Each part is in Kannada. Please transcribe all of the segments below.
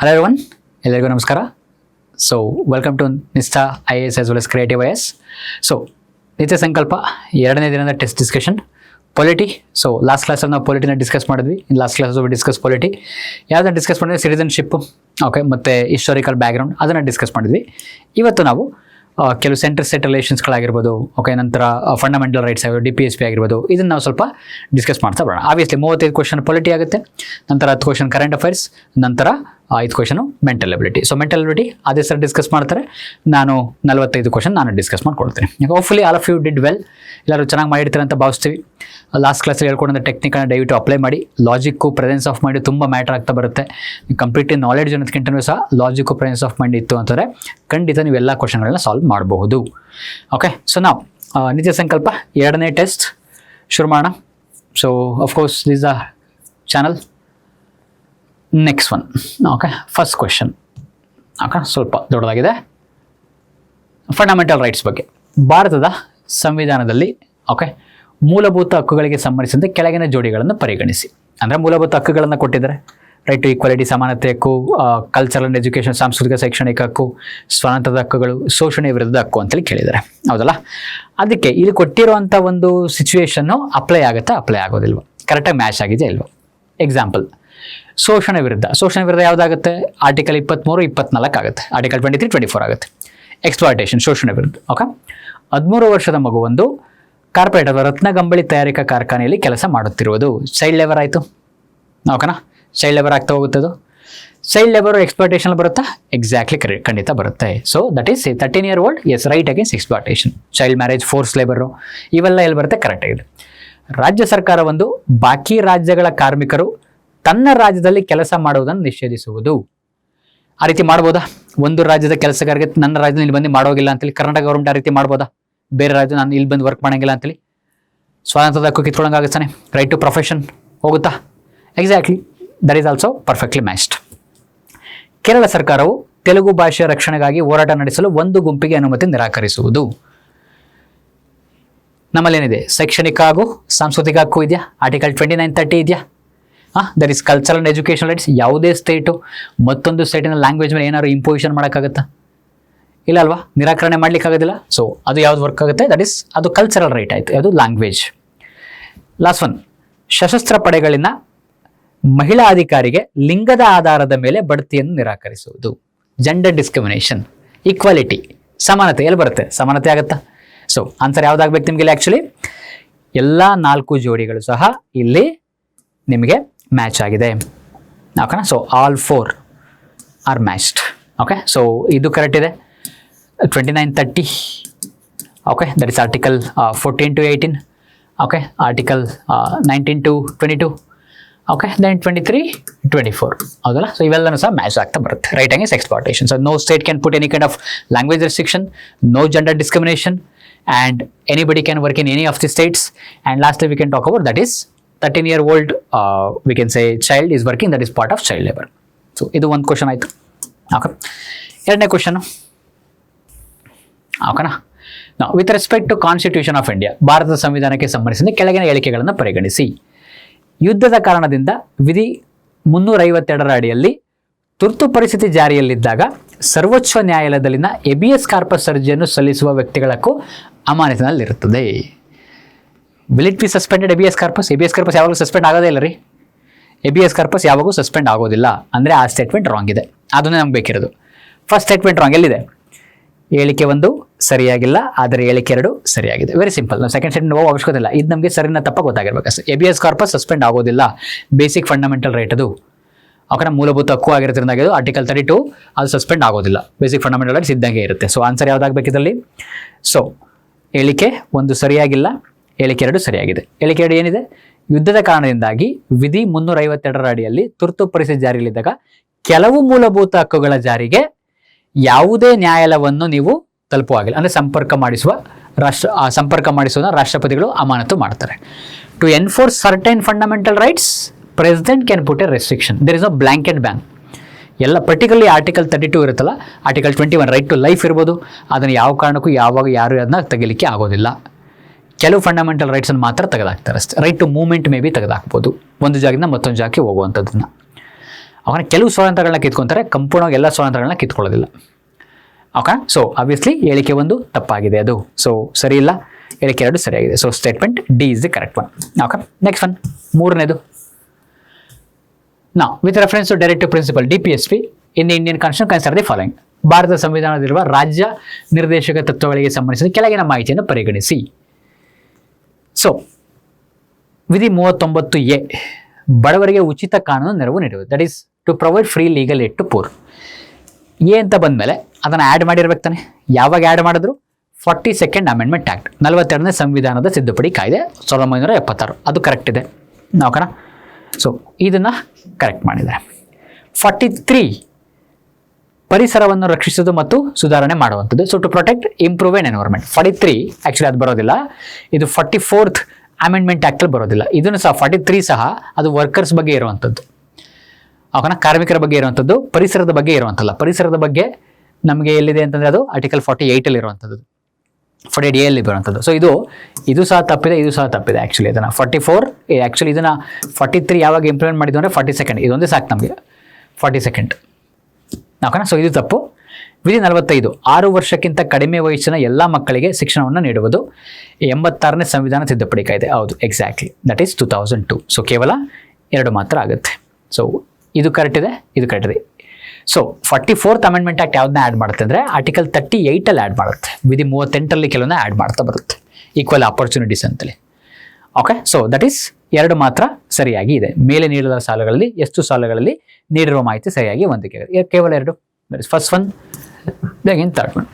ಹಲೋ ಎವ್ರಿವನ್, ಎಲ್ಲರಿಗೂ ನಮಸ್ಕಾರ. So welcome to Nishtha IAS as well as creative IAS. So ನಿತ್ಯ ಸಂಕಲ್ಪ 2ನೇ ದಿನದ test discussion polity. So last ಕ್ಲಾಸಲ್ಲಿ ನಾವು ಪೊಲಿಟಿನ ಡಿಸ್ಕಸ್ ಮಾಡಿದ್ವಿ. ಇನ್ ಲಾಸ್ಟ್ ಕ್ಲಾಸಲ್ಲಿ ಡಿಸ್ಕಸ್ ಪೊಲಿಟಿ ಯಾವುದನ್ನು ಡಿಸ್ಕಸ್ ಮಾಡಿದ್ವಿ, ಸಿಟಿಸನ್ಶಿಪ್, ಓಕೆ, ಮತ್ತು ಹಿಸ್ಟಾರಿಕಲ್ ಬ್ಯಾಕ್ಗ್ರೌಂಡ್ ಅದನ್ನು ಡಿಸ್ಕಸ್ ಮಾಡಿದ್ವಿ. ಇವತ್ತು ನಾವು ಕೆಲವು ಸೆಂಟರ್ ಸ್ಟೇಟ್ ರಿಲೇಷನ್ಸ್ಗಳಾಗಿರ್ಬೋದು, ಓಕೆ, ನಂತರ ಫಂಡಮೆಂಟಲ್ ರೈಟ್ಸ್ ಆಗಿರ್ಬೋದು, DPSP ಆಗಿರ್ಬೋದು, ಇದನ್ನು ನಾವು ಸ್ವಲ್ಪ ಡಿಸ್ಕಸ್ ಮಾಡ್ತಾ ಬರೋಣ. ಆಬ್ವಿಯಸ್ಲಿ 35 ಕ್ವಶನ್ ಪೊಲಿಟಿ ಆಗುತ್ತೆ, ನಂತರ 10 ಕ್ವಶನ್ ಕರೆಂಟ್ ಅಫೇರ್ಸ್, ನಂತರ 5 question mental ability. So mental ability ಅದೇ ಸರ್ ಡಿಸ್ಕಸ್ ಮಾಡ್ತಾರೆ, ನಾನು 45 ಕ್ವಶನ್ ನಾನು ಡಿಸ್ಕಸ್ ಮಾಡ್ಕೊಡ್ತೀನಿ. Hopefully all of you did well, ಎಲ್ಲರೂ ಚೆನ್ನಾಗಿ ಮಾಡಿರ್ತೀರ ಅಂತ ಭಾವಿಸ್ತೀವಿ. ಲಾಸ್ಟ್ ಕ್ಲಾಸಲ್ಲಿ ಹೇಳ್ಕೊಂಡಂಥ ಟೆಕ್ನಿಕನ್ನು ದಯವಿಟ್ಟು ಅಪ್ಲೈ ಮಾಡಿ. ಲಾಜಿಕ್ಕು ಪ್ರೆಸೆನ್ಸ್ ಆಫ್ ಮೈಂಡ್ ತುಂಬ ಮ್ಯಾಟರ್ ಆಗ್ತಾ ಬರುತ್ತೆ. ಕಂಪ್ಲೀಟ್ಲಿ ನಾಲೆಡ್ಜ್ ಅನ್ನೋದಕ್ಕಿಂತಲೂ ಸಹ ಲಾಜಿಕ್ಕು ಪ್ರೆಸೆನ್ಸ್ ಆಫ್ ಮೈಂಡ್ ಇತ್ತು ಅಂತಂದರೆ ಖಂಡಿತ ನೀವು ಎಲ್ಲ ಕ್ವಶನ್ಗಳನ್ನ ಸಾಲ್ವ್ ಮಾಡಬಹುದು. ಓಕೆ, ಸೊ ನಾವು ನಿತ್ಯ ಸಂಕಲ್ಪ 2ನೇ ಟೆಸ್ಟ್ ಶುರು ಮಾಡೋಣ. So of course this the channel. Next one, okay, first question, okay, ಸ್ವಲ್ಪ ದೊಡ್ಡದಾಗಿದೆ. ಫಂಡಮೆಂಟಲ್ ರೈಟ್ಸ್ ಬಗ್ಗೆ. ಭಾರತದ ಸಂವಿಧಾನದಲ್ಲಿ, ಓಕೆ, ಮೂಲಭೂತ ಹಕ್ಕುಗಳಿಗೆ ಸಂಬಂಧಿಸಿದಂತೆ ಕೆಳಗಿನ ಜೋಡಿಗಳನ್ನು ಪರಿಗಣಿಸಿ. ಅಂದರೆ ಮೂಲಭೂತ ಹಕ್ಕುಗಳನ್ನು ಕೊಟ್ಟಿದ್ದಾರೆ. ರೈಟ್ ಟು ಈಕ್ವಾಲಿಟಿ, ಸಮಾನತೆ ಹಕ್ಕು, ಕಲ್ಚರಲ್ ಆ್ಯಂಡ್ ಎಜುಕೇಷನ್, ಸಾಂಸ್ಕೃತಿಕ ಶೈಕ್ಷಣಿಕ ಹಕ್ಕು, ಸ್ವಾತಂತ್ರ್ಯದ ಹಕ್ಕುಗಳು, ಶೋಷಣೆ ವಿರುದ್ಧದ ಹಕ್ಕು ಅಂತೇಳಿ ಕೇಳಿದ್ದಾರೆ. ಹೌದಲ್ಲ? ಅದಕ್ಕೆ ಇಲ್ಲಿ ಕೊಟ್ಟಿರುವಂಥ ಒಂದು ಸಿಚುವೇಶನ್ನು ಅಪ್ಲೈ ಆಗುತ್ತಾ, ಅಪ್ಲೈ ಆಗೋದಿಲ್ವ, ಕರೆಕ್ಟಾಗಿ ಮ್ಯಾಚ್ ಆಗಿದೆಯಾ ಇಲ್ವ? ಎಕ್ಸಾಂಪಲ್, ಶೋಷಣೆ ವಿರುದ್ಧ ಯಾವುದಾಗುತ್ತೆ? ಆರ್ಟಿಕಲ್ 23, 24 ಆಗುತ್ತೆ. ಆರ್ಟಿಕಲ್ 23, 24 ಆಗುತ್ತೆ. ಎಕ್ಸ್ಪ್ಲಾಯಿಟೇಷನ್, ಶೋಷಣೆ ವಿರುದ್ಧ. ಓಕೆ, 13 ವರ್ಷದ ಮಗುವೊಂದು ಕಾರ್ಪೊರೇಟ್ ಅಥವಾ ರತ್ನಗಂಬಳಿ ತಯಾರಿಕಾ ಕಾರ್ಖಾನೆಯಲ್ಲಿ ಕೆಲಸ ಮಾಡುತ್ತಿರುವುದು ಚೈಲ್ಡ್ ಲೇಬರ್ ಆಯಿತು. ಓಕೆನಾ? ಚೈಲ್ಡ್ ಲೇಬರ್ ಆಗ್ತಾ ಹೋಗುತ್ತದು. ಚೈಲ್ಡ್ ಲೇಬರ್ ಎಕ್ಸ್ಪ್ಲಾಯಿಟೇಷನ್ ಬರುತ್ತಾ? ಎಕ್ಸಾಕ್ಟ್ಲಿ ಖಂಡಿತ ಬರುತ್ತೆ. So that is 13 year old, yes, right against exploitation. Child marriage, force labour, ಇವೆಲ್ಲ ಎಲ್ಲಿ ಬರುತ್ತೆ? ಕರೆಕ್ಟ್ ಆಗಿದೆ. ರಾಜ್ಯ ಸರ್ಕಾರ ಒಂದು ಬಾಕಿ ರಾಜ್ಯಗಳ ಕಾರ್ಮಿಕರು ತನ್ನ ರಾಜ್ಯದಲ್ಲಿ ಕೆಲಸ ಮಾಡುವುದನ್ನು ನಿಷೇಧಿಸುವುದು. ಆ ರೀತಿ ಮಾಡ್ಬೋದಾ? ಒಂದು ರಾಜ್ಯದ ಕೆಲಸಗಾರರಿಗೆ ನನ್ನ ರಾಜ್ಯದಲ್ಲಿ ಇಲ್ಲಿ ಬಂದು ಮಾಡೋಗಿಲ್ಲ ಅಂತೇಳಿ ಕರ್ನಾಟಕ ಗೌರ್ಮೆಂಟ್ ಆ ರೀತಿ ಮಾಡ್ಬೋದಾ? ಬೇರೆ ರಾಜ್ಯ ನಾನು ಇಲ್ಲಿ ಬಂದು ವರ್ಕ್ ಮಾಡೋಂಗಿಲ್ಲ ಅಂತೇಳಿ ಸ್ವಾತಂತ್ರ್ಯದ ಹಕ್ಕು ಕಿತ್ಕೊಳ್ಳೋಂಗಾಗುತ್ತಾನೆ. ರೈಟ್ ಟು ಪ್ರೊಫೆಷನ್ ಹೋಗುತ್ತಾ? Exactly, that is also perfectly matched. Kerala ಸರ್ಕಾರವು ತೆಲುಗು ಭಾಷೆಯ ರಕ್ಷಣೆಗಾಗಿ ಹೋರಾಟ ನಡೆಸಲು ಒಂದು ಗುಂಪಿಗೆ ಅನುಮತಿ ನಿರಾಕರಿಸುವುದು. ನಮ್ಮಲ್ಲೇನಿದೆ? ಶೈಕ್ಷಣಿಕ ಹಾಗೂ ಸಾಂಸ್ಕೃತಿಕ ಹಕ್ಕು ಇದೆಯಾ? ಆರ್ಟಿಕಲ್ 29, 30 ಇದೆಯಾ? There is cultural and education rights. ಯಾವುದೇ ಸ್ಟೇಟು ಮತ್ತೊಂದು ಸ್ಟೇಟಿನ ಲ್ಯಾಂಗ್ವೇಜ್ ಮೇಲೆ ಏನಾದ್ರು ಇಂಪೋಸಿಷನ್ ಮಾಡೋಕ್ಕಾಗತ್ತಾ? ಇಲ್ಲ ಅಲ್ವಾ? ನಿರಾಕರಣೆ ಮಾಡಲಿಕ್ಕಾಗೋದಿಲ್ಲ. ಸೊ ಅದು ಯಾವ್ದು ವರ್ಕ್ ಆಗುತ್ತೆ? ದಟ್ ಈಸ್ ಅದು ಕಲ್ಚರಲ್ ರೈಟ್ ಆಯಿತು, ಯಾವುದು? ಲ್ಯಾಂಗ್ವೇಜ್. ಲಾಸ್ಟ್ ಒನ್, ಸಶಸ್ತ್ರ ಪಡೆಗಳಿಂದ ಮಹಿಳಾ ಅಧಿಕಾರಿಗೆ ಲಿಂಗದ ಆಧಾರದ ಮೇಲೆ ಬಡ್ತಿಯನ್ನು ನಿರಾಕರಿಸುವುದು. Gender discrimination. ಈಕ್ವಾಲಿಟಿ, ಸಮಾನತೆ ಎಲ್ಲಿ ಬರುತ್ತೆ? ಸಮಾನತೆ ಆಗುತ್ತಾ? ಸೊ ಆನ್ಸರ್ ಯಾವುದಾಗಬೇಕು ನಿಮಗೆ? ಆ್ಯಕ್ಚುಲಿ ಎಲ್ಲ 4 ಜೋಡಿಗಳು ಸಹ ಇಲ್ಲಿ ನಿಮಗೆ ಮ್ಯಾಚ್ ಆಗಿದೆ. ಓಕೆನಾ? So all 4 are matched. Okay, so ಇದು ಕರೆಕ್ಟ್ ಇದೆ. 29, 30, okay, that is article 14 to 18, okay, article 19 to 22, okay, then 23, 24, ಹೌದಲ್ಲ? ಸೊ ಇವೆಲ್ಲನೂ ಸಹ ಮ್ಯಾಚ್ ಆಗ್ತಾ ಬರುತ್ತೆ. Right against exploitation. So no state can put any kind of language restriction, no gender discrimination, and anybody can work in any of the states. And lastly we can talk about, that is 13 year old we can say child is working, that is part of child labor. So ಇದು ಒಂದು ಕ್ವಶನ್ ಆಯಿತು. ಓಕೆ, 2ನೇ ಕ್ವಶನ್, ಓಕೆನಾ? ನಾವು with respect to constitution of India, ಭಾರತದ ಸಂವಿಧಾನಕ್ಕೆ ಸಂಬಂಧಿಸಿದ ಕೆಳಗಿನ ಹೇಳಿಕೆಗಳನ್ನು ಪರಿಗಣಿಸಿ. ಯುದ್ಧದ ಕಾರಣದಿಂದ ವಿಧಿ 352 ಅಡಿಯಲ್ಲಿ ತುರ್ತು ಪರಿಸ್ಥಿತಿ ಜಾರಿಯಲ್ಲಿದ್ದಾಗ ಸರ್ವೋಚ್ಚ ನ್ಯಾಯಾಲಯದಲ್ಲಿನ ಎಬಿಎಸ್ ಕಾರ್ಪಸ್ ಅರ್ಜಿಯನ್ನು ಸಲ್ಲಿಸುವ ವ್ಯಕ್ತಿಗಳಕ್ಕೂ ಅಮಾನತಿನಲ್ಲಿರುತ್ತದೆ. Will it be suspended habeas corpus? Habeas corpus ಯಾವಾಗಲೂ ಸಸ್ಪೆಂಡ್ ಆಗೋದೇ ಇಲ್ಲ ರೀ. ಎಬಿಎಸ್ ಕಾರ್ಪಸ್ ಯಾವಾಗೂ ಸಸ್ಪೆಂಡ್ ಆಗೋದಿಲ್ಲ. ಅಂದರೆ ಆ ಸ್ಟೇಟ್ಮೆಂಟ್ ರಾಂಗ್ ಇದೆ, ಅದನ್ನೇ ನಮ್ಗೆ ಬೇಕಿರೋದು. ಫಸ್ಟ್ ಸ್ಟೇಟ್ಮೆಂಟ್ ರಾಂಗ್ ಎಲ್ಲಿದೆ? ಹೇಳಿಕೆ 1 ಸರಿಯಾಗಿಲ್ಲ, ಆದರೆ ಹೇಳಿಕೆ 2 ಸರಿಯಾಗಿದೆ. Very simple. ನಾವು ಸೆಕೆಂಡ್ ಸ್ಟೇಟ್ಮೆಂಟ್ ಹೋಗೋ ಅವಶ್ಯಕತೆ ಇಲ್ಲ. ಇದು ನಮಗೆ ಸರಿನ ತಪ್ಪ ಗೊತ್ತಾಗಿರ್ಬೇಕು ಅಷ್ಟೇ. ಎಬಿಎಸ್ ಕಾರ್ಪಸ್ ಸಸ್ಪೆಂಡ್ ಆಗೋದಿಲ್ಲ, ಬೇಸಿಕ್ ಫಂಡಮೆಂಟಲ್ ರೈಟ್ ಅದು. ಓಕೆನಾ? ಮೂಲಭೂತ ಹಕ್ಕು ಆಗಿರೋದ್ರಿಂದ ಇದು ಆರ್ಟಿಕಲ್ 32 ಅದು ಸಸ್ಪೆಂಡ್ ಆಗೋದಿಲ್ಲ. ಬೇಸಿಕ್ ಫಂಡಮೆಂಟಲ್ ರೈಟ್ಸ್ ಇದ್ದಂಗೆ ಇರುತ್ತೆ. ಸೊ ಆನ್ಸರ್ ಯಾವುದಾಗಬೇಕು ಇದರಲ್ಲಿ? ಸೊ ಹೇಳಿಕೆ 1 ಸರಿಯಾಗಿಲ್ಲ, ಹೇಳಿಕೆ 2 ಸರಿಯಾಗಿದೆ. ಹೇಳಿಕೆ 2 ಏನಿದೆ? ಯುದ್ಧದ ಕಾರಣದಿಂದಾಗಿ ವಿಧಿ 352 ಅಡಿಯಲ್ಲಿ ತುರ್ತು ಪರಿಸ್ಥಿತಿ ಜಾರಿಯಲ್ಲಿದ್ದಾಗ ಕೆಲವು ಮೂಲಭೂತ ಹಕ್ಕುಗಳ ಜಾರಿಗೆ ಯಾವುದೇ ನ್ಯಾಯಾಲಯವನ್ನು ನೀವು ತಲುಪುವಾಗಿಲ್ಲ. ಅಂದರೆ ಸಂಪರ್ಕ ಮಾಡಿಸುವ ರಾಷ್ಟ್ರಪತಿಗಳು ಅಮಾನತು ಮಾಡ್ತಾರೆ. To enforce certain fundamental rights, president can put a restriction. There is no blanket ban. ಎಲ್ಲ ಪರ್ಟಿಕ್ಯುಲರ್ಲಿ ಆರ್ಟಿಕಲ್ 32 ಇರುತ್ತಲ್ಲ, ಆರ್ಟಿಕಲ್ 21 ರೈಟ್ ಟು ಲೈಫ್ ಇರ್ಬೋದು, ಅದನ್ನು ಯಾವ ಕಾರಣಕ್ಕೂ ಯಾವಾಗ ಯಾರು ಅದನ್ನ ತೆಗಿಲಿಕ್ಕೆ ಆಗೋದಿಲ್ಲ. ಕೆಲವು ಫಂಡಮೆಂಟಲ್ ರೈಟ್ಸನ್ನು ಮಾತ್ರ ತೆಗೆದಾಕ್ತಾರೆ ಅಷ್ಟೇ. Right to movement may be ತೆಗೆದಾಕ್ಬೋದು, ಒಂದು ಜಾಗದಿಂದ ಮತ್ತೊಂದು ಜಾಗಕ್ಕೆ ಹೋಗುವಂಥದ್ದನ್ನು. ಅವನ ಕೆಲವು ಸ್ವಾತಂತ್ರ್ಯಗಳನ್ನ ಕಿತ್ಕೊಂತಾರೆ, ಸಂಪೂರ್ಣವಾಗಿ ಎಲ್ಲ ಸ್ವಾತಂತ್ರ್ಯಗಳನ್ನ ಕಿತ್ಕೊಳ್ಳೋದಿಲ್ಲ. ಓಕೆ, ಸೊ ಆಬ್ವಿಯಸ್ಲಿ ಹೇಳಿಕೆ 1 ತಪ್ಪಾಗಿದೆ, ಅದು ಸೊ ಸರಿ ಇಲ್ಲ. ಹೇಳಿಕೆ 2 ಸರಿಯಾಗಿದೆ. So statement D is the correct one. Okay, next one, ಮೂರನೇದು. ನಾ with reference to directive principle DPSP in the Indian constitution consider the following. ಭಾರತ ಸಂವಿಧಾನದಲ್ಲಿರುವ ರಾಜ್ಯ ನಿರ್ದೇಶಕ ತತ್ವಗಳಿಗೆ ಸಂಬಂಧಿಸಿದ ಕೆಳಗಿನ ಮಾಹಿತಿಯನ್ನು ಪರಿಗಣಿಸಿ. ಸೊ ವಿಧಿ 39A ಬಡವರಿಗೆ ಉಚಿತ ಕಾನೂನು ನೆರವು ನೀಡುವುದು. That is to provide free legal aid to poor. A ಅಂತ ಬಂದಮೇಲೆ ಅದನ್ನು ಆ್ಯಡ್ ಮಾಡಿರ್ಬೇಕು ತಾನೆ. ಯಾವಾಗ ಆ್ಯಡ್ ಮಾಡಿದ್ರು? 42nd ಅಮೆಂಡ್ಮೆಂಟ್ ಆ್ಯಕ್ಟ್, 42ನೇ ಸಂವಿಧಾನದ ತಿದ್ದುಪಡಿ ಕಾಯ್ದೆ 1976. ಅದು ಕರೆಕ್ಟ್ ಇದೆ. ಓಕೆನಾ? ಸೊ ಇದನ್ನು ಕರೆಕ್ಟ್ ಮಾಡಿದ್ದಾರೆ. 43 ಪರಿಸರವನ್ನು ರಕ್ಷಿಸುವುದು ಮತ್ತು ಸುಧಾರಣೆ ಮಾಡುವಂಥದ್ದು. So to protect improve and environment. 43 actually ಅದು ಬರೋದಿಲ್ಲ, ಇದು 44th ಅಮೆಂಡ್ಮೆಂಟ್ ಆ್ಯಕ್ಟಲ್ಲಿ ಬರೋದಿಲ್ಲ. ಇದನ್ನು ಸಹ 43 ಸಹ ಅದು ವರ್ಕರ್ಸ್ ಬಗ್ಗೆ ಇರುವಂಥದ್ದು. ಓಕೆನಾ? ಕಾರ್ಮಿಕರ ಬಗ್ಗೆ ಇರುವಂಥದ್ದು, ಪರಿಸರದ ಬಗ್ಗೆ ಇರುವಂಥಲ್ಲ. ಪರಿಸರದ ಬಗ್ಗೆ ನಮಗೆ ಎಲ್ಲಿದೆ ಅಂತಂದರೆ ಅದು ಆರ್ಟಿಕಲ್ 48 ಇರುವಂಥದ್ದು, 48A ಅಲ್ಲಿ ಬರುವಂಥದ್ದು. ಸೊ ಇದು ಸಹ ತಪ್ಪಿದೆ, ಇದು ಸಹ ತಪ್ಪಿದೆ. ಆ್ಯಕ್ಚುಲಿ ಇದನ್ನು 44 ಆ್ಯಕ್ಚುಲಿ ಇದನ್ನು 43 ಯಾವಾಗ ಇಂಪ್ಲಿಮೆಂಟ್ ಮಾಡಿದ್ದು ಅಂದರೆ 42nd. ಇದೊಂದೇ ಸಾಕು ನಮಗೆ, 42nd. ಓಕೆನಾ? ಸೊ ಇದು ತಪ್ಪು. ವಿಧಿ 45 6 ವರ್ಷಕ್ಕಿಂತ ಕಡಿಮೆ ವಯಸ್ಸಿನ ಎಲ್ಲ ಮಕ್ಕಳಿಗೆ ಶಿಕ್ಷಣವನ್ನು ನೀಡುವುದು. 86ನೇ ಸಂವಿಧಾನ ತಿದ್ದುಪಡಿ ಕಾಯ್ದೆ. ಹೌದು, ಎಕ್ಸಾಕ್ಟ್ಲಿ, ದಟ್ ಈಸ್ 2002. ಸೊ ಕೇವಲ 2 ಮಾತ್ರ ಆಗುತ್ತೆ. ಸೊ ಇದು ಕರೆಕ್ಟ್ ಇದೆ, ಇದು ಕರೆಕ್ಟ್ ಇದೆ. ಸೊ 44th ಅಮೆಂಡ್ಮೆಂಟ್ ಆ್ಯಕ್ಟ್ ಯಾವ್ದನ್ನ ಆ್ಯಡ್ ಮಾಡುತ್ತೆ ಅಂದರೆ ಆರ್ಟಿಕಲ್ 38 ಆ್ಯಡ್ ಮಾಡುತ್ತೆ. ವಿಧಿ 38 ಕೆಲವನ್ನ ಆ್ಯಡ್ ಮಾಡ್ತಾ ಬರುತ್ತೆ, ಈಕ್ವಲ್ ಆಪರ್ಚುನಿಟೀಸ್ ಅಂತೇಳಿ. ಓಕೆ, ಸೊ ದಟ್ ಈಸ್ 2 ಮಾತ್ರ ಸರಿಯಾಗಿ ಇದೆ. ಮೇಲೆ ನೀಡಿದ ಸಾಲುಗಳಲ್ಲಿ ಎಷ್ಟು ಸಾಲುಗಳಲ್ಲಿ ನೀಡಿರುವ ಮಾಹಿತಿ ಸರಿಯಾಗಿ ಹೊಂದಿಕೆ ಆಗಿದೆ? ಕೇವಲ 2. That is first one, again third one.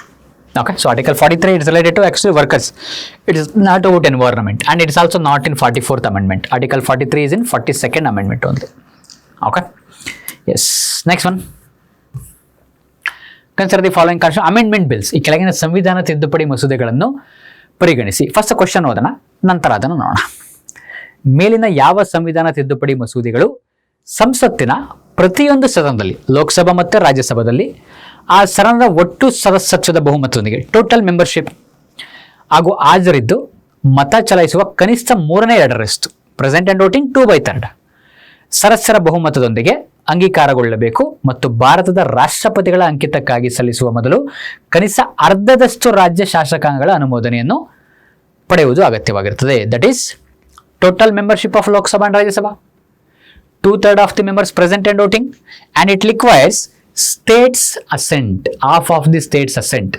Okay, so article 43 is related to actually workers. It is not about environment, and it is also not in 44th amendment. Article 43 is in 42nd amendment only. Okay, yes. Next one, consider the following constitutional amendment bills. ಈ ಕೆಳಗಿನ ಸಂವಿಧಾನ ತಿದ್ದುಪಡಿ ಮಸೂದೆಗಳನ್ನು ಪರಿಗಣಿಸಿ. ಫಸ್ಟ್ ಕ್ವಶನ್ ಓದೋಣ, ನಂತರ ಅದನ್ನು ನೋಡೋಣ. ಮೇಲಿನ ಯಾವ ಸಂವಿಧಾನ ತಿದ್ದುಪಡಿ ಮಸೂದೆಗಳು ಸಂಸತ್ತಿನ ಪ್ರತಿಯೊಂದು ಸದನದಲ್ಲಿ, ಲೋಕಸಭಾ ಮತ್ತು ರಾಜ್ಯಸಭಾದಲ್ಲಿ ಆ ಸದನದ ಒಟ್ಟು ಸದಸ್ಯತ್ವದ ಬಹುಮತದೊಂದಿಗೆ, ಟೋಟಲ್ ಮೆಂಬರ್ಶಿಪ್ ಹಾಗೂ ಹಾಜರಿದ್ದು ಮತ ಚಲಾಯಿಸುವ ಕನಿಷ್ಠ 3/2 ಪ್ರೆಸೆಂಟ್ ಅಂಡ್ ವೋಟಿಂಗ್ 2/3 ಸದಸ್ಯರ ಬಹುಮತದೊಂದಿಗೆ ಅಂಗೀಕಾರಗೊಳ್ಳಬೇಕು ಮತ್ತು ಭಾರತದ ರಾಷ್ಟ್ರಪತಿಗಳ ಅಂಕಿತಕ್ಕಾಗಿ ಸಲ್ಲಿಸುವ ಮೊದಲು ಕನಿಷ್ಠ ಅರ್ಧದಷ್ಟು ರಾಜ್ಯ ಶಾಸಕಾಂಗಗಳ ಅನುಮೋದನೆಯನ್ನು ಪಡೆಯುವುದು ಅಗತ್ಯವಾಗಿರುತ್ತದೆ. That is total membership of Lok Sabha and Rajya Sabha, 2/3 of the members present and voting, and it requires states assent, half of the states assent.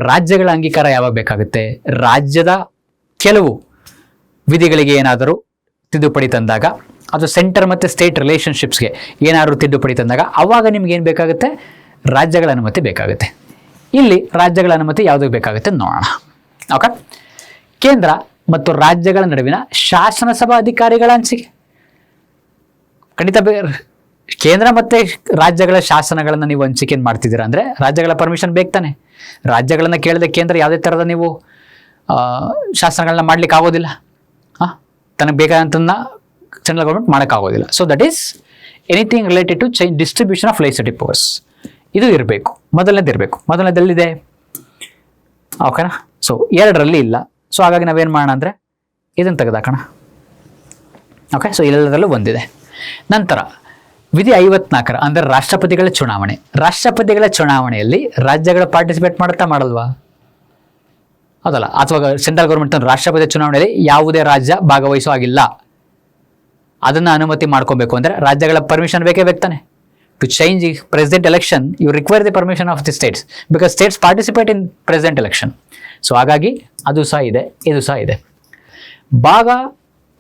ರಾಜ್ಯಗಳ ಅಂಗೀಕಾರ ಯಾವಾಗ ಬೇಕಾಗುತ್ತೆ? ರಾಜ್ಯದ ಕೆಲವು ವಿಧಿಗಳಿಗೆ ಏನಾದರೂ ತಿದ್ದುಪಡಿ ತಂದಾಗ, ಅದು ಸೆಂಟರ್ ಮತ್ತು ಸ್ಟೇಟ್ ರಿಲೇಷನ್ಶಿಪ್ಸ್ಗೆ ಏನಾದರೂ ತಿದ್ದುಪಡಿ ತಂದಾಗ ಅವಾಗ ನಿಮ್ಗೆ ಏನು ಬೇಕಾಗುತ್ತೆ? ರಾಜ್ಯಗಳ ಅನುಮತಿ ಬೇಕಾಗುತ್ತೆ. ಇಲ್ಲಿ ರಾಜ್ಯಗಳ ಅನುಮತಿ ಯಾವುದಕ್ಕೆ ಬೇಕಾಗುತ್ತೆ ನೋಡೋಣ. ಓಕೆ, ಕೇಂದ್ರ ಮತ್ತು ರಾಜ್ಯಗಳ ನಡುವಿನ ಶಾಸನಸಭಾ ಅಧಿಕಾರಿಗಳ ಹಂಚಿಕೆ. ಖಂಡಿತ ಕೇಂದ್ರ ಮತ್ತು ರಾಜ್ಯಗಳ ಶಾಸನಗಳನ್ನು ನೀವು ಹಂಚಿಕೆಯನ್ನು ಮಾಡ್ತಿದ್ದೀರಾ ಅಂದರೆ ರಾಜ್ಯಗಳ ಪರ್ಮಿಷನ್ ಬೇಕು ತಾನೆ. ರಾಜ್ಯಗಳನ್ನು ಕೇಳದೆ ಕೇಂದ್ರ ಯಾವುದೇ ಥರದ ನೀವು ಶಾಸನಗಳನ್ನ ಮಾಡ್ಲಿಕ್ಕೆ ಆಗೋದಿಲ್ಲ. ತನಗೆ ಬೇಕಾದಂಥದ್ದನ್ನ ಸೆಂಟ್ರಲ್ ಗೌರ್ಮೆಂಟ್ ಮಾಡೋಕ್ಕಾಗೋದಿಲ್ಲ. So that is anything related to distribution of legislative powers. ಇದು ಇರಬೇಕು, ಮೊದಲನೇದು ಇರಬೇಕು. ಮೊದಲನೇದಲ್ಲಿದೆ, ಓಕೆನಾ? ಸೊ 2ರಲ್ಲಿ ಇಲ್ಲ. ಸೊ ಹಾಗಾಗಿ ನಾವೇನು ಮಾಡೋಣ ಅಂದರೆ ಇದನ್ನು ತೆಗೆದಾಕೋಣ. ಓಕೆ, ಸೊ ಎಲ್ಲದರಲ್ಲೂ ಒಂದಿದೆ. ನಂತರ ವಿಧಿ 54 ಅಂದರೆ ರಾಷ್ಟ್ರಪತಿಗಳ ಚುನಾವಣೆ. ರಾಷ್ಟ್ರಪತಿಗಳ ಚುನಾವಣೆಯಲ್ಲಿ ರಾಜ್ಯಗಳು ಪಾರ್ಟಿಸಿಪೇಟ್ ಮಾಡುತ್ತಾ ಮಾಡಲ್ವಾ? ಹೌದಲ್ಲ? ಅಥವಾ ಸೆಂಟ್ರಲ್ ಗೌರ್ಮೆಂಟ್ ರಾಷ್ಟ್ರಪತಿ ಚುನಾವಣೆಯಲ್ಲಿ ಯಾವುದೇ ರಾಜ್ಯ ಭಾಗವಹಿಸೋ ಆಗಿಲ್ಲ. ಅದನ್ನು ಅನುಮತಿ ಮಾಡ್ಕೊಬೇಕು ಅಂದರೆ ರಾಜ್ಯಗಳ ಪರ್ಮಿಷನ್ ಬೇಕೇ ಬೇಕು ತಾನೆ. To change president election you require the permission of the states, because states participate in president election. So ಹಾಗಾಗಿ ಅದು ಸಹ ಇದೆ, ಇದು ಸಹ ಇದೆ. ಭಾಗ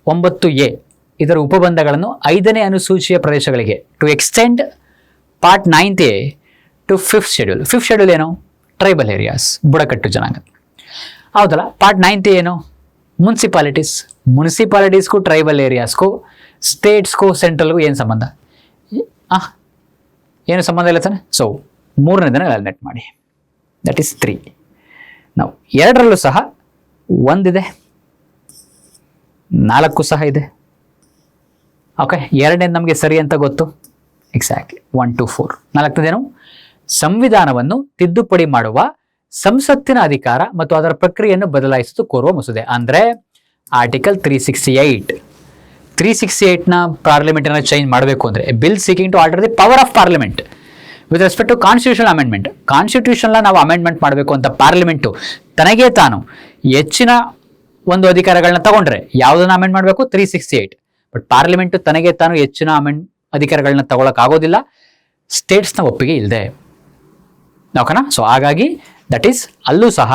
9A ಇದರ ಉಪಬಂಧಗಳನ್ನು 5ನೇ ಅನುಸೂಚಿಯ ಪ್ರದೇಶಗಳಿಗೆ to extend part 9A to 5th schedule. 5th schedule ಏನು? ಟ್ರೈಬಲ್ ಏರಿಯಾಸ್, ಬುಡಕಟ್ಟು ಜನಾಂಗ. ಹೌದಲ್ಲ? ಪಾರ್ಟ್ 9A ಏನು? ಮುನ್ಸಿಪಾಲಿಟೀಸ್. ಮುನ್ಸಿಪಾಲಿಟೀಸ್ಗೂ ಟ್ರೈಬಲ್ ಏರಿಯಾಸ್ಗೂ ಸ್ಟೇಟ್ಸ್ಗೂ ಸೆಂಟ್ರಲ್ಗೂ ಏನು ಸಂಬಂಧ? ಏನು ಸಂಬಂಧ ಇಲ್ಲ ತಾನೆ. ಸೊ 3ನೇದನ್ನ ನೆಟ್ ಮಾಡಿ, ದಟ್ ಈಸ್ 3. ನಾವು 2ರಲ್ಲೂ ಸಹ 1 ಇದೆ, 4 ಸಹ ಇದೆ. ಓಕೆ, 2ನೇದು ನಮಗೆ ಸರಿ ಅಂತ ಗೊತ್ತು, ಎಕ್ಸಾಕ್ಟ್ಲಿ 1 to 4. 4ನೇದೇನು? ಸಂವಿಧಾನವನ್ನು ತಿದ್ದುಪಡಿ ಮಾಡುವ ಸಂಸತ್ತಿನ ಅಧಿಕಾರ ಮತ್ತು ಅದರ ಪ್ರಕ್ರಿಯೆಯನ್ನು ಬದಲಾಯಿಸುವುದು ಕೋರುವ ಮಸೂದೆ. ಅಂದರೆ ಆರ್ಟಿಕಲ್ 368 368ನ ಪಾರ್ಲಿಮೆಂಟನ್ನು ಚೇಂಜ್ ಮಾಡಬೇಕು ಅಂದರೆ bill seeking to alter the power of parliament with respect to constitutional amendment. ಕಾನ್ಸ್ಟಿಟ್ಯೂಷನ್ನ ನಾವು ಅಮೆಂಡ್ಮೆಂಟ್ ಮಾಡಬೇಕು ಅಂತ ಪಾರ್ಲಿಮೆಂಟು ತನಗೇ ತಾನು ಹೆಚ್ಚಿನ ಒಂದು ಅಧಿಕಾರಗಳನ್ನ ತಗೊಂಡ್ರೆ ಯಾವುದನ್ನ ಅಮೆಂಡ್ ಮಾಡಬೇಕು? 368. ಬಟ್ ಪಾರ್ಲಿಮೆಂಟು ತನಗೆ ತಾನು ಹೆಚ್ಚಿನ ಅಧಿಕಾರಗಳನ್ನ ತಗೊಳಕ್ಕಾಗೋದಿಲ್ಲ ಸ್ಟೇಟ್ಸ್ನ ಒಪ್ಪಿಗೆ ಇಲ್ಲದೆ. ಓಕೆನಾ? ಸೊ ಹಾಗಾಗಿ ದಟ್ ಈಸ್ ಅಲ್ಲೂ ಸಹ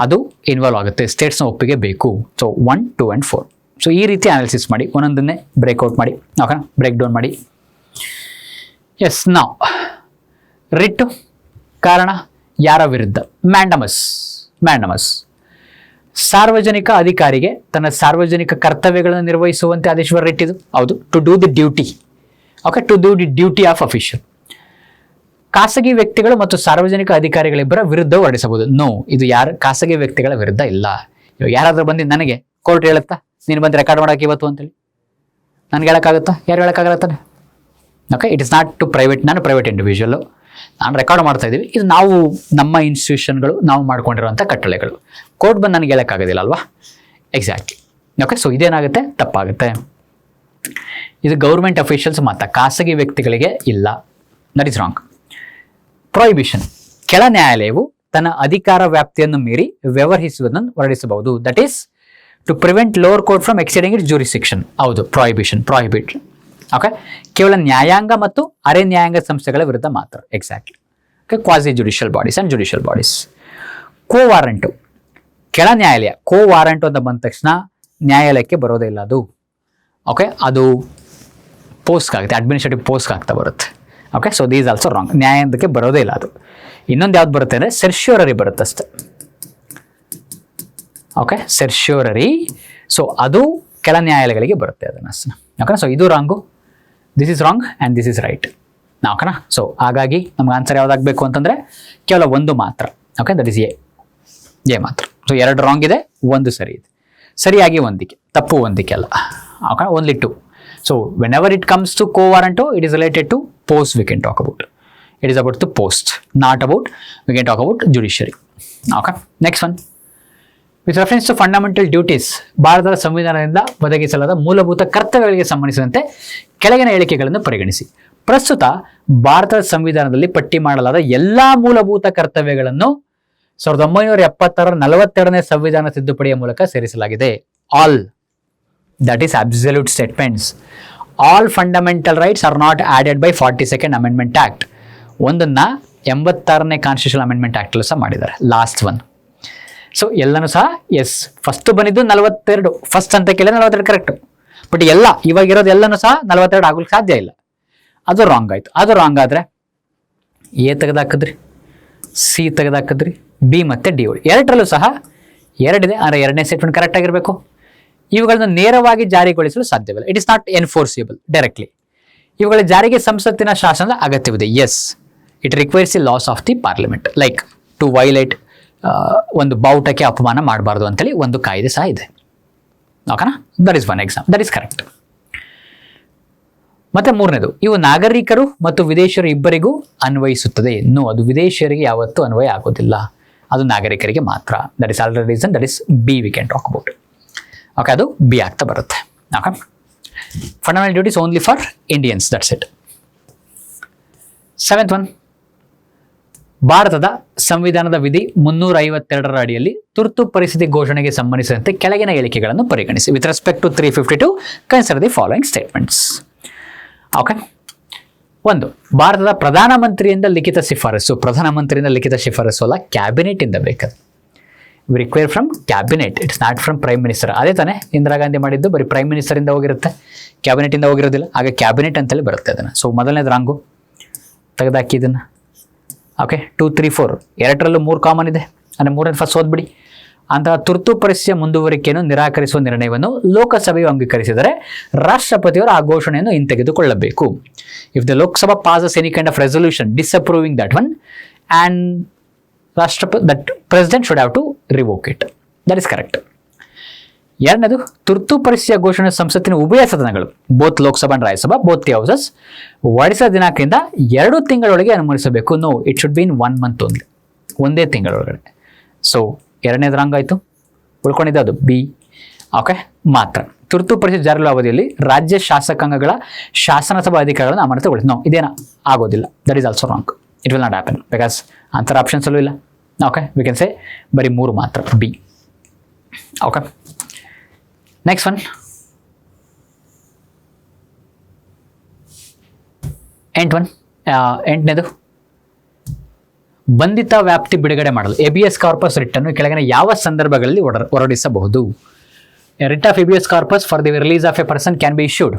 ಅದು ಇನ್ವಾಲ್ವ್ ಆಗುತ್ತೆ, ಸ್ಟೇಟ್ಸ್ನ ಒಪ್ಪಿಗೆ ಬೇಕು. So 1, 2 and 4. ಸೊ ಈ ರೀತಿ ಅನಾಲಿಸಿಸ್ ಮಾಡಿ ಒಂದೊಂದನ್ನೇ ಬ್ರೇಕ್ಔಟ್ ಮಾಡಿ, ಓಕೆನಾ, ಬ್ರೇಕ್ ಡೌನ್ ಮಾಡಿ. ಎಸ್, ನಾವು ರಿಟ್ಟು ಕಾರಣ ಯಾರ ವಿರುದ್ಧ? ಮ್ಯಾಂಡಮಸ್ ಸಾರ್ವಜನಿಕ ಅಧಿಕಾರಿಗೆ ತನ್ನ ಸಾರ್ವಜನಿಕ ಕರ್ತವ್ಯಗಳನ್ನು ನಿರ್ವಹಿಸುವಂತೆ ಆದೇಶಿಸುವ ರಿಟ್ ಇದು. ಹೌದು, to do the duty. Okay, to do the duty of official. ಖಾಸಗಿ ವ್ಯಕ್ತಿಗಳು ಮತ್ತು ಸಾರ್ವಜನಿಕ ಅಧಿಕಾರಿಗಳಿಬ್ಬರ ವಿರುದ್ಧ ಹೊರಡಿಸಬಹುದು. ನೋ, ಇದು ಖಾಸಗಿ ವ್ಯಕ್ತಿಗಳ ವಿರುದ್ಧ ಇಲ್ಲ. ಇವಾಗ ಯಾರಾದ್ರೂ ಬಂದು ನನಗೆ ಕೋರ್ಟ್ ಹೇಳುತ್ತಾ ನೀನು ಬಂದು ರೆಕಾರ್ಡ್ ಮಾಡೋಕೆ ಇವತ್ತು ಅಂತೇಳಿ ನನಗೆ ಹೇಳೋಕ್ಕಾಗುತ್ತಾ? ಯಾರು ಹೇಳೋಕ್ಕಾಗತ್ತಾನೆ? Okay, it is not to private. ನಾನು ಪ್ರೈವೇಟ್ ಇಂಡಿವಿಜುವಲ್ಲು, ನಾನು ರೆಕಾರ್ಡ್ ಮಾಡ್ತಾ ಇದ್ದೀವಿ. ಇದು ನಾವು ನಮ್ಮ ಇನ್ಸ್ಟಿಟ್ಯೂಷನ್ಗಳು ನಾವು ಮಾಡ್ಕೊಂಡಿರುವಂಥ ಕಟ್ಟಳೆಗಳು. ಕೋರ್ಟ್ ಬಂದು ನನಗೆ ಹೇಳೋಕ್ಕಾಗೋದಿಲ್ಲ ಅಲ್ವಾ? ಎಕ್ಸಾಕ್ಟ್ಲಿ. ಓಕೆ, ಸೊ ಇದೇನಾಗುತ್ತೆ? ತಪ್ಪಾಗುತ್ತೆ. ಇದು ಗೌರ್ಮೆಂಟ್ ಅಫಿಷಿಯಲ್ಸ್ ಮಾತ್ರ, ಖಾಸಗಿ ವ್ಯಕ್ತಿಗಳಿಗೆ ಇಲ್ಲ. That is wrong. ಪ್ರೊಹಿಬಿಷನ್, ಕೆಳ ನ್ಯಾಯಾಲಯವು ತನ್ನ ಅಧಿಕಾರ ವ್ಯಾಪ್ತಿಯನ್ನು ಮೀರಿ ವ್ಯವಹರಿಸುವುದನ್ನು ಹೊರಡಿಸಬಹುದು. That is to prevent lower court from exceeding its jurisdiction. ಹೌದು, ಪ್ರೊಹಿಬಿಟ್. ಓಕೆ, ಕೇವಲ ನ್ಯಾಯಾಂಗ ಮತ್ತು ಅರೆ ನ್ಯಾಯಾಂಗ ಸಂಸ್ಥೆಗಳ ವಿರುದ್ಧ ಮಾತ್ರ. Exactly. Okay, quasi judicial bodies and judicial bodies. Quo warranto, ಕೆಳ ನ್ಯಾಯಾಲಯ ಕೋ ವಾರಂಟು ಅಂತ ಬಂದ ತಕ್ಷಣ ನ್ಯಾಯಾಲಯಕ್ಕೆ ಬರೋದೇ ಇಲ್ಲ ಅದು. ಓಕೆ, ಅದು ಪೋಸ್ಟ್ಗೆ ಆಗುತ್ತೆ, ಅಡ್ಮಿನಿಸ್ಟ್ರೇಟಿವ್ ಪೋಸ್ಟ್ಗೆ ಆಗ್ತಾ ಬರುತ್ತೆ. Okay, so these also wrong. ನ್ಯಾಯಾಂಗಕ್ಕೆ ಬರೋದೇ ಇಲ್ಲ ಅದು. ಇನ್ನೊಂದು ಯಾವ್ದು ಬರುತ್ತೆ ಅಂದರೆ ಸೆರ್ಶ್ಯೂರರಿ ಬರುತ್ತೆ ಅಷ್ಟೆ. ಓಕೆ, ಸೆರ್ಶ್ಯೂರರಿ. ಸೊ ಅದು ಕೆಳ ನ್ಯಾಯಾಲಯಗಳಿಗೆ ಬರುತ್ತೆ ಅದನ್ನು ಅಷ್ಟೇ. ಓಕೆನಾ? ಸೊ ಇದು wrong, this is wrong and this is right. ಓಕೆನಾ? ಸೊ ಹಾಗಾಗಿ ನಮ್ಗೆ ಆನ್ಸರ್ ಯಾವುದಾಗಬೇಕು ಅಂತಂದರೆ ಕೇವಲ ಒಂದು ಮಾತ್ರ. ಓಕೆ, ದಟ್ ಈಸ್ ಎ ಮಾತ್ರ. ಸೊ 2 ರಾಂಗ್ ಇದೆ, 1 ಸರಿ ಇದೆ. ಸರಿಯಾಗಿ ಒಂದಿಕೆ, ತಪ್ಪು ಒಂದಿಕೆ ಅಲ್ಲ. Okay, only 2. So whenever it comes to co-warranto, it is related to post we can talk about. It is about the post, not about, we can talk about judiciary. Okay, next one. With reference to fundamental duties, ಭಾರತದ ಸಂವಿಧಾನದಿಂದ ಒದಗಿಸಲಾದ ಮೂಲಭೂತ ಕರ್ತವ್ಯಗಳಿಗೆ ಸಂಬಂಧಿಸಿದಂತೆ ಕೆಳಗಿನ ಹೇಳಿಕೆಗಳನ್ನು ಪರಿಗಣಿಸಿ. ಪ್ರಸ್ತುತ ಭಾರತದ ಸಂವಿಧಾನದಲ್ಲಿ ಪಟ್ಟಿ ಮಾಡಲಾದ ಎಲ್ಲಾ ಮೂಲಭೂತ ಕರ್ತವ್ಯಗಳನ್ನು 1976ರ 42ನೇ ಸಂವಿಧಾನ ತಿದ್ದುಪಡಿಯ ಮೂಲಕ ಸೇರಿಸಲಾಗಿದೆ. All, that is absolute statements. All fundamental rights are not added by 42nd Amendment Act. ಒಂದನ್ನ 86ನೇ ಕಾನ್ಸ್ಟಿಟ್ಯೂಷನಲ್ ಅಮೆಂಡ್ಮೆಂಟ್ ಆಕ್ಟ್ ಸಹ ಮಾಡಿದ್ದಾರೆ, ಲಾಸ್ಟ್ ಒನ್. ಸೊ ಎಲ್ಲನೂ ಸಹ ಎಸ್, ಫಸ್ಟ್ ಬಂದಿದ್ದು 42, ಫಸ್ಟ್ ಅಂತ ಕೇಳಿದ್ರೆ 42 ಕರೆಕ್ಟ್. ಬಟ್ ಎಲ್ಲ ಇವಾಗಿರೋದು ಎಲ್ಲನೂ ಸಹ 42 ಆಗೋಕ್ಕೆ ಸಾಧ್ಯ ಇಲ್ಲ. ಅದು ರಾಂಗ್ ಆಯ್ತು. ಅದು ರಾಂಗ್ ಆದ್ರೆ ಎ ತೆಗೆದಾಕಿದ್ರಿ, ಸಿ ತೆಗೆದಾಕಿದ್ರಿ, ಬಿ ಮತ್ತೆ ಡಿ ಎರಡರಲ್ಲೂ ಸಹ 2 ಇದೆ. ಅಂದರೆ 2ನೇ ಸ್ಟೇಟ್ಮೆಂಟ್ ಕರೆಕ್ಟ್ ಆಗಿರಬೇಕು. ಇವುಗಳನ್ನು ನೇರವಾಗಿ ಜಾರಿಗೊಳಿಸಲು ಸಾಧ್ಯವಿಲ್ಲ. It is not enforceable directly. ಇವುಗಳ ಜಾರಿಗೆ ಸಂಸತ್ತಿನ ಶಾಸನದ ಅಗತ್ಯವಿದೆ. Yes, it requires the laws of the parliament, like to violate, ಒಂದು ಬಾವುಟಕ್ಕೆ ಅಪಮಾನ ಮಾಡಬಾರ್ದು ಅಂತೇಳಿ ಒಂದು ಕಾಯ್ದೆ ಸಹ ಇದೆ. ಓಕೆನಾ? That is one exam, that is correct. ಮತ್ತೆ 3ನೇದು, ಇವು ನಾಗರಿಕರು ಮತ್ತು ವಿದೇಶಿಯರು ಇಬ್ಬರಿಗೂ ಅನ್ವಯಿಸುತ್ತದೆ. ನೋ, ಅದು ವಿದೇಶಿಯರಿಗೆ ಯಾವತ್ತೂ ಅನ್ವಯ ಆಗೋದಿಲ್ಲ, ಅದು ನಾಗರಿಕರಿಗೆ ಮಾತ್ರ. That is already reason, that is B V can talk about. Okay, ಅದು ಬಿ ಆಗ್ತಾ ಬರುತ್ತೆ. Okay, fundamental duties only for Indians, that's it. 7th one, ಭಾರತದ ಸಂವಿಧಾನದ ವಿಧಿ 352ರ ಅಡಿಯಲ್ಲಿ ತುರ್ತು ಪರಿಸ್ಥಿತಿ ಘೋಷಣೆಗೆ ಸಂಬಂಧಿಸಿದಂತೆ ಕೆಳಗಿನ ಹೇಳಿಕೆಗಳನ್ನು ಪರಿಗಣಿಸಿ. With respect to 352 consider the following statements. Okay, 1, ಭಾರತದ ಪ್ರಧಾನಮಂತ್ರಿಯಿಂದ ಲಿಖಿತ ಶಿಫಾರಸು. ಪ್ರಧಾನಮಂತ್ರಿಯಿಂದ ಲಿಖಿತ ಶಿಫಾರಸು ಅಲ್ಲ, ಕ್ಯಾಬಿನೆಟ್ ಇಂದ ಬೇಕಾದ. We require from cabinet, it's not from prime minister. ಅದೇ ತಾನೇ ಇಂದಿರಾ ಗಾಂಧಿ ಮಾಡಿದ್ದು, ಬರೀ ಪ್ರೈಮ್ ಮಿನಿಸ್ಟರ್ ಇಂದ ಹೋಗಿರುತ್ತೆ, ಕ್ಯಾಬಿನೆಟ್ ಇಂದ ಹೋಗಿರೋದಿಲ್ಲ. ಹಾಗೆ ಕ್ಯಾಬಿನೆಟ್ ಅಂತೇಳಿ ಬರುತ್ತೆ ಅದನ್ನು. ಸೊ ಮೊದಲನೇದು ರಾಂಗು, ತೆಗೆದಾಕಿ ಇದನ್ನು. ಓಕೆ, 2, 3, 4 ಎರಡರಲ್ಲೂ 3 ಕಾಮನ್ ಇದೆ. ಅಂದರೆ 3ನೇ ಫಸ್ಟ್ ಓದ್ಬಿಡಿ. ಅಂತಹ ತುರ್ತು ಪರಿಸ್ಥಿತಿಯ ಮುಂದುವರಿಕೆಯನ್ನು ನಿರಾಕರಿಸುವ ನಿರ್ಣಯವನ್ನು ಲೋಕಸಭೆಯು ಅಂಗೀಕರಿಸಿದರೆ ರಾಷ್ಟ್ರಪತಿಯವರು ಆ ಘೋಷಣೆಯನ್ನು ಹಿಂತೆಗೆದುಕೊಳ್ಳಬೇಕು. If the Lok Sabha passes any kind of resolution disapproving that one and that president should have to revoke it. That is correct. 2ನೇದು, ತುರ್ತು ಪರಿಸ್ಥಿತಿಯ ಘೋಷಣೆ ಸಂಸತ್ತಿನ ಉಭಯ ಸದನಗಳು, both Lok Sabha and Rajya Sabha, both the houses, ಹೊರಡಿಸಿದ ದಿನಾಂಕದಿಂದ 2 ತಿಂಗಳೊಳಗೆ ಅನುಮೋದಿಸಬೇಕು. No, it should be in 1 month only, ಒಂದೇ ತಿಂಗಳೊಳಗಡೆ. ಸೊ 2ನೇದು ರಾಂಗ್ ಆಯಿತು. ಉಳ್ಕೊಂಡಿದ್ದು ಅದು ಬಿ. ಓಕೆ, ಮಾತ್ರ ತುರ್ತು ಪರಿಸ್ಥಿತಿ ಜಾರಿರುವ ಅವಧಿಯಲ್ಲಿ ರಾಜ್ಯ ಶಾಸಕಾಂಗಗಳ ಶಾಸನಸಭಾ ಅಧಿಕಾರಗಳನ್ನು ಅಮಾನತುಗೊಳಿಸಿ. ನೋ, ಇದೇನ ಆಗೋದಿಲ್ಲ. That is also wrong. It will not happen because ಅಂತರ ಆಪ್ಷನ್ಸ್ ಅಲ್ಲೂ ಇಲ್ಲ. ಓಕೆ, ವಿ ಕ್ಯಾನ್ ಸೇ ಬರೀ 3 ಮಾತ್ರ, ಬಿ. ಓಕೆ, ನೆಕ್ಸ್ಟ್ ಒನ್, ಎಂಟನೇದು, ಬಂಧಿತ ವ್ಯಾಪ್ತಿ ಬಿಡುಗಡೆ ಮಾಡಲು ಎಬಿಎಸ್ ಕಾರ್ಪಸ್ ರಿಟ್ ಅನ್ನು ಕೆಳಗಿನ ಯಾವ ಸಂದರ್ಭಗಳಲ್ಲಿ ಹೊರಡಿಸಬಹುದು? Writ of habeas corpus for the release of a person can be issued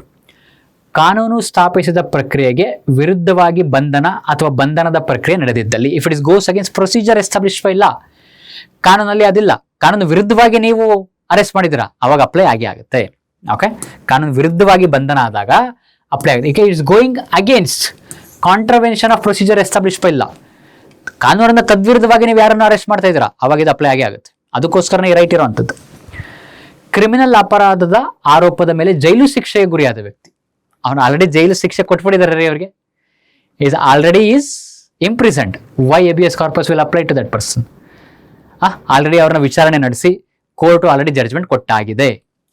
ಕಾನೂನು ಸ್ಥಾಪಿಸಿದ ಪ್ರಕ್ರಿಯೆಗೆ ವಿರುದ್ಧವಾಗಿ ಬಂಧನ ಅಥವಾ ಬಂಧನದ ಪ್ರಕ್ರಿಯೆ ನಡೆದಿದ್ದಲ್ಲಿ. If it is goes against procedure establish by law, ಕಾನೂನಲ್ಲಿ ಅದಿಲ್ಲ, ಕಾನೂನು ವಿರುದ್ಧವಾಗಿ ನೀವು ಅರೆಸ್ಟ್ ಮಾಡಿದಿರಾ, ಅವಾಗ ಅಪ್ಲೈ ಆಗುತ್ತೆ. ಓಕೆ, ಕಾನೂನು ವಿರುದ್ಧವಾಗಿ ಬಂಧನ ಆದಾಗ ಅಪ್ಲೈ ಆಗುತ್ತೆ. ಈಗ it's going against contravention of procedure establish by ಲಾ, ಕಾನೂನನ್ನ ತದ್ವಿರುದ್ಧವಾಗಿ ನೀವು ಯಾರನ್ನು ಅರೆಸ್ಟ್ ಮಾಡ್ತಾ ಇದ್ದೀರಾ, ಅವಾಗ ಇದು ಅಪ್ಲೈ ಆಗುತ್ತೆ. ಅದಕ್ಕೋಸ್ಕರನೇ ಈ ರೈಟ್ ಇರುವಂಥದ್ದು. ಕ್ರಿಮಿನಲ್ ಅಪರಾಧದ ಆರೋಪದ ಮೇಲೆ ಜೈಲು ಶಿಕ್ಷೆಗೆ ಗುರಿಯಾದ ವ್ಯಕ್ತಿ, ಅವನು ಆಲ್ರೆಡಿ ಜೈಲು ಶಿಕ್ಷೆ ಕೊಟ್ಬಿಟ್ಟಿದ್ದಾರೆ ರೀ ಅವರಿಗೆ, is already is imprisoned. Why habeas corpus will apply to that person? Already ಅವ್ರನ್ನ ವಿಚಾರಣೆ ನಡೆಸಿ ಕೋರ್ಟು ಆಲ್ರೆಡಿ ಜಡ್ಜ್ಮೆಂಟ್ ಕೊಟ್ಟಾಗಿದೆ,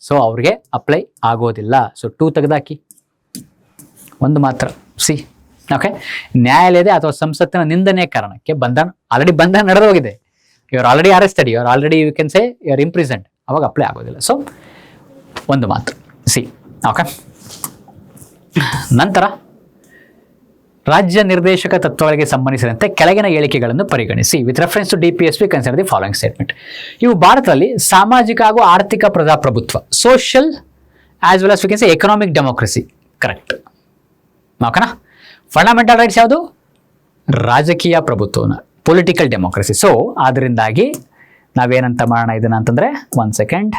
ಸೊ ಅವ್ರಿಗೆ ಅಪ್ಲೈ ಆಗೋದಿಲ್ಲ. ಸೊ 2 ತೆಗೆದಾಕಿ, 1 ಮಾತ್ರ ಸಿ. ಓಕೆ, ನ್ಯಾಯಾಲಯದ ಅಥವಾ ಸಂಸತ್ತಿನ ನಿಂದನೆಯ ಕಾರಣಕ್ಕೆ ಆಲ್ರೆಡಿ ಬಂಧನ ನಡೆದು ಹೋಗಿದೆ, ಇವರು ಆಲ್ರೆಡಿ ಅರೆಸ್ಟೆಡ್, ಇವರು already you can say your imprisonment, ಅವಾಗ ಅಪ್ಲೈ ಆಗೋದಿಲ್ಲ. ಸೊ 1 ಮಾತ್ರ ಸಿ. ಓಕೆ, ನಂತರ ರಾಜ್ಯ ನಿರ್ದೇಶಕ ತತ್ವಗಳಿಗೆ ಸಂಬಂಧಿಸಿದಂತೆ ಕೆಳಗಿನ ಹೇಳಿಕೆಗಳನ್ನು ಪರಿಗಣಿಸಿ. With reference to DPSP consider the following statement. ಇವು ಭಾರತದಲ್ಲಿ ಸಾಮಾಜಿಕ ಹಾಗೂ ಆರ್ಥಿಕ ಪ್ರಜಾಪ್ರಭುತ್ವ, social as well as we can say economic democracy, correct. ಓಕೆನಾ? ಫಂಡಮೆಂಟಲ್ ರೈಟ್ಸ್ ಯಾವುದು? ರಾಜಕೀಯ ಪ್ರಭುತ್ವನ, ಪೊಲಿಟಿಕಲ್ ಡೆಮೋಕ್ರಸಿ. ಸೊ ಆದ್ದರಿಂದಾಗಿ ನಾವೇನಂತ ಮಾಡೋಣ ಇದನ್ನ ಅಂತಂದ್ರೆ, 1 second,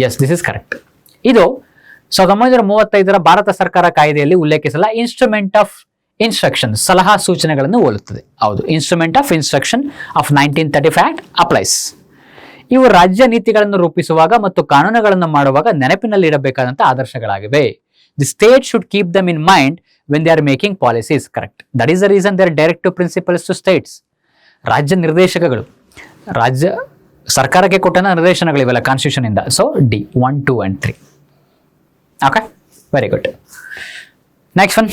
yes, this is correct. ಇದು 1935 ಭಾರತ ಸರ್ಕಾರ ಕಾಯ್ದೆಯಲ್ಲಿ ಉಲ್ಲೇಖಿಸಲ್ಲ ಇನ್ಸ್ಟ್ರೂಮೆಂಟ್ ಆಫ್ ಇನ್ಸ್ಟ್ರಕ್ಷನ್, ಸಲಹಾ ಸೂಚನೆಗಳನ್ನು ಹೋಲುತ್ತದೆ. ಹೌದು, instrument of instruction of 1935 applies. ಇವು ರಾಜ್ಯ ನೀತಿಗಳನ್ನು ರೂಪಿಸುವಾಗ ಮತ್ತು ಕಾನೂನುಗಳನ್ನು ಮಾಡುವಾಗ ನೆನಪಿನಲ್ಲಿಡಬೇಕಾದಂಥ ಆದರ್ಶಗಳಾಗಿವೆ. The state should keep them in mind when they are making policies, correct. That is the reason they are directive principles to states. ರಾಜ್ಯ ನಿರ್ದೇಶಕಗಳು, ರಾಜ್ಯ ಸರ್ಕಾರಕ್ಕೆ ಕೊಟ್ಟ ನಿರ್ದೇಶನಗಳಿವೆಲ್ಲ ಕಾನ್ಸ್ಟಿಟ್ಯೂಷನ್ ಇಂದ. So D 1, 2 and 3. Okay, very good. Next one.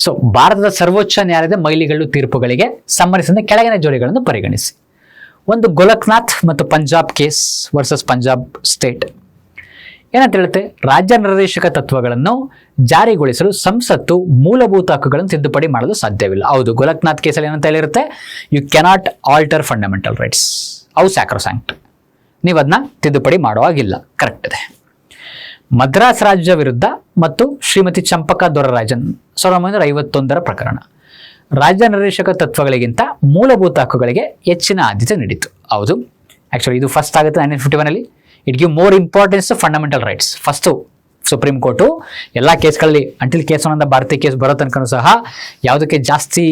So ಭಾರತದ ಸರ್ವೋಚ್ಚ ನ್ಯಾಯಾಲಯದ ಮೈಲಿಗಲ್ಲು ತೀರ್ಪುಗಳಿಗೆ ಸಂಬಂಧಿಸಿದ ಕೆಳಗಿನ ಜೋಡಿಗಳನ್ನು ಪರಿಗಣಿಸಿ. 1, ಗೋಲಕ್ನಾಥ್ ಮತ್ತು Punjab case versus Punjab state. ಏನಂತ ಹೇಳುತ್ತೆ? ರಾಜ್ಯ ನಿರ್ದೇಶಕ ತತ್ವಗಳನ್ನು ಜಾರಿಗೊಳಿಸಲು ಸಂಸತ್ತು ಮೂಲಭೂತ ಹಕ್ಕುಗಳನ್ನು ತಿದ್ದುಪಡಿ ಮಾಡಲು ಸಾಧ್ಯವಿಲ್ಲ. ಹೌದು, ಗೋಲಕ್ನಾಥ್ ಕೇಸಲ್ಲಿ ಏನಂತ ಹೇಳಿರುತ್ತೆ? You cannot alter fundamental rights, ಅವು ಸ್ಯಾಕ್ರೋಸ್ಯಾಂಕ್ಟ್, ನೀವು ಅದನ್ನ ತಿದ್ದುಪಡಿ ಮಾಡುವಾಗಿಲ್ಲ, ಕರೆಕ್ಟ್ ಇದೆ. ಮದ್ರಾಸ್ ರಾಜ್ಯ ವಿರುದ್ಧ ಮತ್ತು ಶ್ರೀಮತಿ ಚಂಪಕಾ ದೊರರಾಜನ್ 1951 ಪ್ರಕರಣ, ರಾಜ್ಯ ನಿರ್ದೇಶಕ ತತ್ವಗಳಿಗಿಂತ ಮೂಲಭೂತ ಹಕ್ಕುಗಳಿಗೆ ಹೆಚ್ಚಿನ ಆದ್ಯತೆ ನೀಡಿತು. ಹೌದು, ಆಕ್ಚುಲಿ ಇದು ಫಸ್ಟ್ ಆಗುತ್ತೆ 1951 it give more importance to fundamental rights. First supreme court ಎಲ್ಲ ಕೇಸ್ಗಳಲ್ಲಿ ಅಂಟಿಲ್ ಕೇಸ್ ಒಂದೊಂದು ಭಾರತೀಯ ಕೇಸ್ ಬರೋ ತನಕ ಸಹ ಯಾವುದಕ್ಕೆ ಜಾಸ್ತಿ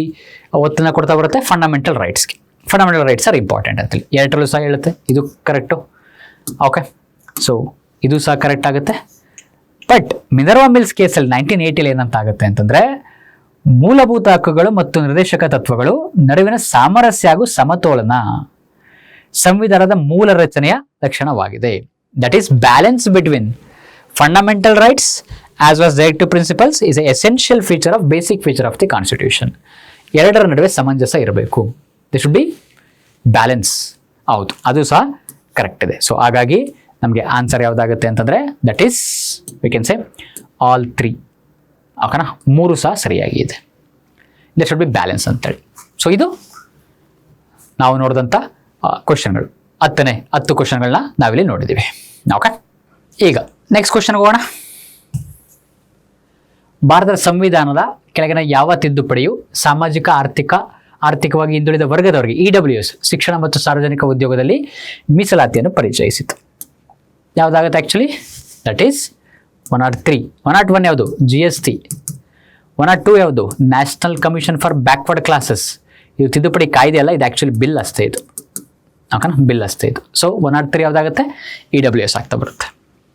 ಒತ್ತನ್ನು ಕೊಡ್ತಾ ಬರುತ್ತೆ? ಫಂಡಮೆಂಟಲ್ ರೈಟ್ಸ್ಗೆ. ಫಂಡಮೆಂಟಲ್ ರೈಟ್ಸ್ ಆರ್ ಇಂಪಾರ್ಟೆಂಟ್ ಅಂತೇಳಿ 2ರಲ್ಲೂ ಸಹ ಹೇಳುತ್ತೆ. ಇದು ಕರೆಕ್ಟು. ಓಕೆ, ಸೊ ಇದು ಸಹ ಕರೆಕ್ಟ್ ಆಗುತ್ತೆ. ಬಟ್ ಮಿನರ್ವಾ ಮಿಲ್ಸ್ ಕೇಸಲ್ಲಿ 1980 ಏನಂತ ಆಗುತ್ತೆ ಅಂತಂದರೆ, ಮೂಲಭೂತ ಹಕ್ಕುಗಳು ಮತ್ತು ನಿರ್ದೇಶಕ ತತ್ವಗಳು ನಡುವಿನ ಸಾಮರಸ್ಯ ಹಾಗೂ ಸಮತೋಲನ ಸಂವಿಧಾನದ ಮೂಲ ರಚನೆಯ ಲಕ್ಷಣವಾಗಿದೆ. That is balance between fundamental rights as well as directive principles is a essential feature of basic feature of the constitution. 2ರ ನಡುವೆ ಸಮಂಜಸ ಇರಬೇಕು. The should be balance. ಹೌದು, ಅದು ಸಹ ಕರೆಕ್ಟ್ ಇದೆ. ಸೊ ಹಾಗಾಗಿ ನಮಗೆ ಆನ್ಸರ್ ಯಾವುದಾಗುತ್ತೆ ಅಂತಂದರೆ that is V can say all 3. ಓಕೆನಾ? 3 ಸಹ ಸರಿಯಾಗಿದೆ. ದೇ ಶುಡ್ ಬಿ ಬ್ಯಾಲೆನ್ಸ್ ಅಂತೇಳಿ. ಸೊ ಇದು ನಾವು ನೋಡಿದಂಥ ಕ್ವಶನ್ಗಳು, 10 ಕ್ವಶನ್ಗಳನ್ನ ನಾವಿಲ್ಲಿ ನೋಡಿದ್ದೀವಿ. ಓಕೆ, ಈಗ ನೆಕ್ಸ್ಟ್ ಕ್ವಶನ್ ಹೋಗೋಣ. ಭಾರತದ ಸಂವಿಧಾನದ ಕೆಳಗಿನ ಯಾವ ತಿದ್ದುಪಡಿಯು ಸಾಮಾಜಿಕ ಆರ್ಥಿಕವಾಗಿ ಹಿಂದುಳಿದ ವರ್ಗದವರಿಗೆ EWS ಶಿಕ್ಷಣ ಮತ್ತು ಸಾರ್ವಜನಿಕ ಉದ್ಯೋಗದಲ್ಲಿ ಮೀಸಲಾತಿಯನ್ನು ಪರಿಚಯಿಸಿತು? ಯಾವುದಾಗುತ್ತೆ ಆ್ಯಕ್ಚುಲಿ? That is 103. 101 ಯಾವುದು? GST. 102 ಯಾವುದು? National commission for backward classes. ಇದು ತಿದ್ದುಪಡಿ ಕಾಯ್ದೆ ಅಲ್ಲ, ಇದು ಆ್ಯಕ್ಚುಲಿ ಬಿಲ್ ಅಷ್ಟೇ ಇದು. ಓಕೆನಾ? ಬಿಲ್ ಅಷ್ಟೇ ಇದು. ಸೊ 103 ಯಾವುದಾಗುತ್ತೆ? EWS ಆಗ್ತಾ ಬರುತ್ತೆ.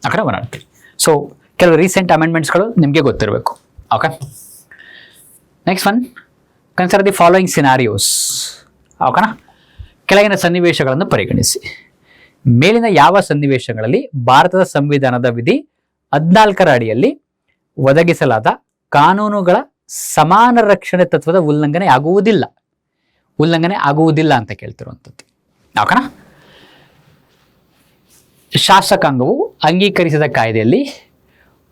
ಓಕೆನಾ? 103. ಸೊ ಕೆಲವು ರೀಸೆಂಟ್ ಅಮೆಂಡ್ಮೆಂಟ್ಸ್ಗಳು ನಿಮಗೆ ಗೊತ್ತಿರಬೇಕು. Okay, next one. Consider the following scenarios. ಓಕೆನಾ? ಕೆಳಗಿನ ಸನ್ನಿವೇಶಗಳನ್ನು ಪರಿಗಣಿಸಿ. ಮೇಲಿನ ಯಾವ ಸನ್ನಿವೇಶಗಳಲ್ಲಿ ಭಾರತದ ಸಂವಿಧಾನದ ವಿಧಿ 14ರ ಅಡಿಯಲ್ಲಿ ಒದಗಿಸಲಾದ ಕಾನೂನುಗಳ ಸಮಾನ ರಕ್ಷಣೆ ತತ್ವದ ಉಲ್ಲಂಘನೆ ಆಗುವುದಿಲ್ಲ ಅಂತ ಕೇಳ್ತಿರುವಂಥದ್ದು. ಓಕೆನಾ? ಶಾಸಕಾಂಗವು ಅಂಗೀಕರಿಸಿದ ಕಾಯ್ದೆಯಲ್ಲಿ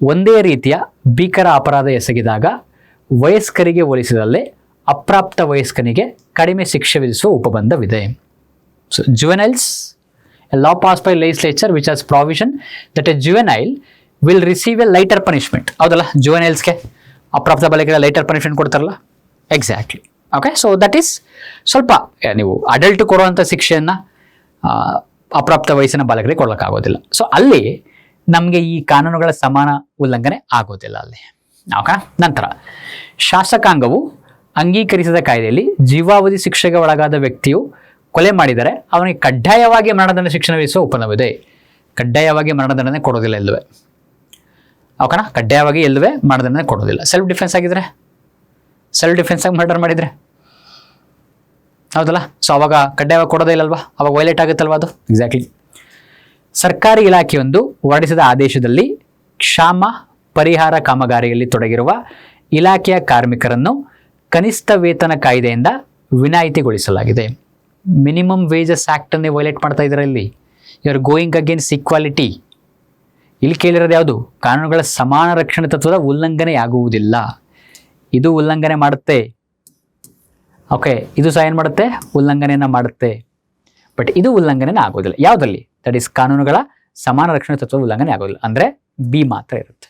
ಒಂದೇ ರೀತಿಯ ಭೀಕರ ಅಪರಾಧ ಎಸಗಿದಾಗ ವಯಸ್ಕರಿಗೆ ಹೋಲಿಸಿದಲ್ಲಿ ಅಪ್ರಾಪ್ತ ವಯಸ್ಕನಿಗೆ ಕಡಿಮೆ ಶಿಕ್ಷೆ ವಿಧಿಸುವ ಉಪಬಂಧವಿದೆ. So juveniles, a law passed by legislature which has provision that a juvenile will receive a lighter punishment. ಹೌದಲ್ಲ, ಜುವೆನೈಲ್ಸ್ಗೆ ಅಪ್ರಾಪ್ತ ಬಾಲಕರಿಗೆ ಲೈಟರ್ ಪನಿಷ್ಮೆಂಟ್ ಕೊಡ್ತಾರಲ್ಲ, exactly. Okay, so that is ಸ್ವಲ್ಪ ನೀವು ಅಡಲ್ಟ್ ಕೊಡುವಂಥ ಶಿಕ್ಷೆಯನ್ನು ಅಪ್ರಾಪ್ತ ವಯಸ್ಸಿನ ಬಾಲಕರಿಗೆ ಕೊಡೋಕ್ಕಾಗೋದಿಲ್ಲ. ಸೊ ಅಲ್ಲಿ ನಮಗೆ ಈ ಕಾನೂನುಗಳ ಸಮಾನ ಉಲ್ಲಂಘನೆ ಆಗೋದಿಲ್ಲ ಅಲ್ಲಿ. ಓಕೆ, ನಂತರ ಶಾಸಕಾಂಗವು ಅಂಗೀಕರಿಸಿದ ಕಾಯ್ದೆಯಲ್ಲಿ ಜೀವಾವಧಿ ಶಿಕ್ಷೆಗೆ ಒಳಗಾದ ವ್ಯಕ್ತಿಯು ಕೊಲೆ ಮಾಡಿದರೆ ಅವನಿಗೆ ಕಡ್ಡಾಯವಾಗಿ ಮರಣದಂಡ ಶಿಕ್ಷಣ ವಿಧಿಸುವ ಒಪ್ಪಂದವಿದೆ. ಕಡ್ಡಾಯವಾಗಿ ಮರಣದಂಡನೆ ಕೊಡೋದಿಲ್ಲ ಎಲ್ಲವೇ. ಓಕೆನಾ? ಕಡ್ಡಾಯವಾಗಿ ಎಲ್ಲವೇ ಮರಣದಂಡನೆ ಕೊಡೋದಿಲ್ಲ. ಸೆಲ್ಫ್ ಡಿಫೆನ್ಸ್ ಆಗಿದ್ರೆ, ಸೆಲ್ಫ್ ಡಿಫೆನ್ಸ್ ಆಗಿ ಮರ್ಡರ್ ಮಾಡಿದರೆ, ಹೌದಲ್ಲ, ಸೊ ಅವಾಗ ಕಡ್ಡಾಯವಾಗಿ ಕೊಡೋದೇ ಇಲ್ಲಲ್ವಾ, ಅವಾಗ ವೈಲೇಟ್ ಆಗುತ್ತಲ್ವಾ ಅದು. ಎಕ್ಸಾಕ್ಟ್ಲಿ. ಸರ್ಕಾರಿ ಇಲಾಖೆಯೊಂದು ಹೊರಡಿಸಿದ ಆದೇಶದಲ್ಲಿ ಕ್ಷಾಮ ಪರಿಹಾರ ಕಾಮಗಾರಿಯಲ್ಲಿ ತೊಡಗಿರುವ ಇಲಾಖೆಯ ಕಾರ್ಮಿಕರನ್ನು ಕನಿಷ್ಠ ವೇತನ ಕಾಯ್ದೆಯಿಂದ ವಿನಾಯಿತಿಗೊಳಿಸಲಾಗಿದೆ. ಮಿನಿಮಮ್ ವೇಜಸ್ ಆ್ಯಕ್ಟನ್ನೇ ವೈಲೇಟ್ ಮಾಡ್ತಾ ಇದ್ದಾರೆ ಇಲ್ಲಿ. You are going against equality. ಇಲ್ಲಿ ಕೇಳಿರೋದು ಯಾವುದು? ಕಾನೂನುಗಳ ಸಮಾನ ರಕ್ಷಣೆ ತತ್ವದ ಉಲ್ಲಂಘನೆಯಾಗುವುದಿಲ್ಲ. ಇದು ಉಲ್ಲಂಘನೆ ಮಾಡುತ್ತೆ. ಓಕೆ, ಇದು ಸಹ ಏನು ಮಾಡುತ್ತೆ? ಉಲ್ಲಂಘನೆಯನ್ನು ಮಾಡುತ್ತೆ. ಬಟ್ ಇದು ಉಲ್ಲಂಘನೆ ಆಗೋದಿಲ್ಲ. ಯಾವುದಲ್ಲಿ? ದಟ್ ಈಸ್ ಕಾನೂನುಗಳ ಸಮಾನ ರಕ್ಷಣೆ ತತ್ವ ಉಲ್ಲಂಘನೆ ಆಗೋದಿಲ್ಲ. ಅಂದರೆ ಬಿ ಮಾತ್ರ ಇರುತ್ತೆ,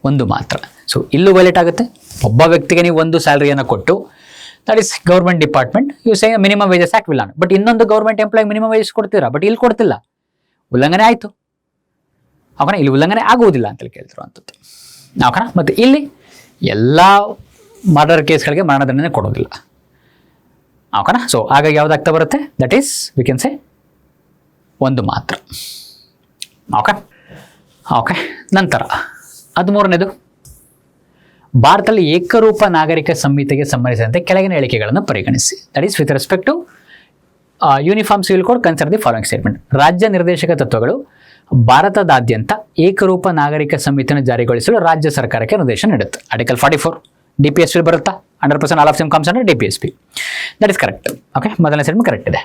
ಒಂದು ಮಾತ್ರ. ಸೊ ಇಲ್ಲೂ ವೈಲೇಟ್ ಆಗುತ್ತೆ. ಒಬ್ಬ ವ್ಯಕ್ತಿಗೆ ನೀವು ಒಂದು ಸ್ಯಾಲರಿಯನ್ನು ಕೊಟ್ಟು, that is government department, you say minimum wages act will. But ಇನ್ನೊಂದು ಗೌರ್ಮೆಂಟ್ ಎಂಪ್ಲಾಯ್ ಮಿನಿಮಮ್ ವೇಜಸ್ ಕೊಡ್ತೀರಾ, ಬಟ್ ಇಲ್ಲಿ ಕೊಡ್ತಿಲ್ಲ, ಉಲ್ಲಂಘನೆ ಆಯಿತು. ಓಕೆನಾ? ಇಲ್ಲಿ ಉಲ್ಲಂಘನೆ ಆಗುವುದಿಲ್ಲ ಅಂತೇಳಿ ಕೇಳ್ತಿರುವಂಥದ್ದು. ಓಕೆನಾ? ಮತ್ತು ಇಲ್ಲಿ ಎಲ್ಲ ಮರ್ಡರ್ ಕೇಸ್ಗಳಿಗೆ ಮರಣದಂಡನೆ ಕೊಡೋದಿಲ್ಲ. ಓಕೆನಾ? ಸೊ ಹಾಗಾಗಿ ಯಾವುದಾಗ್ತಾ ಬರುತ್ತೆ? ದಟ್ ಈಸ್ ವಿ ಕ್ಯಾನ್ ಸೇ ಒಂದು ಮಾತ್ರ. ಓಕೆ ಓಕೆ ನಂತರ 13ನೇದು, ಭಾರತದಲ್ಲಿ ಏಕರೂಪ ನಾಗರಿಕ ಸಂಹಿತೆಗೆ ಸಂಬಂಧಿಸಿದಂತೆ ಕೆಳಗಿನ ಹೇಳಿಕೆಗಳನ್ನು ಪರಿಗಣಿಸಿ. That is with respect to uniform civil code concern the following statement. ರಾಜ್ಯ ನಿರ್ದೇಶಕ ತತ್ವಗಳು ಭಾರತದಾದ್ಯಂತ ಏಕರೂಪ ನಾಗರಿಕ ಸಂಹಿತೆಯನ್ನು ಜಾರಿಗೊಳಿಸಲು ರಾಜ್ಯ ಸರ್ಕಾರಕ್ಕೆ ನಿರ್ದೇಶನ ನೀಡುತ್ತೆ. ಆರ್ಟಿಕಲ್ 44 DPSP ಬರುತ್ತಾ? 100% all of sim comes under DPSP. That is correct. Okay, ಮೊದಲನೇ ಸ್ಟೇಟ್ಮೆಂಟ್ ಕರೆಕ್ಟ್ ಇದೆ.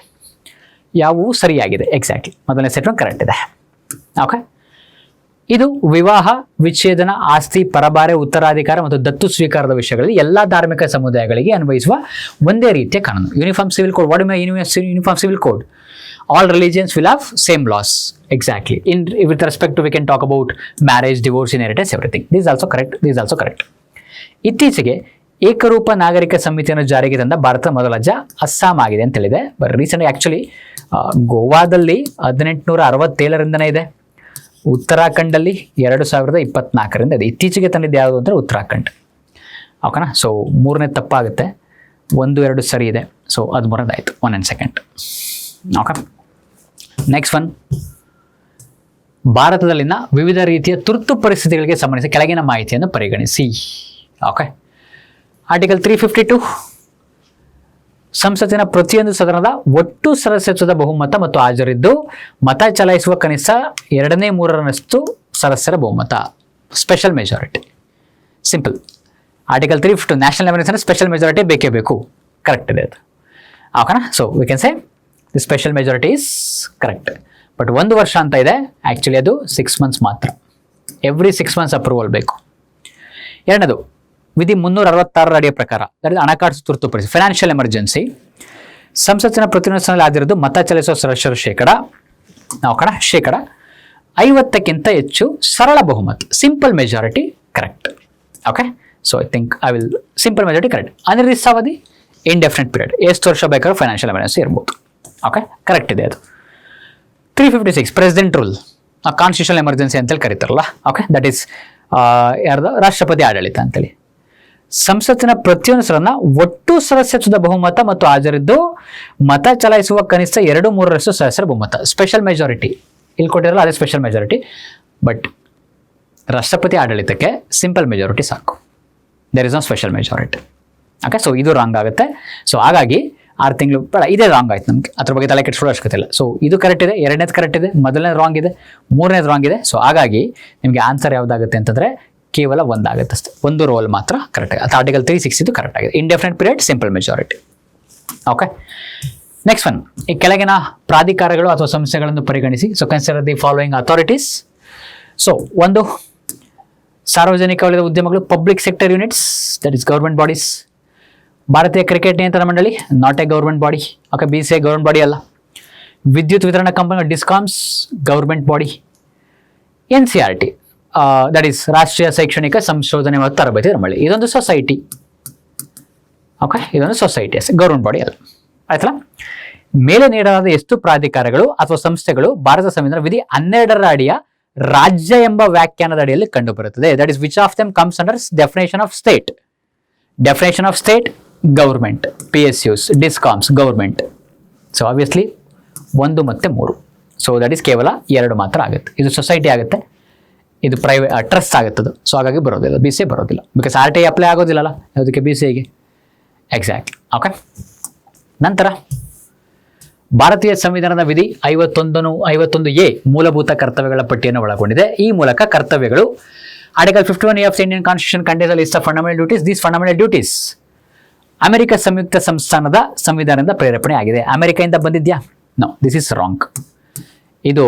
ಯಾವುವು ಸರಿಯಾಗಿದೆ? ಎಕ್ಸಾಕ್ಟ್ಲಿ, ಮೊದಲನೇ ಸ್ಟೇಟ್ಮೆಂಟ್ ಕರೆಕ್ಟ್ ಇದೆ. ಓಕೆ, ಇದು ವಿವಾಹ, ವಿಚ್ಛೇದನ, ಆಸ್ತಿ ಪರಬಾರೆ, ಉತ್ತರಾಧಿಕಾರ ಮತ್ತು ದತ್ತು ಸ್ವೀಕಾರದ ವಿಷಯಗಳಲ್ಲಿ ಎಲ್ಲ ಧಾರ್ಮಿಕ ಸಮುದಾಯಗಳಿಗೆ ಅನ್ವಯಿಸುವ ಒಂದೇ ರೀತಿಯ ಕಾನೂನು. Uniform civil code. What my uniform civil code? All religions will have same laws. Exactly. With respect to, we can talk about marriage, divorce, inheritance, everything. This is also correct. ಇತ್ತೀಚೆಗೆ ಏಕರೂಪ ನಾಗರಿಕ ಸಂಹಿತೆಯನ್ನು ಜಾರಿಗೆ ತಂದ ಭಾರತದ ಮೊದಲ ರಾಜ್ಯ ಅಸ್ಸಾಂ ಆಗಿದೆ ಅಂತ ಹೇಳಿದೆ. ಬಟ್ ರೀಸೆಂಟ್ ಆ್ಯಕ್ಚುಲಿ ಗೋವಾದಲ್ಲಿ 1867ರಿಂದನೇ ಇದೆ. ಉತ್ತರಾಖಂಡಲ್ಲಿ 2024ರಿಂದ ಇದೆ. ಇತ್ತೀಚೆಗೆ ತಂದಿದ್ದು ಯಾವುದು ಅಂದರೆ ಉತ್ತರಾಖಂಡ್. ಓಕೆನಾ? ಸೊ 3ನೇ ತಪ್ಪಾಗುತ್ತೆ, 1, 2 ಸರಿ ಇದೆ. ಸೊ 13ನೇದಾಯಿತು. 1 ಸೆಕೆಂಡ್. ಓಕೆ, ನೆಕ್ಸ್ಟ್ ಒನ್, ಭಾರತದಲ್ಲಿನ ವಿವಿಧ ರೀತಿಯ ತುರ್ತು ಪರಿಸ್ಥಿತಿಗಳಿಗೆ ಸಂಬಂಧಿಸಿದ ಕೆಳಗಿನ ಮಾಹಿತಿಯನ್ನು ಪರಿಗಣಿಸಿ. ಓಕೆ, ಆರ್ಟಿಕಲ್ 352, ಸಂಸತ್ತಿನ ಪ್ರತಿಯೊಂದು ಸದನದ ಒಟ್ಟು ಸದಸ್ಯತ್ವದ ಬಹುಮತ ಮತ್ತು ಹಾಜರಿದ್ದು ಮತ ಚಲಾಯಿಸುವ ಕನಿಷ್ಠ 2/3 ಸದಸ್ಯರ ಬಹುಮತ, special majority. Simple. Article 352 national emergency special majority ಬೇಕೇ ಬೇಕು. ಕರೆಕ್ಟ್ ಇದೆ ಅದು. ಓಕೆನಾ? So we can say the special majority is correct. But 1 ವರ್ಷ ಅಂತ ಇದೆ, ಆ್ಯಕ್ಚುಲಿ ಅದು 6 ಮಂತ್ಸ್ ಮಾತ್ರ. ಎವ್ರಿ 6 ಮಂತ್ಸ್ ಅಪ್ರೂವಲ್ ಬೇಕು. ಎರಡನೇದು, ವಿಧಿ 366 ಅಡಿಯ ಪ್ರಕಾರ, ಹಣಕಾಸು ತುರ್ತು ಪರಿಸ್ಥಿತಿ, ಫೈನಾನ್ಷಿಯಲ್ ಎಮರ್ಜೆನ್ಸಿ, ಸಂಸತ್ತಿನ ಪ್ರತಿಯೊಂದು ಸ್ಥಾನದಲ್ಲಿ ಹಾಜರಿದ್ದು ಮತ ಚಲಾಯಿಸುವ ಸದಸ್ಯರ ಶೇಕಡ 50ಕ್ಕಿಂತ ಹೆಚ್ಚು ಸರಳ ಬಹುಮತ, simple majority correct. Okay, so I think I will simple majority correct. ಅನಿರ್ದಿಷ್ಟಾವಧಿ, ಇಂಡೆಫಿನೆಟ್ ಪೀರಿಯಡ್, ಎಷ್ಟು ವರ್ಷ ಬೇಕಾದ್ರೂ ಫೈನಾನ್ಷಿಯಲ್ ಎಮರ್ಜೆನ್ಸಿ ಇರ್ಬೋದು. ಓಕೆ, ಕರೆಕ್ಟ್ ಇದೆ ಅದು. 356 ಪ್ರೆಸಿಡೆಂಟ್ ರೂಲ್, ಕಾನ್ಸ್ಟಿಟ್ಯೂಷನಲ್ ಎಮರ್ಜೆನ್ಸಿ ಅಂತೇಳಿ ಕರೀತಾರಲ್ಲ. ಓಕೆ, ದಟ್ ಈಸ್ ಯಾರ್ದು? ರಾಷ್ಟ್ರಪತಿ ಆಡಳಿತ ಅಂತೇಳಿ. ಸಂಸತ್ತಿನ ಪ್ರತಿಯೊಂದು ಸದನ ಒಟ್ಟು ಸದಸ್ಯತ್ವದ ಬಹುಮತ ಮತ್ತು ಹಾಜರಿದ್ದು ಮತ ಚಲಾಯಿಸುವ ಕನಿಷ್ಠ 2/3 ಸದಸ್ಯರ ಬಹುಮತ, ಸ್ಪೆಷಲ್ ಮೆಜಾರಿಟಿ. ಇಲ್ಲಿ ಕೊಟ್ಟಿರಲ್ಲ, ಅದೇ ಸ್ಪೆಷಲ್ ಮೆಜಾರಿಟಿ. ಬಟ್ ರಾಷ್ಟ್ರಪತಿ ಆಡಳಿತಕ್ಕೆ ಸಿಂಪಲ್ ಮೆಜಾರಿಟಿ ಸಾಕು. There is no special majority. Okay, so ಇದು ರಾಂಗ್ ಆಗುತ್ತೆ. ಸೊ ಹಾಗಾಗಿ 6 ತಿಂಗಳು ಬೇಡ, ಇದೇ ರಾಂಗ್ ಆಯ್ತು ನಮಗೆ, ಅದ್ರ ಬಗ್ಗೆ ತಲೆ ಕೆಡಿಸ್ಕೊಳ್ಳೋ ಅವಶ್ಯಕತೆ ಇಲ್ಲ. ಸೊ ಇದು ಕರೆಕ್ಟ್ ಇದೆ, 2ನೇದು ಕರೆಕ್ಟ್ ಇದೆ, ಮೊದಲನೇದು ರಾಂಗ್ ಇದೆ, 3ನೇದು ರಾಂಗ್ ಇದೆ. ಸೊ ಹಾಗಾಗಿ ನಿಮಗೆ ಆನ್ಸರ್ ಯಾವುದಾಗುತ್ತೆ ಅಂತಂದರೆ ಕೇವಲ 1 ಆಗುತ್ತೆ ಅಷ್ಟೇ, 1 ರೋಲ್ ಮಾತ್ರ ಕರೆಕ್ಟ್ ಆಗಿದೆ. ಅದು ಆರ್ಟಿಕಲ್ 360 ಕರೆಕ್ಟ್ ಆಗಿದೆ. Indefinite period, simple majority. Okay, next one, ಈ ಕೆಳಗಿನ ಪ್ರಾಧಿಕಾರಗಳು ಅಥವಾ ಸಂಸ್ಥೆಗಳನ್ನು ಪರಿಗಣಿಸಿ. So consider the following authorities. So ಒಂದು, ಸಾರ್ವಜನಿಕ ವಲಯದ ಉದ್ಯಮಗಳು, public sector units, that is government bodies. ಭಾರತೀಯ ಕ್ರಿಕೆಟ್ ನಿಯಂತ್ರಣ ಮಂಡಳಿ, not a government body. Okay, BCI government body ಅಲ್ಲ. ವಿದ್ಯುತ್ ವಿತರಣಾ company, discoms, government body. NCERT, that is ರಾಷ್ಟ್ರೀಯ ಶೈಕ್ಷಣಿಕ ಸಂಶೋಧನೆ ಮತ್ತು ತರಬೇತಿ ಮಂಡಳಿ, ಇದೊಂದು ಸೊಸೈಟಿ. ಓಕೆ, ಇದೊಂದು ಸೊಸೈಟಿ ಅಷ್ಟೇ, ಗೌರ್ಮೆಂಟ್ ಬಾಡಿ ಅಲ್ಲ. ಆಯ್ತಲ್ಲ. ಮೇಲೆ ನೀಡಲಾದ ಎಷ್ಟು ಪ್ರಾಧಿಕಾರಗಳು ಅಥವಾ ಸಂಸ್ಥೆಗಳು ಭಾರತ ಸಂವಿಧಾನ ವಿಧಿ 12ರ ಅಡಿಯ ರಾಜ್ಯ ಎಂಬ ವ್ಯಾಖ್ಯಾನದ ಅಡಿಯಲ್ಲಿ ಕಂಡುಬರುತ್ತದೆ? That is which of them comes under definition of state. Definition of state, government. PSUs, discoms, government. So obviously 1 ಮತ್ತು 3. ಸೊ ದಟ್ ಈಸ್ ಕೇವಲ 2 ಮಾತ್ರ ಆಗುತ್ತೆ. ಇದು ಸೊಸೈಟಿ ಆಗುತ್ತೆ, ಇದು ಪ್ರೈವೇಟ್ ಟ್ರಸ್ಟ್ ಆಗುತ್ತದು. ಸೊ ಹಾಗಾಗಿ ಬರೋದಿಲ್ಲ, BCI ಬರೋದಿಲ್ಲ. ಬಿಕಾಸ್ RTI ಅಪ್ಲೈ ಆಗೋದಿಲ್ಲಲ್ಲ ಯಾವುದಕ್ಕೆ, BCIಗೆ. ಎಕ್ಸಾಕ್ಟ್. ಓಕೆ, ನಂತರ ಭಾರತೀಯ ಸಂವಿಧಾನದ ವಿಧಿ 51A ಮೂಲಭೂತ ಕರ್ತವ್ಯಗಳ ಪಟ್ಟಿಯನ್ನು ಒಳಗೊಂಡಿದೆ. ಈ ಮೂಲಕ ಕರ್ತವ್ಯಗಳು article 51A of Indian constitution contains a list of fundamental duties. These fundamental duties America ಸಂಯುಕ್ತ ಸಂಸ್ಥಾನದ ಸಂವಿಧಾನದಿಂದ ಪ್ರೇರೇಪಣೆ ಆಗಿದೆ. ಅಮೆರಿಕದಿಂದ ಬಂದಿದ್ಯಾ? No, this is wrong. ಇದು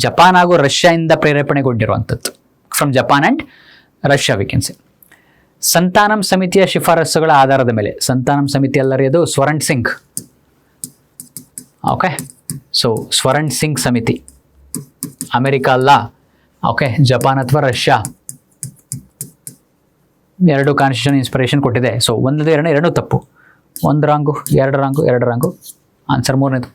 ಜಪಾನ್ ಹಾಗೂ ರಷ್ಯಾದಿಂದ ಪ್ರೇರೇಪಣೆಗೊಂಡಿರುವಂಥದ್ದು. From Japan and Russia we can say. Santhanam ಸಮಿತಿಯ ಶಿಫಾರಸುಗಳ ಆಧಾರದ ಮೇಲೆ, ಸಂತಾನಂ ಸಮಿತಿ ಅಲ್ಲರಿ, ಅದು ಸ್ವರಣ್ ಸಿಂಗ್. ಓಕೆ, ಸೊ ಸ್ವರಣ್ ಸಿಂಗ್ ಸಮಿತಿ ಅಮೆರಿಕ ಅಲ್ಲ. ಓಕೆ, ಜಪಾನ್ ಅಥವಾ ರಷ್ಯಾ 2 ಕಾನ್ಸ್ಟಿಟ್ಯೂಷನ್ ಇನ್ಸ್ಪಿರೇಷನ್ ಕೊಟ್ಟಿದೆ. ಸೊ 1, 2 ತಪ್ಪು, 1 ರಾಂಗು, 2 ರಾಂಗು. ಆನ್ಸರ್ 3ನೇದು.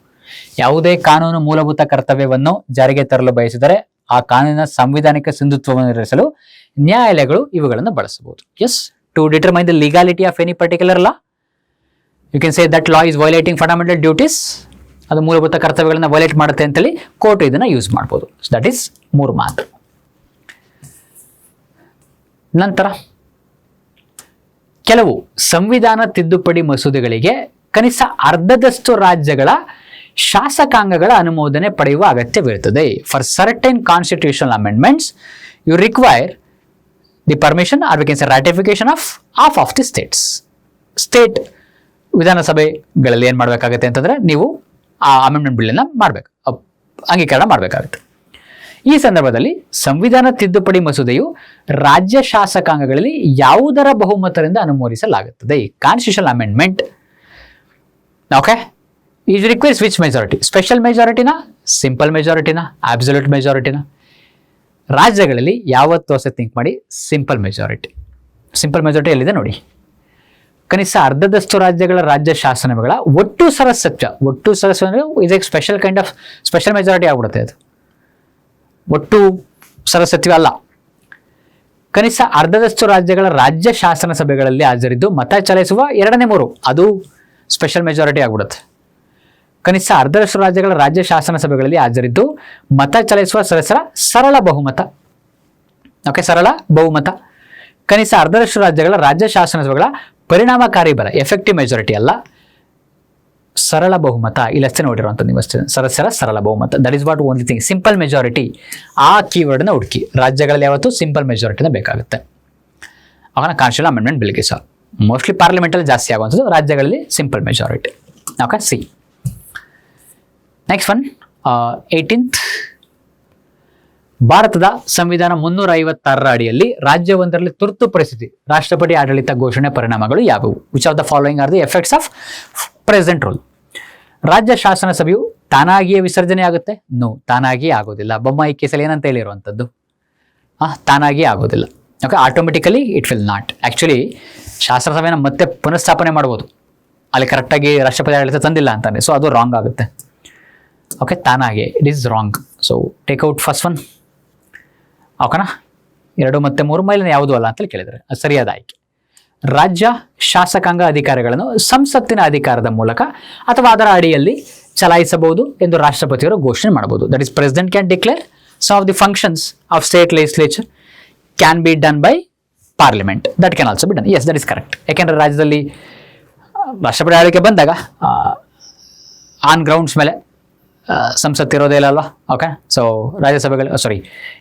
ಯಾವುದೇ ಕಾನೂನು ಮೂಲಭೂತ ಕರ್ತವ್ಯವನ್ನು ಜಾರಿಗೆ ತರಲು ಬಯಸಿದರೆ ಆ ಕಾನೂನಿನ ಸಾಂವಿಧಾನಿಕ ಸಿಂಧುತ್ವವನ್ನು ನಿರ್ವಹಿಸಲು ನ್ಯಾಯಾಲಯಗಳು ಇವುಗಳನ್ನು ಬಳಸಬಹುದು. Yes, to determine the legality of any particular law, you can say that law is violating fundamental duties. ಅದು ಮೂಲಭೂತ ಕರ್ತವ್ಯಗಳನ್ನ ವೈಲೇಟ್ ಮಾಡುತ್ತೆ ಅಂತೇಳಿ ಕೋರ್ಟ್ ಇದನ್ನು ಯೂಸ್ ಮಾಡ್ಬೋದು. ದಟ್ ಈಸ್ 3 ಮಾತ್ರ. ನಂತರ ಕೆಲವು ಸಂವಿಧಾನ ತಿದ್ದುಪಡಿ ಮಸೂದೆಗಳಿಗೆ ಕನಿಷ್ಠ ಅರ್ಧದಷ್ಟು ರಾಜ್ಯಗಳ ಶಾಸಕಾಂಗಗಳ ಅನುಮೋದನೆ ಪಡೆಯುವ ಅಗತ್ಯವಿರುತ್ತದೆ. For certain constitutional amendments you require the permission or we can say ratification of half of the states. State ವಿಧಾನಸಭೆಗಳಲ್ಲಿ ಏನು ಮಾಡಬೇಕಾಗುತ್ತೆ ಅಂತಂದರೆ ನೀವು ಆ ಅಮೆಂಡ್ಮೆಂಟ್ ಬಿಲ್ಲನ್ನು ಮಾಡಬೇಕು, ಅಂಗೀಕರಣ ಮಾಡಬೇಕಾಗುತ್ತೆ. ಈ ಸಂದರ್ಭದಲ್ಲಿ ಸಂವಿಧಾನ ತಿದ್ದುಪಡಿ ಮಸೂದೆಯು ರಾಜ್ಯ ಶಾಸಕಾಂಗಗಳಲ್ಲಿ ಯಾವುದರ ಬಹುಮತದಿಂದ ಅನುಮೋದಿಸಲಾಗುತ್ತದೆ? Constitutional amendment. Okay, is requires which majority? Special ಮೆಜಾರಿಟಿನ, ಸಿಂಪಲ್ ಮೆಜಾರಿಟಿನ, ಅಬ್ಸಲ್ಯೂಟ್ ಮೆಜಾರಿಟಿನ? ರಾಜ್ಯಗಳಲ್ಲಿ ಯಾವತ್ತೂ ಅಷ್ಟೇ ಥಿಂಕ್ ಮಾಡಿ ಸಿಂಪಲ್ ಮೆಜಾರಿಟಿ. ಸಿಂಪಲ್ ಮೆಜಾರಿಟಿ ಎಲ್ಲಿದೆ ನೋಡಿ. ಕನಿಷ್ಠ ಅರ್ಧದಷ್ಟು ರಾಜ್ಯಗಳ ರಾಜ್ಯ ಶಾಸನಗಳ ಒಟ್ಟು ಸದಸ್ಯತ್ವ, ಒಟ್ಟು ಸದಸ್ಯ ಅಂದರೆ ಇದಕ್ಕೆ special kind of special majority ಆಗ್ಬಿಡುತ್ತೆ. ಅದು ಒಟ್ಟು ಸದಸ್ಯತ್ವ ಅಲ್ಲ. ಕನಿಷ್ಠ ಅರ್ಧದಷ್ಟು ರಾಜ್ಯಗಳ ರಾಜ್ಯ ಶಾಸನ ಸಭೆಗಳಲ್ಲಿ ಹಾಜರಿದ್ದು ಮತ ಚಲಾಯಿಸುವ 2/3, ಅದು ಸ್ಪೆಷಲ್ ಮೆಜಾರಿಟಿ ಆಗ್ಬಿಡುತ್ತೆ. ಕನಿಷ್ಠ ಅರ್ಧದಷ್ಟು ರಾಜ್ಯಗಳ ರಾಜ್ಯ ಶಾಸನ ಸಭೆಗಳಲ್ಲಿ ಹಾಜರಿದ್ದು ಮತ ಚಲಾಯಿಸುವ ಸದಸ್ಯರ ಸರಳ ಬಹುಮತ. ಓಕೆ, ಸರಳ ಬಹುಮತ. ಕನಿಷ್ಠ ಅರ್ಧದಷ್ಟು ರಾಜ್ಯಗಳ ರಾಜ್ಯ ಶಾಸನ ಸಭೆಗಳ ಪರಿಣಾಮಕಾರಿ ಬಲ, ಎಫೆಕ್ಟಿವ್ ಮೆಜಾರಿಟಿ ಅಲ್ಲ, ಸರಳ ಬಹುಮತ. ಇಲ್ಲಷ್ಟೇ ನೋಡಿರುವಂಥದ್ದು ನೀವು ಅಷ್ಟೇ, ಸದಸ್ಯರ ಸರಳ ಬಹುಮತ. That is what only thing. Simple majority, ಆ ಕೀವರ್ಡ್ನ ಹುಡುಕಿ. ರಾಜ್ಯಗಳಲ್ಲಿ ಯಾವತ್ತೂ ಸಿಂಪಲ್ ಮೆಜಾರಿಟಿನ ಬೇಕಾಗುತ್ತೆ. ಆಗ ಕಾನ್ಸ್ಟಿಟ್ಯೂಷನ್ ಅಮೆಂಡ್ಮೆಂಟ್ ಬಿಲ್ಗೆ ಸಹ ಮೋಸ್ಟ್ಲಿ ಪಾರ್ಲಿಮೆಂಟಲ್ಲಿ ಜಾಸ್ತಿ ಆಗುವಂಥದ್ದು, ರಾಜ್ಯಗಳಲ್ಲಿ simple majority. Okay, C. Next one, 18th. ಭಾರತದ ಸಂವಿಧಾನ 356ರ ಅಡಿಯಲ್ಲಿ ರಾಜ್ಯವೊಂದರಲ್ಲಿ ತುರ್ತು ಪರಿಸ್ಥಿತಿ, ರಾಷ್ಟ್ರಪತಿ ಆಡಳಿತ ಘೋಷಣೆ ಪರಿಣಾಮಗಳು ಯಾವುವು? Which of the following are the effects of present rule? ರಾಜ್ಯ ಶಾಸನ ಸಭೆಯು ತಾನಾಗಿಯೇ ವಿಸರ್ಜನೆ ಆಗುತ್ತೆ? ನೋ, ತಾನಾಗಿಯೇ ಆಗೋದಿಲ್ಲ. ಬೊಮ್ಮಾಯಿ ಕೇಸಲ್ಲಿ ಏನಂತ ಹೇಳಿರುವಂಥದ್ದು, ತಾನಾಗಿಯೇ ಆಗೋದಿಲ್ಲ. Okay, automatically it will not. Actually ಶಾಸನ ಸಭೆನ ಮತ್ತೆ ಪುನಃಸ್ಥಾಪನೆ ಮಾಡ್ಬೋದು, ಅಲ್ಲಿ ಕರೆಕ್ಟಾಗಿ ರಾಷ್ಟ್ರಪತಿ ಆಡಳಿತ ತಂದಿಲ್ಲ ಅಂತಾನೆ. ಸೊ ಅದು ರಾಂಗ್ ಆಗುತ್ತೆ. ಓಕೆ, ತಾನಾಗೆ it is wrong. So take out first one. ಓಕೆನಾ, 2 ಮತ್ತು 3 ಮೈಲಿನ ಯಾವುದೂ ಅಲ್ಲ ಅಂತೇಳಿ ಕೇಳಿದರೆ ಅದು ಸರಿಯಾದ ಆಯ್ಕೆ. ರಾಜ್ಯ ಶಾಸಕಾಂಗ ಅಧಿಕಾರಿಗಳನ್ನು ಸಂಸತ್ತಿನ ಅಧಿಕಾರದ ಮೂಲಕ ಅಥವಾ ಅದರ ಅಡಿಯಲ್ಲಿ ಚಲಾಯಿಸಬಹುದು ಎಂದು ರಾಷ್ಟ್ರಪತಿಯವರು ಘೋಷಣೆ ಮಾಡಬಹುದು. That is president can declare some of the functions of state legislature can be done by parliament. That can also be done. Yes, that is correct. ಯಾಕೆಂದರೆ ರಾಜ್ಯದಲ್ಲಿ ರಾಷ್ಟ್ರಪತಿ ಆಳ್ವಿಕೆ ಬಂದಾಗ ಆನ್ ಗ್ರೌಂಡ್ಸ್ ಮೇಲೆ ಸಂಸತ್ ಇರೋದೇ ಇಲ್ಲ ಅಲ್ವಾ. ಓಕೆ, ಸೊ ರಾಜ್ಯಸಭೆಗಳು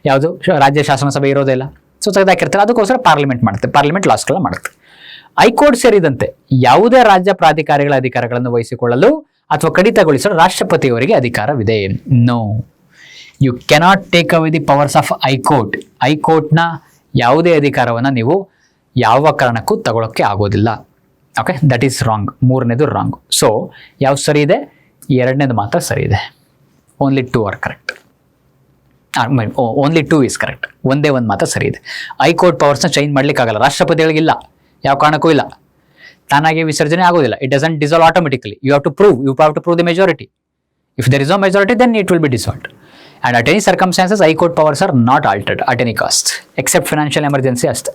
ಯಾವುದು ರಾಜ್ಯ ಶಾಸನಸಭೆ ಇರೋದೇ ಇಲ್ಲ. ಸೊ ತೆಗೆದಾಕಿರ್ತಾರೆ, ಅದಕ್ಕೋಸ್ಕರ ಪಾರ್ಲಿಮೆಂಟ್ ಮಾಡುತ್ತೆ, ಪಾರ್ಲಿಮೆಂಟ್ ಲಾಸ್ಗಳನ್ನ ಮಾಡುತ್ತೆ. ಹೈಕೋರ್ಟ್ ಸೇರಿದಂತೆ ಯಾವುದೇ ರಾಜ್ಯ ಪ್ರಾಧಿಕಾರಿಗಳ ಅಧಿಕಾರಗಳನ್ನು ವಹಿಸಿಕೊಳ್ಳಲು ಅಥವಾ ಕಡಿತಗೊಳಿಸಲು ರಾಷ್ಟ್ರಪತಿಯವರಿಗೆ ಅಧಿಕಾರವಿದೆ. No, you cannot take away the powers of high court. ಹೈಕೋರ್ಟ್ನ ಯಾವುದೇ ಅಧಿಕಾರವನ್ನು ನೀವು ಯಾವ ಕಾರಣಕ್ಕೂ ತಗೊಳ್ಳೋಕ್ಕೆ ಆಗೋದಿಲ್ಲ. Okay, that is wrong. ಮೂರನೇದು ರಾಂಗ್. ಸೊ ಯಾವ್ದು ಸರಿ ಇದೆ? ಎರಡನೇದು ಮಾತ್ರ ಸರಿ ಇದೆ. Only 2 are correct. Only 2 is correct. ಒಂದೇ ಒಂದು ಮಾತ್ರ ಸರಿ ಇದೆ. ಹೈಕೋರ್ಟ್ ಪವರ್ಸ್ನ ಚೇಂಜ್ ಮಾಡ್ಲಿಕ್ಕಾಗಲ್ಲ, ರಾಷ್ಟ್ರಪತಿಗಳಿಗಿಲ್ಲ, ಯಾವ ಕಾರಣಕ್ಕೂ ಇಲ್ಲ. ತಾನಾಗಿ ವಿಸರ್ಜನೆ ಆಗೋದಿಲ್ಲ. It doesn't dissolve automatically. You have to prove the majority. If there is no majority, then it will be dissolved. And at any circumstances, high court powers are not altered at any cost, except financial emergency ಅಷ್ಟೇ.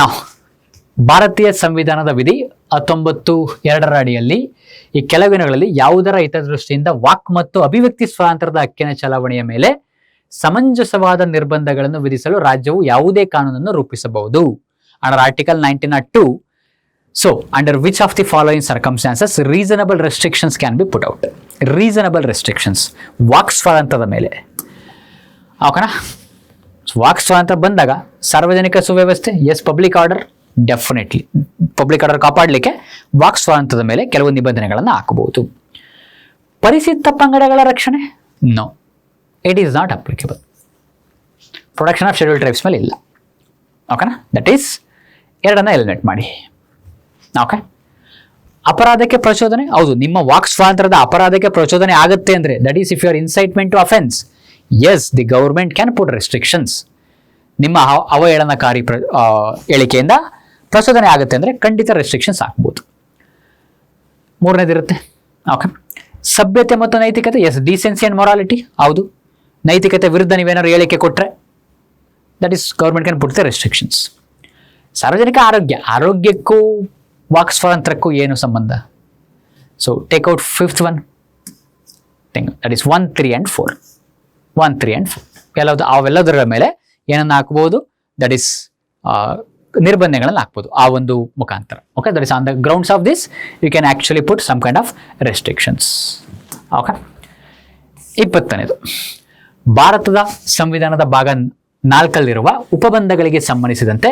Now, ಭಾರತೀಯ ಸಂವಿಧಾನದ ವಿಧಿ 19(2) ಅಡಿಯಲ್ಲಿ ಈ ಕೆಳಗಿನಗಳಲ್ಲಿ ಯಾವುದರ ಹಿತದೃಷ್ಟಿಯಿಂದ ವಾಕ್ ಮತ್ತು ಅಭಿವ್ಯಕ್ತಿ ಸ್ವಾತಂತ್ರ್ಯದ ಹಕ್ಕಿನ ಚಲಾವಣೆಯ ಮೇಲೆ ಸಮಂಜಸವಾದ ನಿರ್ಬಂಧಗಳನ್ನು ವಿಧಿಸಲು ರಾಜ್ಯವು ಯಾವುದೇ ಕಾನೂನನ್ನು ರೂಪಿಸಬಹುದು? Under article 1902. So, under which of the following circumstances reasonable restrictions can be put out? Reasonable restrictions. ವಾಕ್ ಸ್ವಾತಂತ್ರ್ಯದ ಮೇಲೆ. ಓಕೆನಾ? ವಾಕ್ ಸ್ವಾತಂತ್ರ್ಯ ಬಂದಾಗ ಸಾರ್ವಜನಿಕ ಸುವ್ಯವಸ್ಥೆ, yes. Public order, definitely public order ಕಾಪಾಡಲಿಕ್ಕೆ ವಾಕ್ ಸ್ವಾತಂತ್ರ್ಯದ ಮೇಲೆ ಕೆಲವು ನಿಬಂಧನೆಗಳನ್ನು ಹಾಕಬಹುದು. ಪರಿಶಿಷ್ಟ ಪಂಗಡಗಳ ರಕ್ಷಣೆ? No, it is not applicable. Protection of schedule tribes ಮೇಲೆ ಇಲ್ಲ. ಓಕೆನಾ? ದಟ್ ಈಸ್ ಎರಡನ್ನ ಎಲಿಮಿನೇಟ್ ಮಾಡಿ. ಓಕೆ, ಅಪರಾಧಕ್ಕೆ ಪ್ರಚೋದನೆ? ಹೌದು, ನಿಮ್ಮ ವಾಕ್ ಸ್ವಾತಂತ್ರ್ಯದ ಅಪರಾಧಕ್ಕೆ ಪ್ರಚೋದನೆ ಆಗುತ್ತೆ ಅಂದ್ರೆ, that is if you are incitement to offence, yes, the government can put restrictions. ನಿಮ್ಮ ಅವಹೇಳನಕಾರಿ ಹೇಳಿಕೆಯಿಂದ ಪ್ರಚೋದನೆ ಆಗುತ್ತೆ ಅಂದ್ರೆ ಖಂಡಿತ ರೆಸ್ಟ್ರಿಕ್ಷನ್ಸ್ ಹಾಕ್ಬೋದು. ಮೂರನೇದಿರುತ್ತೆ. ಓಕೆ, ಸಭ್ಯತೆ ಮತ್ತು ನೈತಿಕತೆ? Yes, decency and morality. ಹೌದು, ನೈತಿಕತೆ ವಿರುದ್ಧ ನೀವೇನಾದ್ರು ಹೇಳಿಕೆ ಕೊಟ್ಟರೆ that is government can put the restrictions. ಸಾರ್ವಜನಿಕ ಆರೋಗ್ಯಕ್ಕೂ ವಾಕ್ ಸ್ವಾತಂತ್ರ್ಯಕ್ಕೂ ಏನು ಸಂಬಂಧ? So take out 5th one. That is 1, 3 and 4. 1, 3 and 4 ಎಲ್ಲದು ಅವೆಲ್ಲದರ ಮೇಲೆ ಏನನ್ನು ಹಾಕ್ಬೋದು? ದಟ್ ಈಸ್ ನಿರ್ಬಂಧಗಳನ್ನು ಹಾಕ್ಬೋದು ಆ ಒಂದು ಮುಖಾಂತರ. Okay, that is on the grounds of this you can actually put some kind of restrictions. Okay, 20ನೇದು ಭಾರತದ ಸಂವಿಧಾನದ ಭಾಗ 4 ಉಪಬಂಧಗಳಿಗೆ ಸಂಬಂಧಿಸಿದಂತೆ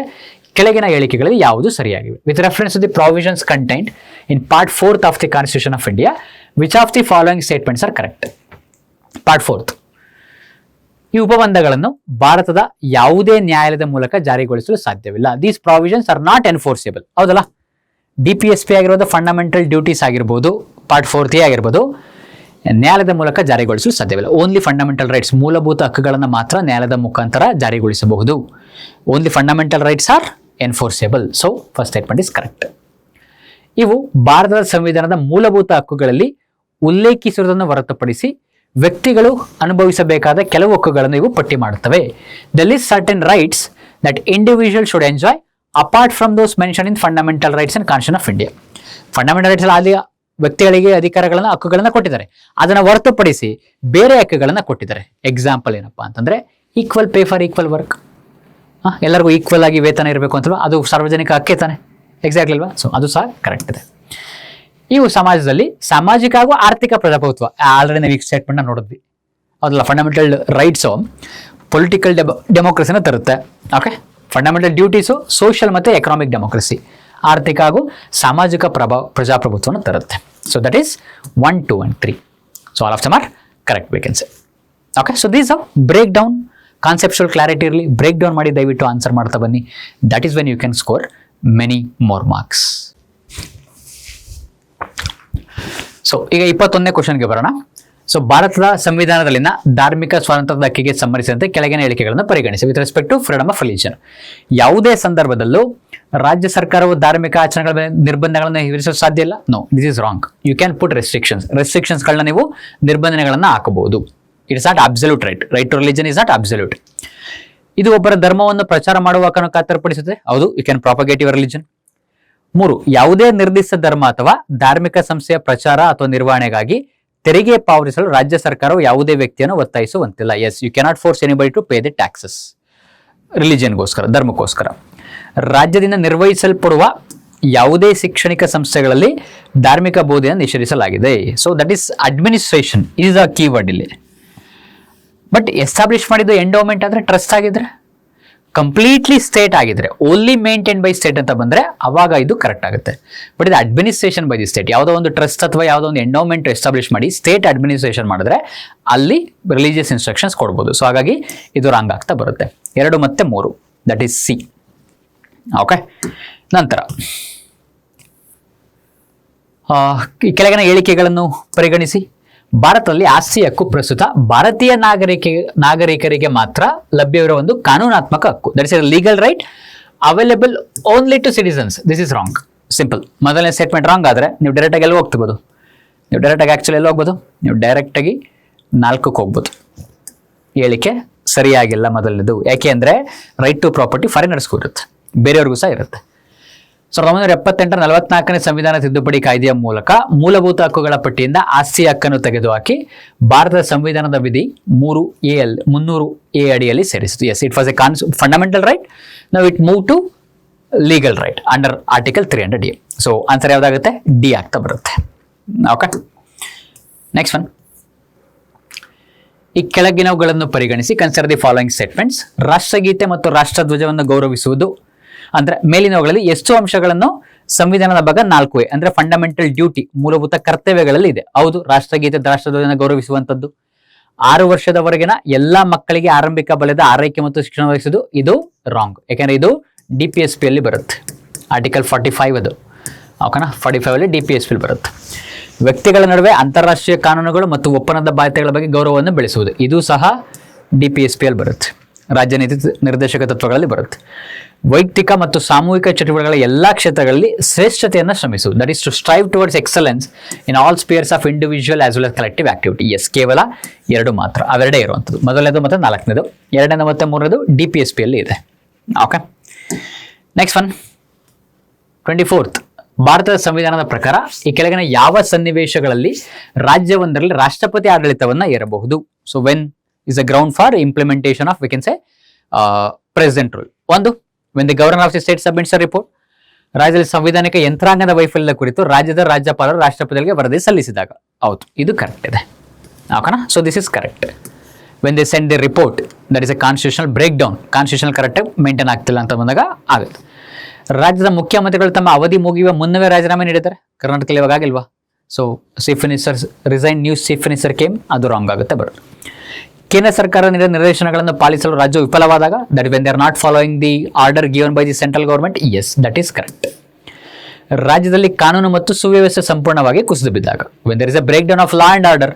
ಕೆಳಗಿನ ಹೇಳಿಕೆಗಳಲ್ಲಿ ಯಾವುದು ಸರಿಯಾಗಿವೆ? With reference to the provisions contained in part 4th of the constitution of India, which of the following statements are correct? Part 4th. ಈ ಉಪಬಂಧಗಳನ್ನು ಭಾರತದ ಯಾವುದೇ ನ್ಯಾಯಾಲಯದ ಮೂಲಕ ಜಾರಿಗೊಳಿಸಲು ಸಾಧ್ಯವಿಲ್ಲ. These provisions are not enforceable. ಹೌದಲ್ಲ? DPSP ಆಗಿರ್ಬೋದು, ಫಂಡಮೆಂಟಲ್ ಡ್ಯೂಟೀಸ್ ಆಗಿರ್ಬೋದು, ಪಾರ್ಟ್ 4th ಆಗಿರ್ಬೋದು, ನ್ಯಾಯಾಲಯದ ಮೂಲಕ ಜಾರಿಗೊಳಿಸಲು ಸಾಧ್ಯವಿಲ್ಲ. ಓನ್ಲಿ ಫಂಡಮೆಂಟಲ್ ರೈಟ್ಸ್, ಮೂಲಭೂತ ಹಕ್ಕುಗಳನ್ನು ಮಾತ್ರ ನ್ಯಾಯಾಲಯದ ಮುಖಾಂತರ ಜಾರಿಗೊಳಿಸಬಹುದು. Only fundamental rights are enforceable. So first statement is correct. ಇವು ಭಾರತದ ಸಂವಿಧಾನದ ಮೂಲಭೂತ ಹಕ್ಕುಗಳಲ್ಲಿ ಉಲ್ಲೇಖಿಸಿರುವುದನ್ನು ಹೊರತುಪಡಿಸಿ ವ್ಯಕ್ತಿಗಳು ಅನುಭವಿಸಬೇಕಾದ ಕೆಲವು ಹಕ್ಕುಗಳನ್ನು ಇವು ಪಟ್ಟಿ ಮಾಡುತ್ತವೆ. The list certain rights that individual should enjoy apart from those mention in fundamental rights and constitution of India. Fundamental rights ಅಲ್ಲಿ ವ್ಯಕ್ತಿಗಳಿಗೆ ಅಧಿಕಾರಗಳನ್ನ, ಹಕ್ಕುಗಳನ್ನ ಕೊಟ್ಟಿದ್ದಾರೆ. ಅದನ್ನು ಹೊರತುಪಡಿಸಿ ಬೇರೆ ಹಕ್ಕುಗಳನ್ನ ಕೊಟ್ಟಿದ್ದಾರೆ. ಎಕ್ಸಾಂಪಲ್ ಏನಪ್ಪಾ ಅಂತಂದ್ರೆ equal pay for equal work. ಎಲ್ಲರಿಗೂ ಈಕ್ವಲ್ ಆಗಿ ವೇತನ ಇರಬೇಕು ಅಂತ, ಅದು ಸಾರ್ವಜನಿಕ ಹಕ್ಕೇ ತಾನೆ. ಎಕ್ಸಾಕ್ಟ್ಲಿ ಅಲ್ವಾ? ಸೊ ಅದು ಸಹ ಕರೆಕ್ಟ್ ಇದೆ. ಇವು ಸಮಾಜದಲ್ಲಿ ಸಾಮಾಜಿಕ ಹಾಗೂ ಆರ್ಥಿಕ ಪ್ರಜಾಪ್ರಭುತ್ವ, ಆಲ್ರೆಡಿ ನಾವು ಈ ಸ್ಟೇಟ್ಮೆಂಟ್ನ ನೋಡಿದ್ವಿ. ಅದಲ್ಲ, ಫಂಡಮೆಂಟಲ್ ರೈಟ್ಸು ಪೊಲಿಟಿಕಲ್ ಡೆಮೋಕ್ರಸಿನ ತರುತ್ತೆ. ಓಕೆ, ಫಂಡಮೆಂಟಲ್ ಡ್ಯೂಟೀಸು ಸೋಷಿಯಲ್ ಮತ್ತು ಎಕನಾಮಿಕ್ ಡೆಮೋಕ್ರಸಿ, ಆರ್ಥಿಕ ಹಾಗೂ ಸಾಮಾಜಿಕ ಪ್ರಜಾಪ್ರಭುತ್ವವನ್ನು ತರುತ್ತೆ. So that is 1, 2 and 3. So all of them are correct we can say. Okay, so these are break down, conceptual clarity ಇರಲಿ, ಬ್ರೇಕ್ ಡೌನ್ ಮಾಡಿ ದಯವಿಟ್ಟು ಆನ್ಸರ್ ಮಾಡ್ತಾ ಬನ್ನಿ. That is when you can score many more marks. So ಈಗ 21ನೇ ಕ್ವಶನ್ಗೆ ಬರೋಣ. ಸೊ ಭಾರತದ ಸಂವಿಧಾನದಲ್ಲಿನ ಧಾರ್ಮಿಕ ಸ್ವಾತಂತ್ರ್ಯದ ಹಕ್ಕಿಗೆ ಸಂಬಂಧಿಸಿದಂತೆ ಕೆಳಗಿನ ಹೇಳಿಕೆಗಳನ್ನು ಪರಿಗಣಿಸಿ. With respect to freedom of religion, ಯಾವುದೇ ಸಂದರ್ಭದಲ್ಲೂ ರಾಜ್ಯ ಸರ್ಕಾರವು ಧಾರ್ಮಿಕ ಆಚರಣೆಗಳ ಮೇಲೆ ನಿರ್ಬಂಧಗಳನ್ನು ವಿಧಿಸಲು ಸಾಧ್ಯ ಇಲ್ಲ. No, this is wrong. You can put ರೆಸ್ಟ್ರಿಕ್ಷನ್ಸ್ಗಳನ್ನ ನೀವು ನಿರ್ಬಂಧನೆಗಳನ್ನು ಹಾಕಬಹುದು. It is not absolute right. Right to religion is not absolute. ಇದು ಒಬ್ಬರ ಧರ್ಮವನ್ನು ಪ್ರಚಾರ ಮಾಡುವ ಹಕ್ಕನ್ನು ಖಾತರಿಪಡಿಸುತ್ತದೆ. ಹೌದು, you can propagate your religion. 3, ಯಾವುದೇ ನಿರ್ದಿಷ್ಟ ಧರ್ಮ ಅಥವಾ ಧಾರ್ಮಿಕ ಸಂಸ್ಥೆಯ ಪ್ರಚಾರ ಅಥವಾ ನಿರ್ವಹಣೆಗಾಗಿ ತೆರಿಗೆ ಪಾವತಿಸಲು ರಾಜ್ಯ ಸರ್ಕಾರವು ಯಾವುದೇ ವ್ಯಕ್ತಿಯನ್ನು ಒತ್ತಾಯಿಸುವಂತಿಲ್ಲ. Yes, you cannot force anybody to pay the taxes ರಿಲಿಜನ್ಗೋಸ್ಕರ, ಧರ್ಮಕ್ಕೋಸ್ಕರ. ರಾಜ್ಯದಿಂದ ನಿರ್ವಹಿಸಲ್ಪಡುವ ಯಾವುದೇ ಶೈಕ್ಷಣಿಕ ಸಂಸ್ಥೆಗಳಲ್ಲಿ ಧಾರ್ಮಿಕ ಬೋಧೆಯನ್ನು ನಿಷೇಧಿಸಲಾಗಿದೆ. So that is administration is a keyword ಇಲ್ಲಿ. ಬಟ್ ಎಸ್ಟಾಬ್ಲಿಷ್ ಮಾಡಿದ್ದು ಎಂಡೋಮೆಂಟ್ ಆದರೆ ಟ್ರಸ್ಟ್ ಆಗಿದ್ರೆ, ಕಂಪ್ಲೀಟ್ಲಿ ಸ್ಟೇಟ್ ಆಗಿದ್ರೆ, ಓನ್ಲಿ ಮೇಂಟೈನ್ ಬೈ ಸ್ಟೇಟ್ ಅಂತ ಬಂದರೆ ಅವಾಗ ಇದು ಕರೆಕ್ಟ್ ಆಗುತ್ತೆ. ಬಟ್ ಇದು ಅಡ್ಮಿನಿಸ್ಟ್ರೇಷನ್ ಬೈ ದಿ ಸ್ಟೇಟ್. ಯಾವುದೋ ಒಂದು ಟ್ರಸ್ಟ್ ಅಥವಾ ಯಾವುದೋ ಒಂದು ಎಂಡೋಮೆಂಟ್ ಎಸ್ಟಾಬ್ಲಿಷ್ ಮಾಡಿ ಸ್ಟೇಟ್ ಅಡ್ಮಿನಿಸ್ಟ್ರೇಷನ್ ಮಾಡಿದ್ರೆ ಅಲ್ಲಿ ರಿಲಿಜಿಯಸ್ ಇನ್ಸ್ಟ್ರಕ್ಷನ್ಸ್ ಕೊಡ್ಬೋದು. ಸೊ ಹಾಗಾಗಿ ಇದು ರಾಂಗ್ ಆಗ್ತಾ ಬರುತ್ತೆ. 2 ಮತ್ತು 3 ದಟ್ ಈಸ್ ಸಿ. ಓಕೆ, ನಂತರ ಈ ಕೆಳಗಿನ ಹೇಳಿಕೆಗಳನ್ನು ಪರಿಗಣಿಸಿ. ಭಾರತದಲ್ಲಿ ಆಸ್ತಿ ಹಕ್ಕು ಪ್ರಸ್ತುತ ಭಾರತೀಯ ನಾಗರಿಕರಿಗೆ ಮಾತ್ರ ಲಭ್ಯವಿರುವ ಒಂದು ಕಾನೂನಾತ್ಮಕ ಹಕ್ಕು. That is a legal right available only to citizens. This is wrong. Simple. ಮೊದಲನೇ ಸ್ಟೇಟ್ಮೆಂಟ್ ರಾಂಗ್ ಆದರೆ ನೀವು ಡೈರೆಕ್ಟಾಗಿ ಎಲ್ಲಿ ಹೋಗ್ತಿರ್ಬೋದು? ನೀವು ಡೈರೆಕ್ಟಾಗಿ ಆ್ಯಕ್ಚುಲಿ ಎಲ್ಲಿ ಹೋಗ್ಬೋದು? ನೀವು ಡೈರೆಕ್ಟಾಗಿ 4ಕ್ಕೆ ಹೋಗ್ಬೋದು. ಹೇಳಿಕೆ ಸರಿಯಾಗಿಲ್ಲ ಮೊದಲನೇದು. ಯಾಕೆ ಅಂದರೆ ರೈಟ್ ಟು ಪ್ರಾಪರ್ಟಿ ಫಾರಿನರ್ಸ್ಗೂ ಇರುತ್ತೆ, ಬೇರೆಯವ್ರಿಗೂ ಸಹ ಇರುತ್ತೆ. 1978 44ನೇ ಸಂವಿಧಾನ ತಿದ್ದುಪಡಿ ಕಾಯ್ದೆಯ ಮೂಲಕ ಮೂಲಭೂತ ಹಕ್ಕುಗಳ ಪಟ್ಟಿಯಿಂದ ಆಸ್ತಿ ಹಕ್ಕನ್ನು ತೆಗೆದುಹಾಕಿ ಭಾರತದ ಸಂವಿಧಾನದ ವಿಧಿ 300A ಅಡಿಯಲ್ಲಿ ಸೇರಿಸಿತು. Yes, it was a fundamental right. ನಾವು it move to legal right under article 300A. So answer ಯಾವುದಾಗುತ್ತೆ? ಡಿ ಆಗ್ತಾ ಬರುತ್ತೆ. Okay, next one. ಈ ಕೆಳಗಿನವುಗಳನ್ನು ಪರಿಗಣಿಸಿ. Consider the following statements. ರಾಷ್ಟ್ರಗೀತೆ ಮತ್ತು ರಾಷ್ಟ್ರಧ್ವಜವನ್ನು ಗೌರವಿಸುವುದು ಅಂದ್ರೆ ಮೇಲಿನವುಗಳಲ್ಲಿ ಎಷ್ಟು ಅಂಶಗಳನ್ನು ಸಂವಿಧಾನದ ಭಾಗ 4A ಅಂದ್ರೆ ಫಂಡಮೆಂಟಲ್ ಡ್ಯೂಟಿ, ಮೂಲಭೂತ ಕರ್ತವ್ಯಗಳಲ್ಲಿ ಇದೆ? ಹೌದು, ರಾಷ್ಟ್ರಗೀತೆ ರಾಷ್ಟ್ರಧ್ವಜನ ಗೌರವಿಸುವಂಥದ್ದು. 6 ವರ್ಷದವರೆಗಿನ ಎಲ್ಲಾ ಮಕ್ಕಳಿಗೆ ಆರಂಭಿಕ ಬಲದ ಆರೈಕೆ ಮತ್ತು ಶಿಕ್ಷಣ ವಹಿಸುವುದು, ಇದು ರಾಂಗ್. ಯಾಕಂದ್ರೆ ಇದು DPSP ಅಲ್ಲಿ ಬರುತ್ತೆ, ಆರ್ಟಿಕಲ್ 45 ಅದು. ಓಕೆನಾ, 45 ಅಲ್ಲಿ DPSP ಬರುತ್ತೆ. ವ್ಯಕ್ತಿಗಳ ನಡುವೆ ಅಂತಾರಾಷ್ಟ್ರೀಯ ಕಾನೂನುಗಳು ಮತ್ತು ಒಪ್ಪಂದದ ಬಾಧ್ಯತೆಗಳ ಬಗ್ಗೆ ಗೌರವವನ್ನು ಬೆಳೆಸುವುದು, ಇದು ಸಹ DPSP ಅಲ್ಲಿ ಬರುತ್ತೆ. ರಾಜ್ಯ ನೀತಿ ನಿರ್ದೇಶಕ ತತ್ವಗಳಲ್ಲಿ ಬರುತ್ತೆ. ವೈಯಕ್ತಿಕ ಮತ್ತು ಸಾಮೂಹಿಕ ಚಟುವಟಿಕೆಗಳ ಎಲ್ಲಾ ಕ್ಷೇತ್ರಗಳಲ್ಲಿ ಶ್ರೇಷ್ಠತೆಯನ್ನು ಶ್ರಮಿಸುವುದು, that is to strive towards excellence in all spheres of individual as well as collective activity. Yes, ಕೇವಲ 2 ಮಾತ್ರ, ಅವೆರಡೇ ಇರುವಂಥದ್ದು. ಮೊದಲನೇದು ಮತ್ತು 4ನೇದು. 2ನೇದು ಮತ್ತು 3ನೇದು DPSP ಅಲ್ಲಿ ಇದೆ. Okay, next one. 24th. ಭಾರತದ ಸಂವಿಧಾನದ ಪ್ರಕಾರ ಈ ಕೆಳಗಿನ ಯಾವ ಸನ್ನಿವೇಶಗಳಲ್ಲಿ ರಾಜ್ಯವೊಂದರಲ್ಲಿ ರಾಷ್ಟ್ರಪತಿ ಆಡಳಿತವನ್ನು ಏರಬಹುದು? So when is a ground for implementation of, we can say, president rule. 1. When the governor of the state submits a report. ರಾಜ್ಯದಲ್ಲಿ ಸಂವಿಧಾನಿಕ ಯಂತ್ರಾಂಗದ ವೈಫಲ್ಯದ ಕುರಿತು ರಾಜ್ಯದ ರಾಜ್ಯಪಾಲರು ರಾಷ್ಟ್ರಪತಿಗಳಿಗೆ ವರದಿ ಸಲ್ಲಿಸಿದಾಗ. ಹೌದು, ಇದು ಕರೆಕ್ಟ್ ಇದೆ. ಓಕೆನಾ? So this is correct. When they send the report, that is a constitutional breakdown. Constitutional ಕರೆಕ್ಟಾಗಿ ಮೇಂಟೈನ್ ಆಗ್ತಿಲ್ಲ ಅಂತ ಬಂದಾಗ ಆಗುತ್ತೆ. ರಾಜ್ಯದ ಮುಖ್ಯಮಂತ್ರಿಗಳು ತಮ್ಮ ಅವಧಿ ಮುಗಿಯುವ ಮುನ್ನವೇ ರಾಜೀನಾಮೆ ನೀಡಿದ್ದಾರೆ. ಕರ್ನಾಟಕದಲ್ಲಿ ಇವಾಗ ಆಗಿಲ್ವಾ? So chief minister resign, news chief minister came, ಅದು ರಾಂಗ್ ಆಗುತ್ತೆ ಬರೋದು. ಕೇಂದ್ರ ಸರ್ಕಾರ ನೀಡಿದ ನಿರ್ದೇಶನಗಳನ್ನು ಪಾಲಿಸಲು ರಾಜ್ಯವು ವಿಫಲವಾದಾಗ, that when they are not following the order given by the central government. Yes, that is correct. ರಾಜ್ಯದಲ್ಲಿ ಕಾನೂನು ಮತ್ತು ಸುವ್ಯವಸ್ಥೆ ಸಂಪೂರ್ಣವಾಗಿ ಕುಸಿದು ಬಿದ್ದಾಗ, when there is a break down of law and order,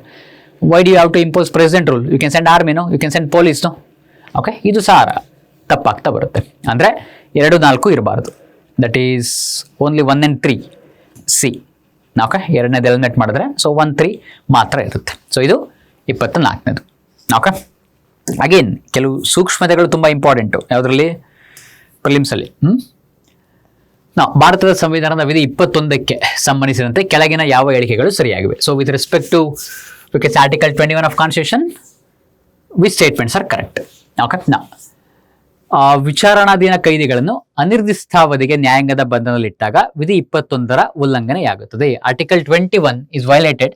why do you have to impose president rule? You can send ಆರ್ಮಿನೋ, ಯು ಕ್ಯಾನ್ ಸೆಂಡ್ ಪೊಲೀಸ್ನೋ. ಓಕೆ, ಇದು ಸಹ ತಪ್ಪಾಗ್ತಾ ಬರುತ್ತೆ. ಅಂದರೆ 2, 4 ಇರಬಾರ್ದು. That is only 1 and 3 C. Okay, 2ನೇದು ಎಲಿಮಿನೇಟ್ ಮಾಡಿದ್ರೆ ಸೊ 1, 3 ಮಾತ್ರ ಇರುತ್ತೆ. ಸೊ ಇದು 24ನೇದು. ಓಕೆ, ಅಗೇನ್ ಕೆಲವು ಸೂಕ್ಷ್ಮತೆಗಳು ತುಂಬ ಇಂಪಾರ್ಟೆಂಟು. ಯಾವುದರಲ್ಲಿ? ಪ್ರಿಲಿಮ್ಸಲ್ಲಿ. ಭಾರತದ ಸಂವಿಧಾನದ ವಿಧಿ 21ಕ್ಕೆ ಸಂಬಂಧಿಸಿದಂತೆ ಕೆಳಗಿನ ಯಾವ ಹೇಳಿಕೆಗಳು ಸರಿಯಾಗಿವೆ? So with respect to article 21 of constitution, which statements are correct? Okay, ವಿಚಾರಣಾಧೀನ ಕೈದಿಗಳನ್ನು ಅನಿರ್ದಿಷ್ಟಾವಧಿಗೆ ನ್ಯಾಯಾಂಗದ ಬಂಧನದಲ್ಲಿಟ್ಟಾಗ ವಿಧಿ 21ರ ಉಲ್ಲಂಘನೆಯಾಗುತ್ತದೆ. Article 21 is violated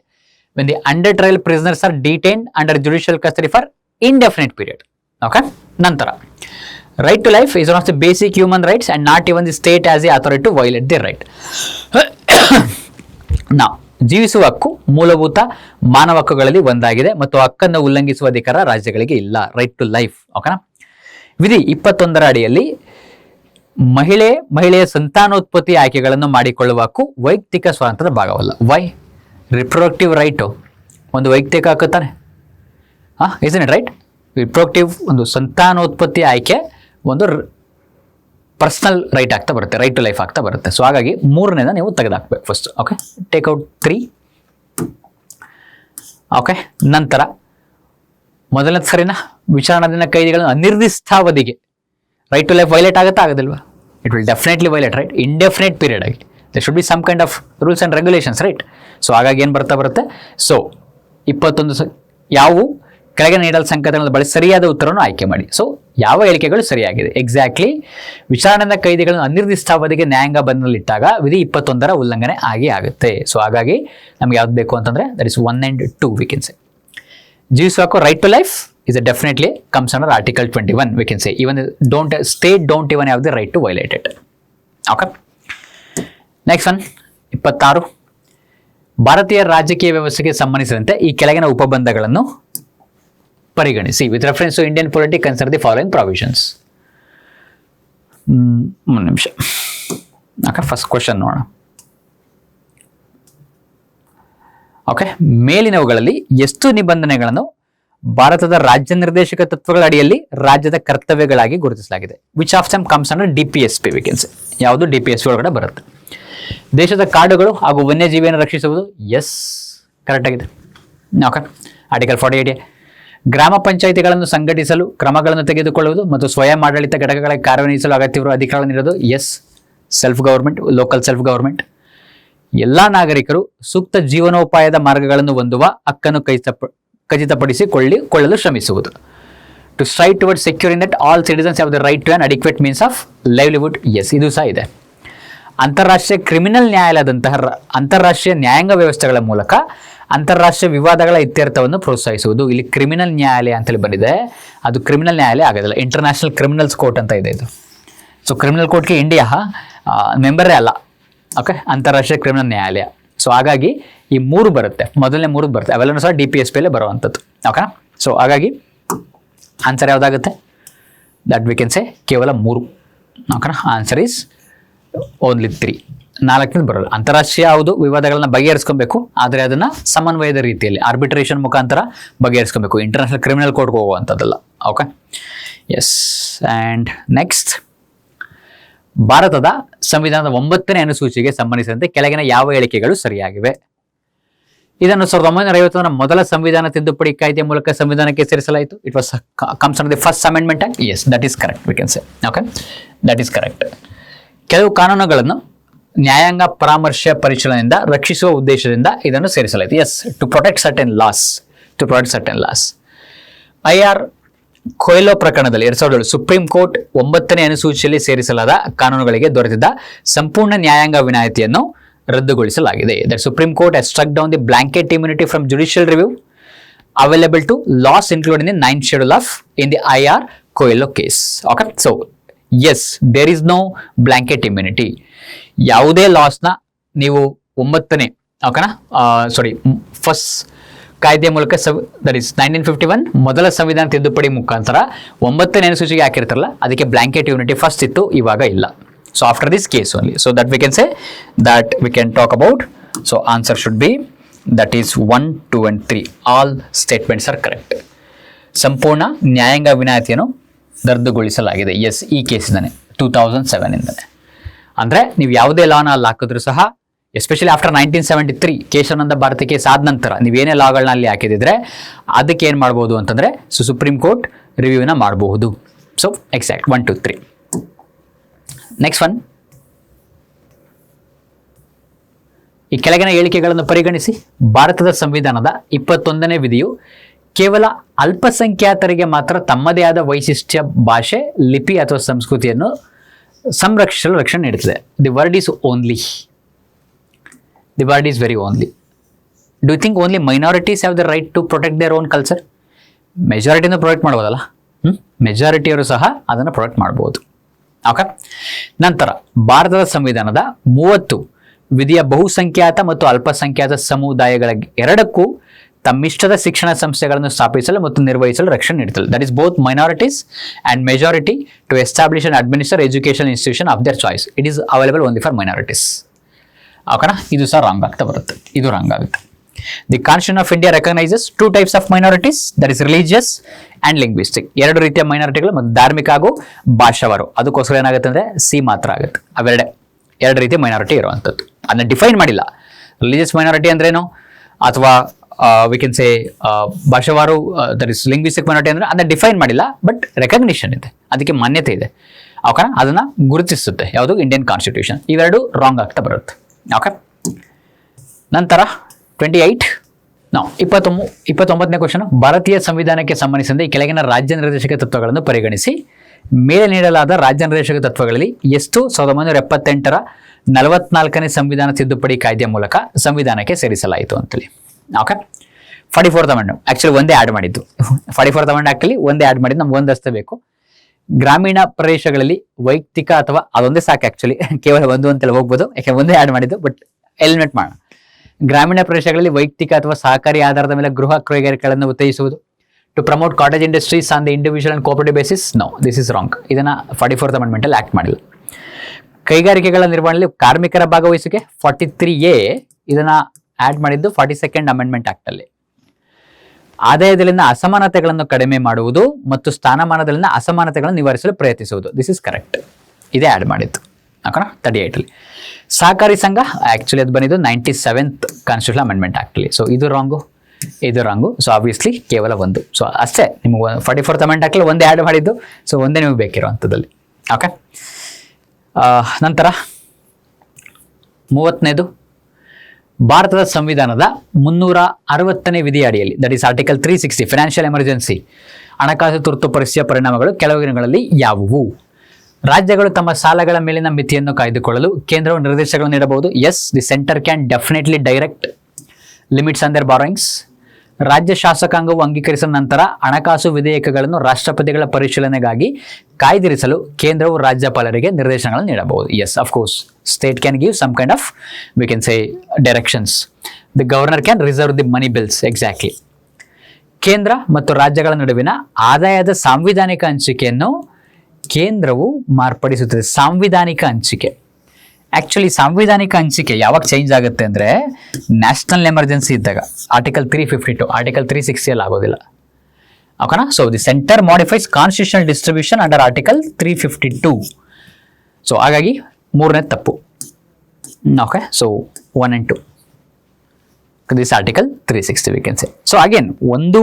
when the under trial prisoners are detained under judicial custody for indefinite period. Okay, ನಂತರ right to life is one of the basic human rights and not even the state has the authority to violate the right. Now, ಜೀವಿಸುವ ಹಕ್ಕು ಮೂಲಭೂತ ಮಾನವ ಹಕ್ಕುಗಳಲ್ಲಿ ಒಂದಾಗಿದೆ ಮತ್ತು ಹಕ್ಕನ್ನು ಉಲ್ಲಂಘಿಸುವ ಅಧಿಕಾರ ರಾಜ್ಯಗಳಿಗೆ ಇಲ್ಲ. Right to life. ಓಕೆನಾ? ವಿಧಿ 21ರ ಅಡಿಯಲ್ಲಿ ಮಹಿಳೆಯ ಸಂತಾನೋತ್ಪತ್ತಿ ಆಯ್ಕೆಗಳನ್ನು ಮಾಡಿಕೊಳ್ಳುವ ಹಕ್ಕು ವೈಯಕ್ತಿಕ ಸ್ವಾತಂತ್ರ್ಯದ ಭಾಗವಲ್ಲ. ವೈ? ರಿಪ್ರೊಡಕ್ಟಿವ್ ರೈಟು ಒಂದು ವೈಯಕ್ತಿಕ ಹಕ್ಕು ತಾನೆ. Is it right? ರಿಪ್ರೊಡಕ್ಟಿವ್ ಒಂದು ಸಂತಾನೋತ್ಪತ್ತಿ ಆಯ್ಕೆ ಒಂದು ಪರ್ಸನಲ್ ರೈಟ್ ಆಗ್ತಾ ಬರುತ್ತೆ, ರೈಟ್ ಟು ಲೈಫ್ ಆಗ್ತಾ ಬರುತ್ತೆ. ಸೊ ಹಾಗಾಗಿ 3ನೇದ ನೀವು ತೆಗೆದುಹಾಕ್ಬೇಕು first. Okay, take out 3. Okay, ನಂತರ ಮೊದಲನೇದು ಸರಿನಾ? ವಿಚಾರಣಾಧೀನ ಕೈದಿಗಳನ್ನು ಅನಿರ್ದಿಷ್ಟಾವಧಿಗೆ ರೈಟ್ ಟು ಲೈಫ್ ವೈಲೇಟ್ ಆಗುತ್ತಾ ಆಗೋದಿಲ್ವಾ? It will definitely violate, right? Indefinite period ಆಗಿ there should be some kind of rules and regulations, right? So ಹಾಗಾಗಿ ಏನು ಬರುತ್ತೆ? ಸೊ 21 ಯಾವುವು ಕೆಳಗೆ ನೀಡಲ್ ಸಂಕೇತಗಳನ್ನು ಬಳಸಿ ಸರಿಯಾದ ಉತ್ತರವನ್ನು ಆಯ್ಕೆ ಮಾಡಿ. ಸೊ ಯಾವ ಹೇಳಿಕೆಗಳು ಸರಿಯಾಗಿದೆ? ಎಕ್ಸಾಕ್ಟ್ಲಿ ವಿಚಾರಣೆಯ ಕೈದಿಗಳನ್ನು ಅನಿರ್ದಿಷ್ಟಾವಧಿಗೆ ನ್ಯಾಯಾಂಗ ಬಂಧನದಲ್ಲಿಟ್ಟಾಗ ವಿಧಿ 21ರ ಉಲ್ಲಂಘನೆ ಆಗುತ್ತೆ. ಸೊ ಹಾಗಾಗಿ ನಮ್ಗೆ ಯಾವ್ದು ಬೇಕು ಅಂತಂದ್ರೆ that is 1 and 2 we can say. ಜೀವಿಸುವ ಹಕ್ಕು right to life is definitely comes under Article 21 we can say. Even don't even have the right to violate it. Okay. Next one 26. ಭಾರತೀಯ ರಾಜಕೀಯ ವ್ಯವಸ್ಥೆಗೆ ಸಂಬಂಧಿಸಿದಂತೆ ಈ ಕೆಳಗಿನ ಉಪಬಂಧಗಳನ್ನು ಪರಿಗಣಿಸಿ. With reference to Indian polity consider the following provisions. ಒಂದು ನಿಮಿಷ. ಓಕೆ, ಫಸ್ಟ್ ಕ್ವಶನ್ ನೋಡೋಣ. ಓಕೆ, ಮೇಲಿನವುಗಳಲ್ಲಿ ಎಷ್ಟು ನಿಬಂಧನೆಗಳನ್ನು ಭಾರತದ ರಾಜ್ಯ ನಿರ್ದೇಶಕ ತತ್ವಗಳ ಅಡಿಯಲ್ಲಿ ರಾಜ್ಯದ ಕರ್ತವ್ಯಗಳಾಗಿ ಗುರುತಿಸಲಾಗಿದೆ? Which of them comes under DPSP we can say. ಯಾವುದು DPSP ಒಳಗಡೆ ಬರುತ್ತೆ? ದೇಶದ ಕಾಡುಗಳು ಹಾಗೂ ವನ್ಯಜೀವಿಯನ್ನು ರಕ್ಷಿಸುವುದು, ಎಸ್ ಕರೆಕ್ಟ್ ಆಗಿದೆ. Okay, article 48. ಗ್ರಾಮ ಪಂಚಾಯಿತಿಗಳನ್ನು ಸಂಘಟಿಸಲು ಕ್ರಮಗಳನ್ನು ತೆಗೆದುಕೊಳ್ಳುವುದು ಮತ್ತು ಸ್ವಯಂ ಆಡಳಿತ ಘಟಕಗಳಿಗೆ ಕಾರ್ಯನಿರ್ವಹಿಸಲು ಅಗತ್ಯವಿರುವ ಅಧಿಕಾರಗಳನ್ನು ನೀಡುವುದು, yes self government, local self government. ಎಲ್ಲ ನಾಗರಿಕರು ಸೂಕ್ತ ಜೀವನೋಪಾಯದ ಮಾರ್ಗಗಳನ್ನು ಹೊಂದುವ ಹಕ್ಕನ್ನು ಖಚಿತಪಡಿಸಿಕೊಳ್ಳಲು ಶ್ರಮಿಸುವುದು. To strive toward securing that all citizens have the right to an adequate means of livelihood, yes ಇದು ಸಹ ಇದೆ. ಅಂತಾರಾಷ್ಟ್ರೀಯ ಕ್ರಿಮಿನಲ್ ನ್ಯಾಯಾಲಯದಂತಹ ಅಂತಾರಾಷ್ಟ್ರೀಯ ನ್ಯಾಯಾಂಗ ವ್ಯವಸ್ಥೆಗಳ ಮೂಲಕ ಅಂತಾರಾಷ್ಟ್ರೀಯ ವಿವಾದಗಳ ಇತ್ಯರ್ಥವನ್ನು ಪ್ರೋತ್ಸಾಹಿಸುವುದು. ಇಲ್ಲಿ ಕ್ರಿಮಿನಲ್ ನ್ಯಾಯಾಲಯ ಅಂತೇಳಿ ಬಂದಿದೆ, ಅದು ಕ್ರಿಮಿನಲ್ ನ್ಯಾಯಾಲಯ ಆಗೋದಿಲ್ಲ, ಇಂಟರ್ನ್ಯಾಷನಲ್ ಕ್ರಿಮಿನಲ್ಸ್ ಕೋರ್ಟ್ ಅಂತ ಇದೆ ಇದು. ಸೊ ಕ್ರಿಮಿನಲ್ ಕೋರ್ಟ್ಗೆ ಇಂಡಿಯಾ ಮೆಂಬರೇ ಅಲ್ಲ. ಓಕೆ, ಅಂತಾರಾಷ್ಟ್ರೀಯ ಕ್ರಿಮಿನಲ್ ನ್ಯಾಯಾಲಯ. ಸೊ ಹಾಗಾಗಿ ಈ 3 ಬರುತ್ತೆ, ಮೊದಲನೇ 3 ಬರುತ್ತೆ, ಅವೆಲ್ಲನೂ ಸಹ DPSP ಅಲ್ಲೇ ಬರುವಂಥದ್ದು. ಓಕೆ, ಸೊ ಹಾಗಾಗಿ ಆನ್ಸರ್ ಯಾವುದಾಗುತ್ತೆ? ದಟ್ ವಿ ಕ್ಯಾನ್ ಸೇ ಕೇವಲ 3. ಓಕೆನಾ, ಆನ್ಸರ್ ಈಸ್ ಓನ್ಲಿ 3. 4ನೇದು ಬರೋಲ್ಲ. ಅಂತಾರಾಷ್ಟ್ರೀಯ ಯಾವುದು ವಿವಾದಗಳನ್ನ ಬಗೆಹರಿಸ್ಕೊಬೇಕು, ಆದರೆ ಅದನ್ನ ಸಮನ್ವಯದ ರೀತಿಯಲ್ಲಿ ಆರ್ಬಿಟ್ರೇಷನ್ ಮುಖಾಂತರ ಬಗೆಹರಿಸ್ಕೊಬೇಕು, ಇಂಟರ್ನ್ಯಾಷನಲ್ ಕ್ರಿಮಿನಲ್ ಕೋರ್ಟ್ಗೆ ಹೋಗುವಂಥದ್ದಲ್ಲ. Okay, yes. ಆ್ಯಂಡ್ ನೆಕ್ಸ್ಟ್, ಭಾರತದ ಸಂವಿಧಾನದ 9ನೇ ಅನುಸೂಚಿಗೆ ಸಂಬಂಧಿಸಿದಂತೆ ಕೆಳಗಿನ ಯಾವ ಹೇಳಿಕೆಗಳು ಸರಿಯಾಗಿವೆ? ಇದನ್ನು 1950ರ ಮೊದಲ ಸಂವಿಧಾನ ತಿದ್ದುಪಡಿ ಕಾಯ್ದೆಯ ಮೂಲಕ ಸಂವಿಧಾನಕ್ಕೆ ಸೇರಿಸಲಾಯಿತು. It was comes under the first amendment act, yes that is correct we can say. Okay, that is correct. ಕೆಲವು ಕಾನೂನುಗಳನ್ನು ನ್ಯಾಯಾಂಗ ಪರಾಮರ್ಶೆ ಪರಿಶೀಲನೆಯಿಂದ ರಕ್ಷಿಸುವ ಉದ್ದೇಶದಿಂದ ಇದನ್ನು ಸೇರಿಸಲಾಯಿತು, yes to protect certain laws. IR Coelho ಪ್ರಕರಣದಲ್ಲಿ 2007 ಸುಪ್ರೀಂ ಕೋರ್ಟ್ 9ನೇ ಅನುಸೂಚಿಯಲ್ಲಿ ಸೇರಿಸಲಾದ ಕಾನೂನುಗಳಿಗೆ ದೊರೆತಿದ್ದ ಸಂಪೂರ್ಣ ನ್ಯಾಯಾಂಗ ವಿನಾಯಿತಿಯನ್ನು ರದ್ದುಗೊಳಿಸಲಾಗಿದೆ. That supreme court has struck down the blanket immunity from judicial review available to laws including the 9th schedule of in the IR Coelho case. Okay, so yes there is no blanket immunity. ಯಾವುದೇ ಲಾಸ್ನ ನೀವು 9ನೇ ಓಕೆನಾ ಫಸ್ಟ್ ಕಾಯ್ದೆಯ ಮೂಲಕ ದಟ್ ಇಸ್ 1951 ಮೊದಲ ಸಂವಿಧಾನ ತಿದ್ದುಪಡಿ ಮುಖಾಂತರ 9ನೇ ಅನುಸೂಚಿಗೆ ಹಾಕಿರ್ತಾರಲ್ಲ, ಅದಕ್ಕೆ ಬ್ಲಾಂಕೆಟ್ ಇಮ್ಯುನಿಟಿ ಫಸ್ಟ್ ಇತ್ತು, ಇವಾಗ ಇಲ್ಲ. So after this case only, so that we can say that we can talk about. So answer should be that is 1, 2 and 3. All statements are correct. ಸಂಪೂರ್ಣ ನ್ಯಾಯಾಂಗ ವಿನಾಯಿತಿಯನ್ನು ರದ್ದುಗೊಳಿಸಲಾಗಿದೆ, ಎಸ್ ಈ ಕೇಸಿಂದನೇ 2007 ಇಂದನೇ. ಅಂದರೆ ನೀವು ಯಾವುದೇ ಲಾನ ಅಲ್ಲಿ ಹಾಕಿದ್ರು ಸಹ, especially after 1973 Kesavananda Bharati case ಆದ ನಂತರ ನೀವೇನೇ ಲಾಗಳನ್ನ ಅಲ್ಲಿ ಹಾಕಿದ್ರೆ ಅದಕ್ಕೆ ಏನು ಮಾಡ್ಬೋದು ಅಂತಂದರೆ ಸುಪ್ರೀಂ ಕೋರ್ಟ್ ರಿವ್ಯೂನ ಮಾಡಬಹುದು. So exact 1, 2, 3. ನೆಕ್ಸ್ಟ್ ಒನ್, ಈ ಕೆಳಗಿನ ಹೇಳಿಕೆಗಳನ್ನು ಪರಿಗಣಿಸಿ. ಭಾರತದ ಸಂವಿಧಾನದ 21ನೇ ವಿಧಿಯು ಕೇವಲ ಅಲ್ಪಸಂಖ್ಯಾತರಿಗೆ ಮಾತ್ರ ತಮ್ಮದೇ ಆದ ವೈಶಿಷ್ಟ್ಯ, ಭಾಷೆ, ಲಿಪಿ ಅಥವಾ ಸಂಸ್ಕೃತಿಯನ್ನು ಸಂರಕ್ಷಿಸಲು ರಕ್ಷಣೆ ನೀಡುತ್ತದೆ. The word is only. The word is very only. Do you think only minorities have the right to protect their own culture? ಮೆಜಾರಿಟಿನೂ ಪ್ರೊಟೆಕ್ಟ್ ಮಾಡ್ಬೋದಲ್ಲ, ಮೆಜಾರಿಟಿಯವರು ಸಹ ಅದನ್ನು ಪ್ರೊಟೆಕ್ಟ್ ಮಾಡ್ಬೋದು. ಓಕೆ, ನಂತರ ಭಾರತದ ಸಂವಿಧಾನದ 30 ವಿಧಿಯ ಬಹುಸಂಖ್ಯಾತ ಮತ್ತು ಅಲ್ಪಸಂಖ್ಯಾತ ಸಮುದಾಯಗಳ ಎರಡಕ್ಕೂ ತಮ್ಮಿಷ್ಟದ ಶಿಕ್ಷಣ ಸಂಸ್ಥೆಗಳನ್ನು ಸ್ಥಾಪಿಸಲು ಮತ್ತು ನಿರ್ವಹಿಸಲು ರಕ್ಷಣೆ ನೀಡುತ್ತದೆ. That is both minorities and majority to establish and administer education institution of their choice. It is available only for minorities. ಓಕೆನಾ, ಇದು ಸಹ ರಾಂಗ್ ಆಗ್ತಾ ಬರುತ್ತೆ, ಇದು ರಾಂಗ್ ಆಗುತ್ತೆ. The constitution of India recognises 2 types of minorities, that is religious and linguistic. 2 ರೀತಿಯ ಮೈನಾರಿಟಿಗಳು ಮತ್ತು ಧಾರ್ಮಿಕ ಹಾಗೂ ಭಾಷಾವಾರು. ಅದಕ್ಕೋಸ್ಕರ ಏನಾಗುತ್ತೆ ಅಂದರೆ ಸಿ ಮಾತ್ರ ಆಗುತ್ತೆ. ಅವೆರಡೆ 2 ರೀತಿಯ ಮೈನಾರಿಟಿ ಇರುವಂಥದ್ದು. ಅದನ್ನ ಡಿಫೈನ್ ಮಾಡಿಲ್ಲ. ರಿಲಿಜಿಯಸ್ ಮೈನಾರಿಟಿ ಅಂದ್ರೇನು, ಅಥವಾ ವಿ ಕ್ಯಾನ್ ಸೇ ಭಾಷಾವಾರು ದಟ್ ಇಸ್ ಲಿಂಗ್ವಿಸ್ಟಿಕ್ ಮೈನಾರಿಟಿ ಅಂದರೆ ಅದನ್ನ ಡಿಫೈನ್ ಮಾಡಿಲ್ಲ, ಬಟ್ ರೆಕಗ್ನಿಷನ್ ಇದೆ, ಅದಕ್ಕೆ ಮಾನ್ಯತೆ ಇದೆ. ಓಕೆನಾ, ಅದನ್ನ ಗುರುತಿಸುತ್ತೆ ಯಾವುದು ಇಂಡಿಯನ್ ಕಾನ್ಸ್ಟಿಟ್ಯೂಷನ್. ಇವೆರಡು ರಾಂಗ್ ಆಗ್ತಾ ಬರುತ್ತೆ. ಓಕೆ, ನಂತರ 28 ನಾವು 29ನೇ ಕ್ವಶನ್, ಭಾರತೀಯ ಸಂವಿಧಾನಕ್ಕೆ ಸಂಬಂಧಿಸಿದಂತೆ ಈ ಕೆಳಗಿನ ರಾಜ್ಯ ನಿರ್ದೇಶಕ ತತ್ವಗಳನ್ನು ಪರಿಗಣಿಸಿ. ಮೇಲೆ ನೀಡಲಾದ ರಾಜ್ಯ ನಿರ್ದೇಶಕ ತತ್ವಗಳಲ್ಲಿ ಎಷ್ಟು 1978ರ 44ನೇ ಸಂವಿಧಾನ ತಿದ್ದುಪಡಿ ಕಾಯ್ದೆಯ ಮೂಲಕ ಸಂವಿಧಾನಕ್ಕೆ ಸೇರಿಸಲಾಯಿತು ಅಂತೇಳಿ. ಓಕೆ, 44th ಅಮೆಂಡ್ಮೆಂಟ್ ಆಕ್ಚುಲಿ ಒಂದೇ ಆ್ಯಡ್ ಮಾಡಿದ್ದು. 44th ಅಮೆಂಡ್ಮೆಂಟ್ ಆಕ್ಚುಲಿ ಒಂದೇ ಆ್ಯಡ್ ಮಾಡಿದ್ದು, ನಮ್ಗೆ ಒಂದಷ್ಟೇ ಬೇಕು. ಗ್ರಾಮೀಣ ಪ್ರದೇಶಗಳಲ್ಲಿ ವೈಯಕ್ತಿಕ ಅಥವಾ ಅದೊಂದೇ ಸಾಕು, ಆಕ್ಚುಲಿ ಕೇವಲ ಒಂದು ಅಂತೆಲ್ಲ ಹೋಗ್ಬೋದು, ಯಾಕೆ ಒಂದೇ ಆ್ಯಡ್ ಮಾಡಿದ್ದು, ಬಟ್ ಎಲಿಮಿನೇಟ್ ಮಾಡೋಣ. ಗ್ರಾಮೀಣ ಪ್ರದೇಶಗಳಲ್ಲಿ ವೈಯಕ್ತಿಕ ಅಥವಾ ಸಹಕಾರಿ ಆಧಾರದ ಮೇಲೆ ಗೃಹ ಕೈಗಾರಿಕೆಗಳನ್ನು ಉತ್ತೇಜಿಸುವುದು. To promote cottage industries on the individual and cooperative basis, no, this is wrong. ಇದನ್ನ 44th ಅಮೆಂಡ್ಮೆಂಟ್ ಅಲ್ಲಿ ಆಕ್ಟ್ ಮಾಡಿಲ್ಲ. ಕೈಗಾರಿಕೆಗಳ ನಿರ್ವಹಣೆಯಲ್ಲಿ ಕಾರ್ಮಿಕರ ಭಾಗವಹಿಸುವಿಕೆ 43A, ಇದನ್ನ ಆಡ್ ಮಾಡಿದ್ದು 42nd ಅಮೆಂಡ್ಮೆಂಟ್ ಆಕ್ಟ್ ಅಲ್ಲಿ. ಆದಾಯದಲ್ಲಿನ ಅಸಮಾನತೆಗಳನ್ನು ಕಡಿಮೆ ಮಾಡುವುದು ಮತ್ತು ಸ್ಥಾನಮಾನದಲ್ಲಿನ ಅಸಮಾನತೆಗಳನ್ನು ನಿವಾರಿಸಲು ಪ್ರಯತ್ನಿಸುವುದು, ದಿಸ್ ಇಸ್ ಕರೆಕ್ಟ್. ಇದೇ ಆಡ್ ಮಾಡಿದ್ದು. ಓಕೆನಾ, 38 ಅಲ್ಲಿ. ಸಹಕಾರಿ ಸಂಘ ಆಕ್ಚುಲಿ ಅದು ಬಂದಿದ್ದು 97th ಕಾನ್ಸ್ಟಿಟ್ಯೂಷನ್ ಅಮೆಂಡ್ಮೆಂಟ್ ಆಕ್ಟಲ್ಲಿ. ಸೊ ಇದು ರಾಂಗು, ಇದು ರಾಂಗು. ಸೊ ಆಬ್ವಿಯಸ್ಲಿ ಕೇವಲ ಒಂದು. ಸೊ ಅಷ್ಟೇ, ನಿಮಗೆ 44th ಅಮೆಂಡ್ ಆಕ್ಟಲ್ಲಿ ಒಂದೇ ಆ್ಯಡ್ ಮಾಡಿದ್ದು. ಸೊ ಒಂದೇ ನಿಮಗೆ ಬೇಕಿರೋ ಅಂಥದ್ದಲ್ಲಿ. ಓಕೆ, ನಂತರ 30ನೇದು, ಭಾರತದ ಸಂವಿಧಾನದ 360ನೇ ವಿಧಿ ಅಡಿಯಲ್ಲಿ, that is article 360, financial emergency, ಹಣಕಾಸು ತುರ್ತು ಪರಿಸ್ಥಿತಿಯ ಪರಿಣಾಮಗಳು ಕೆಳಗಿನಗಳಲ್ಲಿ ಯಾವುವು? ರಾಜ್ಯಗಳು ತಮ್ಮ ಸಾಲಗಳ ಮೇಲಿನ ಮಿತಿಯನ್ನು ಕಾಯ್ದುಕೊಳ್ಳಲು ಕೇಂದ್ರವು ನಿರ್ದೇಶನಗಳನ್ನು ನೀಡಬಹುದು. Yes, the centre can definitely direct limits on their borrowings. ರಾಜ್ಯ ಶಾಸಕಾಂಗವು ಅಂಗೀಕರಿಸಿದ ನಂತರ ಹಣಕಾಸು ವಿಧೇಯಕಗಳನ್ನು ರಾಷ್ಟ್ರಪತಿಗಳ ಪರಿಶೀಲನೆಗಾಗಿ ಕಾಯ್ದಿರಿಸಲು ಕೇಂದ್ರವು ರಾಜ್ಯಪಾಲರಿಗೆ ನಿರ್ದೇಶನಗಳನ್ನು ನೀಡಬಹುದು. Yes, of course, state can give some kind of, we can say, directions. The governor can reserve the money bills. Exactly. ಕೇಂದ್ರ ಮತ್ತು ರಾಜ್ಯಗಳ ನಡುವಿನ ಆದಾಯದ ಸಾಂವಿಧಾನಿಕ ಹಂಚಿಕೆಯನ್ನು ಕೇಂದ್ರವು ಮಾರ್ಪಡಿಸುತ್ತದೆ. ಸಾಂವಿಧಾನಿಕ ಹಂಚಿಕೆ, ಆಕ್ಚುಲಿ ಸಾಂವಿಧಾನಿಕ ಹಂಚಿಕೆ ಯಾವಾಗ ಚೇಂಜ್ ಆಗುತ್ತೆ ಅಂದರೆ ನ್ಯಾಷನಲ್ ಎಮರ್ಜೆನ್ಸಿ ಇದ್ದಾಗ. ಆರ್ಟಿಕಲ್ 352, ಆರ್ಟಿಕಲ್ 360 ಅಲ್ಲಿ ಆಗೋದಿಲ್ಲ. ಓಕೆನಾ? So the centre modifies constitutional distribution under article 352. So ಹಾಗಾಗಿ ಮೂರನೇ ತಪ್ಪು. Okay, so 1 and 2 this article 360 V can say. So again ಒಂದು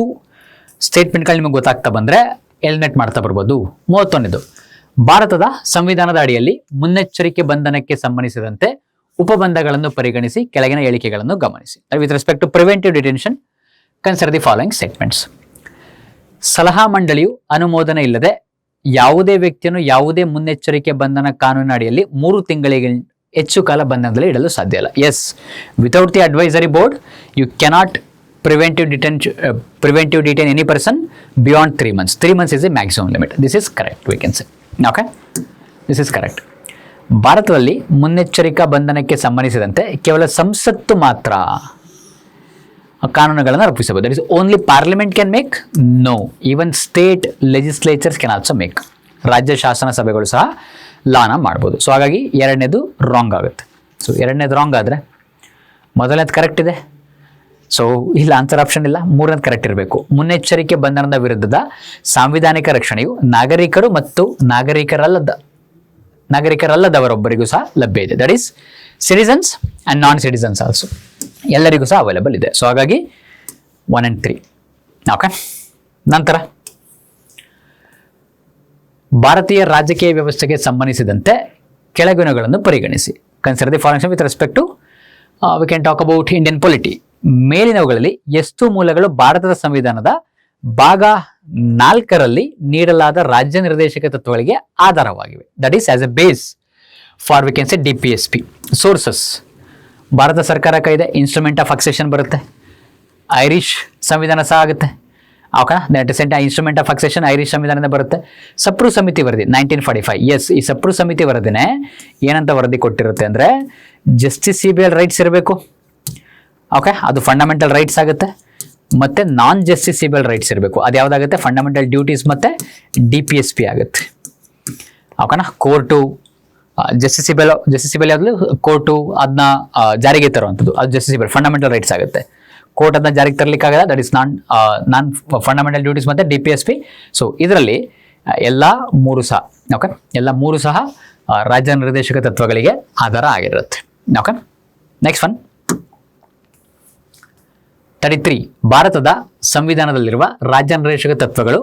ಸ್ಟೇಟ್ಮೆಂಟ್ಗಳು ನಿಮಗೆ ಗೊತ್ತಾಗ್ತಾ ಬಂದರೆ ಎಲಿಮಿನೇಟ್ ಮಾಡ್ತಾ ಬರ್ಬೋದು. 31ನೇದು, ಭಾರತದ ಸಂವಿಧಾನದ ಅಡಿಯಲ್ಲಿ ಮುನ್ನೆಚ್ಚರಿಕೆ ಬಂಧನಕ್ಕೆ ಸಂಬಂಧಿಸಿದಂತೆ ಉಪಬಂಧಗಳನ್ನು ಪರಿಗಣಿಸಿ ಕೆಳಗಿನ ಹೇಳಿಕೆಗಳನ್ನು ಗಮನಿಸಿ. With respect to preventive detention consider the following statements. ಸಲಹಾ ಮಂಡಳಿಯು ಅನುಮೋದನೆ ಇಲ್ಲದೆ ಯಾವುದೇ ವ್ಯಕ್ತಿಯನ್ನು ಯಾವುದೇ ಮುನ್ನೆಚ್ಚರಿಕೆ ಬಂಧನ ಕಾನೂನಿನ ಅಡಿಯಲ್ಲಿ 3 ತಿಂಗಳಿಗೆ ಹೆಚ್ಚು ಕಾಲ ಬಂಧನದಲ್ಲಿ ಇಡಲು ಸಾಧ್ಯ ಇಲ್ಲ. Yes, without the advisory board you cannot preventive detain any person beyond 3 months. 3 months is a maximum limit. This is correct, we can say. Okay, this is correct. ಭಾರತದಲ್ಲಿ ಮುನ್ನೆಚ್ಚರಿಕಾ ಬಂಧನಕ್ಕೆ ಸಂಬಂಧಿಸಿದಂತೆ ಕೇವಲ ಸಂಸತ್ತು ಮಾತ್ರ ಕಾನೂನುಗಳನ್ನು ರೂಪಿಸಬಹುದು. That is only parliament can make. No, even state legislatures can also make. ರಾಜ್ಯ ಶಾಸನ ಸಭೆಗಳು ಸಹ ಲಾನ ಮಾಡ್ಬೋದು. ಸೊ ಹಾಗಾಗಿ ಎರಡನೇದು ರಾಂಗ್ ಆಗುತ್ತೆ. ಸೊ ಎರಡನೇದು ರಾಂಗ್ ಆದರೆ ಮೊದಲನೇದು ಕರೆಕ್ಟ್ ಇದೆ. ಸೊ ಇಲ್ಲ, ಆನ್ಸರ್ ಆಪ್ಷನ್ ಇಲ್ಲ. ಮೂರನೇದು ಕರೆಕ್ಟ್ ಇರಬೇಕು. ಮುನ್ನೆಚ್ಚರಿಕೆ ಬಂಧನದ ವಿರುದ್ಧದ ಸಾಂವಿಧಾನಿಕ ರಕ್ಷಣೆಯು ನಾಗರಿಕರು ಮತ್ತು ನಾಗರಿಕರಲ್ಲದವರೊಬ್ಬರಿಗೂ ಸಹ ಲಭ್ಯ ಇದೆ. That is citizens and non citizens also, ಎಲ್ಲರಿಗೂ ಸಹ ಅವೈಲೇಬಲ್ ಇದೆ. ಸೊ ಹಾಗಾಗಿ 1 and 3. ಓಕೆ, ನಂತರ ಭಾರತೀಯ ರಾಜಕೀಯ ವ್ಯವಸ್ಥೆಗೆ ಸಂಬಂಧಿಸಿದಂತೆ ಕೆಳಗಿನಗಳನ್ನು ಪರಿಗಣಿಸಿ. Consider the following with respect to we can talk about Indian polity. ಮೇಲಿನವುಗಳಲ್ಲಿ ಎಷ್ಟು ಮೂಲಗಳು ಭಾರತದ ಸಂವಿಧಾನದ ಭಾಗ 4ರಲ್ಲಿ ನೀಡಲಾದ ರಾಜ್ಯ ನಿರ್ದೇಶಕ ತತ್ವಗಳಿಗೆ ಆಧಾರವಾಗಿವೆ? That is as a base for we can say DPSP. Sources: ಭಾರತ ಸರ್ಕಾರ ಕಾಯ್ದೆ, ಇನ್ಸ್ಟ್ರೂಮೆಂಟ್ ಆಫ್ ಅಕ್ಸೆಷನ್ ಬರುತ್ತೆ, ಐರಿಷ್ ಸಂವಿಧಾನ ಸಹ ಆಗುತ್ತೆ. Okay, instrument of accession Irish ಸಂವಿಧಾನದಿಂದ ಬರುತ್ತೆ. ಸಪ್ರು ಸಮಿತಿ ವರದಿ 1945. ಎಸ್, ಈ ಸಪ್ರು ಸಮಿತಿ ವರದಿನೇ ಏನಂತ ವರದಿ ಕೊಟ್ಟಿರುತ್ತೆ ಅಂದರೆ ಜಸ್ಟಿಸಿಬಲ್ ರೈಟ್ಸ್ ಇರಬೇಕು. ಓಕೆ, ಅದು ಫಂಡಮೆಂಟಲ್ ರೈಟ್ಸ್ ಆಗುತ್ತೆ. ಮತ್ತು ನಾನ್ ಜಸ್ಟಿಸಿಬಲ್ ರೈಟ್ಸ್ ಇರಬೇಕು. ಅದು ಯಾವುದಾಗುತ್ತೆ? ಫಂಡಮೆಂಟಲ್ ಡ್ಯೂಟೀಸ್ ಮತ್ತು DPSP ಆಗುತ್ತೆ. ಓಕೆನಾ? ಕೋರ್ಟು ಜಸ್ಟಿಸಿಬಲ್ ಯಾವುದು? ಕೋರ್ಟು ಅದನ್ನ ಜಾರಿಗೆ ತರುವಂಥದ್ದು, ಅದು ಜಸ್ಟಿಸಿಬಲ್ ಫಂಡಮೆಂಟಲ್ ರೈಟ್ಸ್ ಆಗುತ್ತೆ. ಕೋರ್ಟ್ ಅದನ್ನ ಜಾರಿಗೆ ತರಲಿಕ್ಕಾಗಲ್ಲ, that is non fundamental duties ಮತ್ತು DPSP. ಸೊ ಇದರಲ್ಲಿ ಎಲ್ಲ 3 ಸಹ, ಓಕೆ, ಎಲ್ಲ 3 ಸಹ ರಾಜ್ಯ ನಿರ್ದೇಶಕ ತತ್ವಗಳಿಗೆ ಆಧಾರ ಆಗಿರುತ್ತೆ. Okay, next one 33. ಭಾರತದ ಸಂವಿಧಾನದಲ್ಲಿರುವ ರಾಜ್ಯ ನಿರ್ದೇಶಕ ತತ್ವಗಳು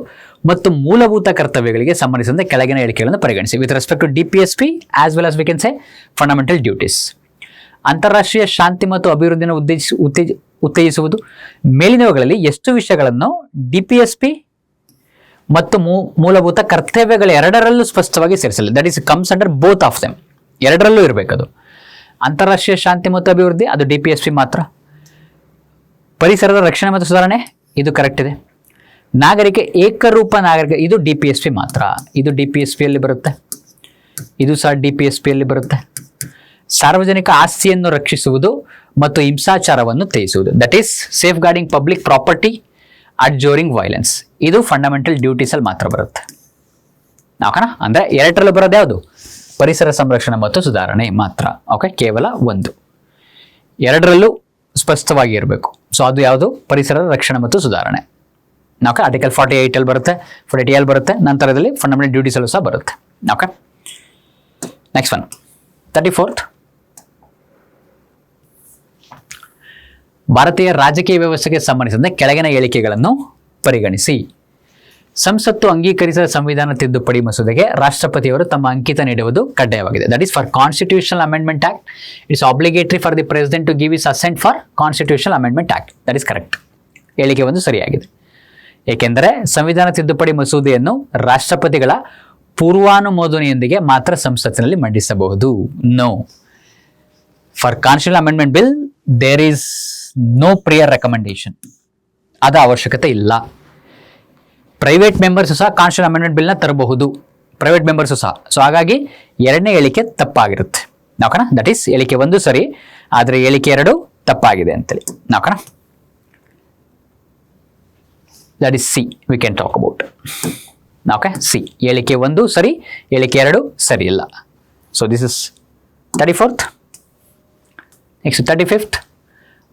ಮತ್ತು ಮೂಲಭೂತ ಕರ್ತವ್ಯಗಳಿಗೆ ಸಂಬಂಧಿಸಿದಂತೆ ಕೆಳಗಿನ ಹೇಳಿಕೆಗಳನ್ನು ಪರಿಗಣಿಸಿ. With respect to DPSP as well as we can say fundamental duties. ಅಂತಾರಾಷ್ಟ್ರೀಯ ಶಾಂತಿ ಮತ್ತು ಅಭಿವೃದ್ಧಿಯನ್ನು ಉತ್ತೇಜಿಸುವುದು. ಮೇಲಿನವುಗಳಲ್ಲಿ ಎಷ್ಟು ವಿಷಯಗಳನ್ನು DPSP ಮತ್ತು ಮೂಲಭೂತ ಕರ್ತವ್ಯಗಳ ಎರಡರಲ್ಲೂ ಸ್ಪಷ್ಟವಾಗಿ ಸೇರಿಸಲಿದೆ. That is comes under both of them. ಎರಡರಲ್ಲೂ ಇರಬೇಕದು. ಅಂತಾರಾಷ್ಟ್ರೀಯ ಶಾಂತಿ ಮತ್ತು ಅಭಿವೃದ್ಧಿ ಅದು DPSP ಮಾತ್ರ. ಪರಿಸರದ ರಕ್ಷಣೆ ಮತ್ತು ಸುಧಾರಣೆ ಇದು ಕರೆಕ್ಟ್ ಇದೆ. ನಾಗರಿಕ ಏಕರೂಪ ನಾಗರಿಕ ಇದು DPSP ಮಾತ್ರ. ಇದು DPSPಯಲ್ಲಿ ಬರುತ್ತೆ. ಇದು ಸಹ DPSPಯಲ್ಲಿ ಬರುತ್ತೆ. ಸಾರ್ವಜನಿಕ ಆಸ್ತಿಯನ್ನು ರಕ್ಷಿಸುವುದು ಮತ್ತು ಹಿಂಸಾಚಾರವನ್ನು ತ್ಯಜಿಸುವುದು. That is safeguarding public property abjuring violence. ಇದು ಫಂಡಮೆಂಟಲ್ ಡ್ಯೂಟೀಸ್ ಅಲ್ಲಿ ಮಾತ್ರ ಬರುತ್ತೆ. ಓಕೆನಾ? ಅಂದ್ರೆ ಎರಡರಲ್ಲೂ ಬರೋದು ಯಾವುದು? ಪರಿಸರ ಸಂರಕ್ಷಣೆ ಮತ್ತು ಸುಧಾರಣೆ ಮಾತ್ರ. ಓಕೆ, ಕೇವಲ ಒಂದು. ಎರಡರಲ್ಲೂ ಸ್ಪಷ್ಟವಾಗಿ ಇರಬೇಕು. ಸೊ ಅದು ಯಾವುದು? ಪರಿಸರದ ರಕ್ಷಣೆ ಮತ್ತು ಸುಧಾರಣೆ. ಓಕೆ, ಆರ್ಟಿಕಲ್ 48 ಅಲ್ಲಿ ಬರುತ್ತೆ, 48 ಅಲ್ಲಿ ಬರುತ್ತೆ. ನಂತರದಲ್ಲಿ ಫಂಡಮೆಂಟಲ್ ಡ್ಯೂಟೀಸ್ ಅಲ್ಲೂ ಸಹ ಬರುತ್ತೆ. Okay, next one 34th. ಭಾರತೀಯ ರಾಜಕೀಯ ವ್ಯವಸ್ಥೆಗೆ ಸಂಬಂಧಿಸಿದಂತೆ ಕೆಳಗಿನ ಹೇಳಿಕೆಗಳನ್ನು ಪರಿಗಣಿಸಿ. ಸಂಸತ್ತು ಅಂಗೀಕರಿಸಿದ ಸಂವಿಧಾನ ತಿದ್ದುಪಡಿ ಮಸೂದೆಗೆ ರಾಷ್ಟ್ರಪತಿಯವರು ತಮ್ಮ ಅಂಕಿತ ನೀಡುವುದು ಕಡ್ಡಾಯವಾಗಿದೆ. That is for constitutional amendment act. It's obligatory for the president to give his assent for constitutional amendment act. That is correct. ಹೇಳಿಕೆ ಒಂದು ಸರಿಯಾಗಿದೆ. ಏಕೆಂದರೆ ಸಂವಿಧಾನ ತಿದ್ದುಪಡಿ ಮಸೂದೆಯನ್ನು ರಾಷ್ಟ್ರಪತಿಗಳ ಪೂರ್ವಾನುಮೋದನೆಯೊಂದಿಗೆ ಮಾತ್ರ ಸಂಸತ್ತಿನಲ್ಲಿ ಮಂಡಿಸಬಹುದು. No, for constitutional amendment bill there is no prior recommendation. ಅದ ಅವಶ್ಯಕತೆ ಇಲ್ಲ. ಪ್ರೈವೇಟ್ ಮೆಂಬರ್ಸ್ ಸಹ ಕಾನ್ಸ್ಟಿಟ್ಯೂಷನ್ ಅಮೆಂಡ್ಮೆಂಟ್ ಬಿಲ್ನ ತರಬಹುದು, ಪ್ರೈವೇಟ್ ಮೆಂಬರ್ಸು ಸಹ. ಸೊ ಹಾಗಾಗಿ ಎರಡನೇ ಹೇಳಿಕೆ ತಪ್ಪಾಗಿರುತ್ತೆ. ಓಕೆನಾ? ದಟ್ ಈಸ್ ಹೇಳಿಕೆ ಒಂದು ಸರಿ, ಆದರೆ ಹೇಳಿಕೆ ಎರಡು ತಪ್ಪಾಗಿದೆ ಅಂತೇಳಿ. ಓಕೆನಾ? That is C V can talk about. Okay, C ಹೇಳಿಕೆ ಒಂದು ಸರಿ, ಹೇಳಿಕೆ ಎರಡು ಸರಿ ಇಲ್ಲ. So this is 34th. Next 35th.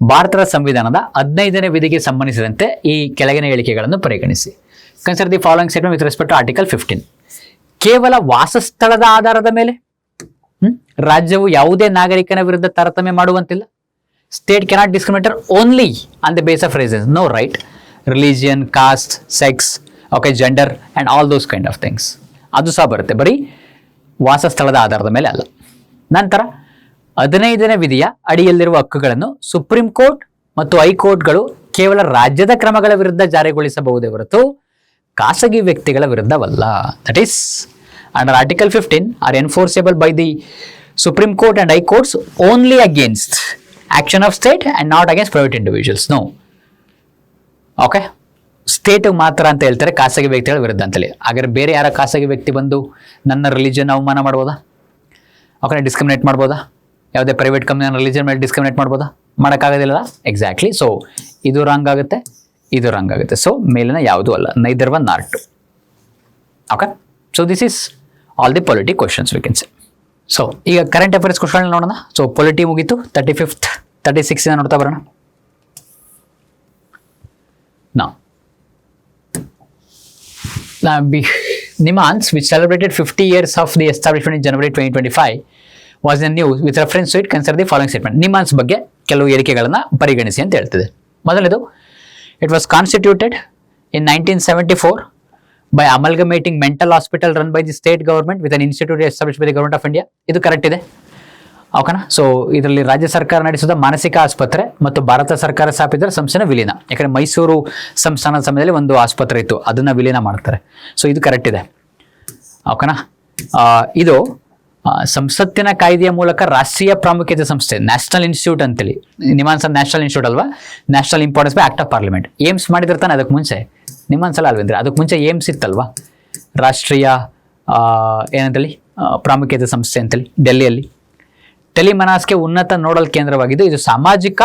ಭಾರತದ ಸಂವಿಧಾನದ 15ನೇ ವಿಧಿಗೆ ಸಂಬಂಧಿಸಿದಂತೆ ಈ ಕೆಳಗಿನ ಹೇಳಿಕೆಗಳನ್ನು ಪರಿಗಣಿಸಿ. Consider the following statement with respect to article 15. ಕೇವಲ ವಾಸಸ್ಥಳದ ಆಧಾರದ ಮೇಲೆ ರಾಜ್ಯವು ಯಾವುದೇ ನಾಗರಿಕನ ವಿರುದ್ಧ ತಾರತಮ್ಯ ಮಾಡುವಂತಿಲ್ಲ. State cannot discriminate only on the base of reasons. No right, religion, caste, sex, okay, gender and all those kind of things. ಅದು ಸಹ ಬರುತ್ತೆ, ಬರೀ ವಾಸಸ್ಥಳದ ಆಧಾರದ ಮೇಲೆ ಅಲ್ಲ. ನಂತರ 15ನೇ ವಿಧಿಯ ಅಡಿಯಲ್ಲಿರುವ ಹಕ್ಕುಗಳನ್ನು ಸುಪ್ರೀಂ ಕೋರ್ಟ್ ಮತ್ತು ಹೈಕೋರ್ಟ್ಗಳು ಕೇವಲ ರಾಜ್ಯದ ಕ್ರಮಗಳ ವಿರುದ್ಧ ಜಾರಿಗೊಳಿಸಬಹುದೇ ಹೊರತು ಖಾಸಗಿ ವ್ಯಕ್ತಿಗಳ ವಿರುದ್ಧವಲ್ಲ. That is under article 15 are enforceable by the supreme court and high courts only against action of state and not against private individuals. No, okay, state ಮಾತ್ರ ಅಂತ ಹೇಳ್ತಾರೆ, ಖಾಸಗಿ ವ್ಯಕ್ತಿಗಳ ವಿರುದ್ಧ ಅಂತೇಳಿ. ಹಾಗಾದ್ರೆ ಬೇರೆ ಯಾರ ಖಾಸಗಿ ವ್ಯಕ್ತಿ ಬಂದು ನನ್ನ ರಿಲಿಜನ್ ಅವಮಾನ ಮಾಡ್ಬೋದಾ? ಓಕೆ, ಡಿಸ್ಕ್ರಿಮಿನೇಟ್ ಮಾಡ್ಬೋದಾ? ಯಾವುದೇ ಪ್ರೈವೇಟ್ ಕಂಪ್ನಿ ರಿಲಿಜನ್ ಮೇಲೆ ಡಿಸ್ಕ್ರಿಮಿನೇಟ್ ಮಾಡ್ಬೋದಾ? ಮಾಡೋಕ್ಕಾಗೋದಿಲ್ಲ. ಎಕ್ಸಾಕ್ಟ್ಲಿ. ಸೊ ಇದು ರಾಂಗ್ ಆಗುತ್ತೆ, ಇದು ರಾಂಗ್ ಆಗುತ್ತೆ. ಸೊ ಮೇಲಿನ ಯಾವುದೂ ಅಲ್ಲ, neither one nor two. Okay, so this is all the polity questions we can say. So ಈಗ ಕರೆಂಟ್ ಅಫೇರ್ಸ್ ಕ್ವಶನ್ ನೋಡೋಣ. ಸೊ ಪೊಲಿಟಿ ಮುಗೀತು. 35th, 36 ನೋಡ್ತಾ ಬರೋಣ. Nimans, which celebrated 50 years of the establishment in January 2025, was in news with reference to it. Consider the following statement. Nimans ಬಗ್ಗೆ ಕೆಲವು ಹೇಳಿಕೆಗಳನ್ನು ಪರಿಗಣಿಸಿ ಅಂತ ಹೇಳ್ತಿದೆ. ಮೊದಲನೇದು, it was constituted in 1974 by amalgamating mental hospital run by the state government with an institute established by the government of India. ಇದು ಕರೆಕ್ಟ್ ಇದೆ. ಓಕೆನಾ? ಸೊ ಇದರಲ್ಲಿ ರಾಜ್ಯ ಸರ್ಕಾರ ನಡೆಸಿದ ಮಾನಸಿಕ ಆಸ್ಪತ್ರೆ ಮತ್ತು ಭಾರತ ಸರ್ಕಾರ ಸ್ಥಾಪಿಸಿದ ಸಂಸ್ಥೆನ ವಿಲೀನ. ಯಾಕಂದರೆ ಮೈಸೂರು ಸಂಸ್ಥಾನದ ಸಮಯದಲ್ಲಿ ಒಂದು ಆಸ್ಪತ್ರೆ ಇತ್ತು, ಅದನ್ನು ವಿಲೀನ ಮಾಡ್ತಾರೆ. ಸೊ ಇದು ಕರೆಕ್ಟ್ ಇದೆ. ಓಕೆನಾ? ಇದು ಸಂಸತ್ತಿನ ಕಾಯ್ದೆಯ ಮೂಲಕ ರಾಷ್ಟ್ರೀಯ ಪ್ರಾಮುಖ್ಯತೆ ಸಂಸ್ಥೆ, ನ್ಯಾಷನಲ್ ಇನ್ಸ್ಟಿಟ್ಯೂಟ್ ಅಂತೇಳಿ. ನಿಮಾನ್ಸ್ ನ್ಯಾಷನಲ್ ಇನ್ಸ್ಟಿಟ್ಯೂಟ್ ಅಲ್ವಾ? National importance by act of parliament. AIIMS ಮಾಡಿದಿರ್ತಾನೆ ಅದಕ್ಕೆ ಮುಂಚೆ. ನಿಮಾನ್ಸಲ್ಲ ಅಲ್ವೇಂದ್ರೆ, ಅದಕ್ಕೆ ಮುಂಚೆ ಏಮ್ಸ್ ಇತ್ತಲ್ವಾ? ರಾಷ್ಟ್ರೀಯ ಏನಂತೇಳಿ ಪ್ರಾಮುಖ್ಯತೆ ಸಂಸ್ಥೆ ಅಂತೇಳಿ ಡೆಲ್ಲಿಯಲ್ಲಿ. ಟೆಲಿಮನಾಸ್ಗೆ ಉನ್ನತ ನೋಡಲ್ ಕೇಂದ್ರವಾಗಿದ್ದು ಇದು ಸಾಮಾಜಿಕ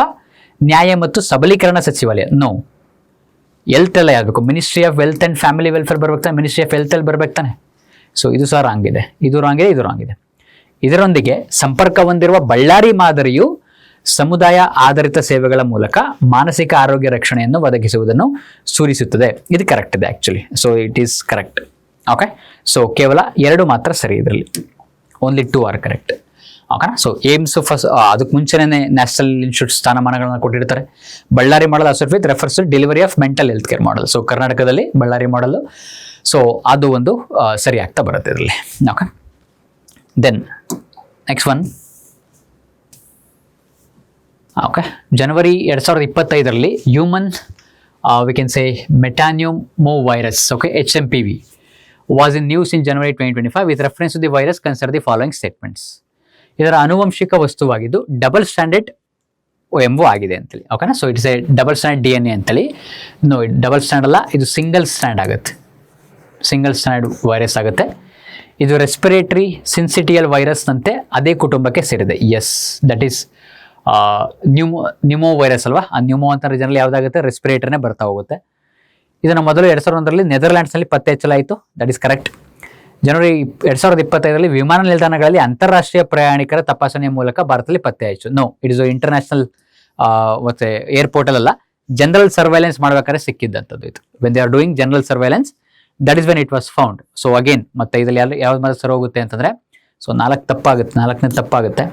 ನ್ಯಾಯ ಮತ್ತು ಸಬಲೀಕರಣ ಸಚಿವಾಲಯ. ನೋ, ಹೆಲ್ತ್ ಎಲ್ಲ ಯಾಗಬೇಕು. Ministry of health and family welfare ಬರ್ಬೇಕು ತಾನೆ, ಮಿನಿಸ್ಟ್ರಿ ಆಫ್ ಹೆಲ್ತ್ ಅಲ್ಲಿ ಬರ್ಬೇಕು ತಾನೆ. ಸೊ ಇದು ಸಹ ರಾಂಗ್ ಇದೆ, ಇದು ರಾಂಗ್ ಇದೆ, ಇದು ರಾಂಗ್ ಇದೆ. ಇದರೊಂದಿಗೆ ಸಂಪರ್ಕ ಹೊಂದಿರುವ ಬಳ್ಳಾರಿ ಮಾದರಿಯು ಸಮುದಾಯ ಆಧಾರಿತ ಸೇವೆಗಳ ಮೂಲಕ ಮಾನಸಿಕ ಆರೋಗ್ಯ ರಕ್ಷಣೆಯನ್ನು ಒದಗಿಸುವುದನ್ನು ಸೂಚಿಸುತ್ತದೆ. ಇದು ಕರೆಕ್ಟ್ ಇದೆ actually. So it is correct. Okay, so ಕೇವಲ 2 ಮಾತ್ರ ಸರಿ, ಇದರಲ್ಲಿ ಓನ್ಲಿ 2 ಆರ್ ಕರೆಕ್ಟ್. ಓಕೆನಾ? ಸೊ ಏಮ್ಸ್ ಫಸ್ಟ್ ಅದಕ್ಕೆ ಮುಂಚೆನೇ ನ್ಯಾಷನಲ್ ಇನ್ಸ್ಟಿಟ್ಯೂಟ್ ಸ್ಥಾನಮಾನಗಳನ್ನು ಕೊಟ್ಟಿರ್ತಾರೆ. Ballari model associate with refers to delivery of mental health care model. So ಕರ್ನಾಟಕದಲ್ಲಿ ಬಳ್ಳಾರಿ ಮಾಡಲ್. ಸೊ ಅದು ಒಂದು ಸರಿ ಆಗ್ತಾ ಬರುತ್ತೆ ಇದರಲ್ಲಿ. Okay, then next one okay, January 2025 human we can say metapneumovirus, okay, HMPV was in news in January 2025 with reference to the virus consider the following statements. ಇದರ ಆನುವಂಶಿಕ ವಸ್ತುವಾಗಿದ್ದು ಡಬಲ್ ಸ್ಟ್ಯಾಂಡರ್ಡ್ OMO ಆಗಿದೆ ಅಂತೇಳಿ. ಓಕೆನಾ, so it's a double strand DNA ಅಂತೇಳಿ. ನೋ, ಡಬಲ್ ಸ್ಟ್ಯಾಂಡ್ ಅಲ್ಲ, ಇದು ಸಿಂಗಲ್ ಸ್ಟ್ಯಾಂಡ್ ಆಗುತ್ತೆ, ಸಿಂಗಲ್ ಸ್ಟ್ಯಾಂಡ್ ವೈರಸ್ ಆಗುತ್ತೆ. ಇದು ರೆಸ್ಪಿರೇಟರಿ ಸಿನ್ಸಿಟಿಯಲ್ ವೈರಸ್ನಂತೆ ಅದೇ ಕುಟುಂಬಕ್ಕೆ ಸೇರಿದೆ. S, that is pneumo virus ಅಲ್ವಾ. ಆ ನ್ಯೂಮೋ ಅಂತ ರೀಜನಲ್ಲಿ ಯಾವುದಾಗುತ್ತೆ, ರೆಸ್ಪಿರೇಟರ್ನೇ ಬರ್ತಾ ಹೋಗುತ್ತೆ. ಇದನ್ನು ಮೊದಲು 2001 ನೆದರ್ಲ್ಯಾಂಡ್ಸ್ನಲ್ಲಿ ಪತ್ತೆ ಹಚ್ಚಲಾಯಿತು. That is correct. ಜನವರಿ 2025 ವಿಮಾನ ನಿಲ್ದಾಣಗಳಲ್ಲಿ ಅಂತಾರಾಷ್ಟ್ರೀಯ ಪ್ರಯಾಣಿಕರ ತಪಾಸಣೆಯ ಮೂಲಕ ಭಾರತದಲ್ಲಿ ಪತ್ತೆ ಆಯಿತು. ನೋ, ಇಟ್ ಇಸ್ ಇಂಟರ್ನ್ಯಾಷನಲ್ ಮತ್ತೆ ಏರ್ಪೋರ್ಟಲ್ಲ, ಜನರಲ್ ಸರ್ವೈಲೆನ್ಸ್ ಮಾಡ್ಬೇಕಾದ್ರೆ ಸಿಕ್ಕಿದ್ದಂಥದ್ದು ಇದು. When they are doing general surveillance, that is when it was found. So again ಮತ್ತೆ ಇದರಲ್ಲಿ ಯಾವ್ದು ಮಾತ್ರ ಸರ್ ಹೋಗುತ್ತೆ ಅಂತಂದರೆ, ಸೊ 4 ತಪ್ಪಾಗುತ್ತೆ, 4ನೇ ತಪ್ಪಾಗುತ್ತೆ.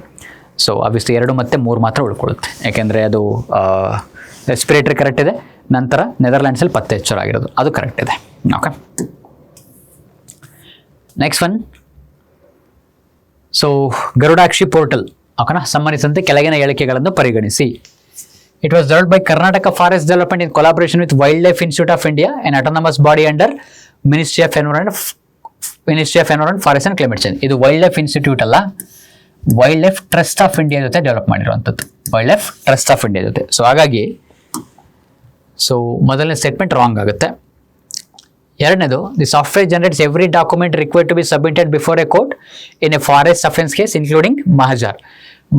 ಸೊ ಅಬ್ವಿಯಸ್ಲಿ 2 ಮತ್ತು 3 ಮಾತ್ರ ಉಳ್ಕೊಳ್ಳುತ್ತೆ, ಯಾಕೆಂದರೆ ಅದು ರೆಸ್ಪಿರೇಟರಿ ಕರೆಕ್ಟ್ ಇದೆ. ನಂತರ ನೆದರ್ಲ್ಯಾಂಡ್ಸಲ್ಲಿ ಪತ್ತೆ ಹಚ್ಚಲಾಗಿರೋದು ಅದು ಕರೆಕ್ಟ್ ಇದೆ. Okay, next one. So Garudakshi portal, ಓಕೆನಾ, ಸಂಬಂಧಿಸಿದಂತೆ ಕೆಳಗಿನ ಹೇಳಿಕೆಗಳನ್ನು ಪರಿಗಣಿಸಿ. It was developed by Karnataka forest development in collaboration with wildlife institute of India, an autonomous body under ministry of environment forest and climate change. ಇದು ವೈಲ್ಡ್ ಲೈಫ್ ಇನ್ಸ್ಟಿಟ್ಯೂಟ್ ಅಲ್ಲ, wildlife trust of India ಜೊತೆ ಡೆವಲಪ್ ಮಾಡಿರುವಂಥದ್ದು, wildlife trust of India ಜೊತೆ. ಸೊ ಹಾಗಾಗಿ ಮೊದಲನೇ ಸ್ಟೇಟ್ಮೆಂಟ್ ರಾಂಗ್ ಆಗುತ್ತೆ. ಎರಡನೇದು, the software generates every document required to be submitted before a court in a forest offence case including mahazar.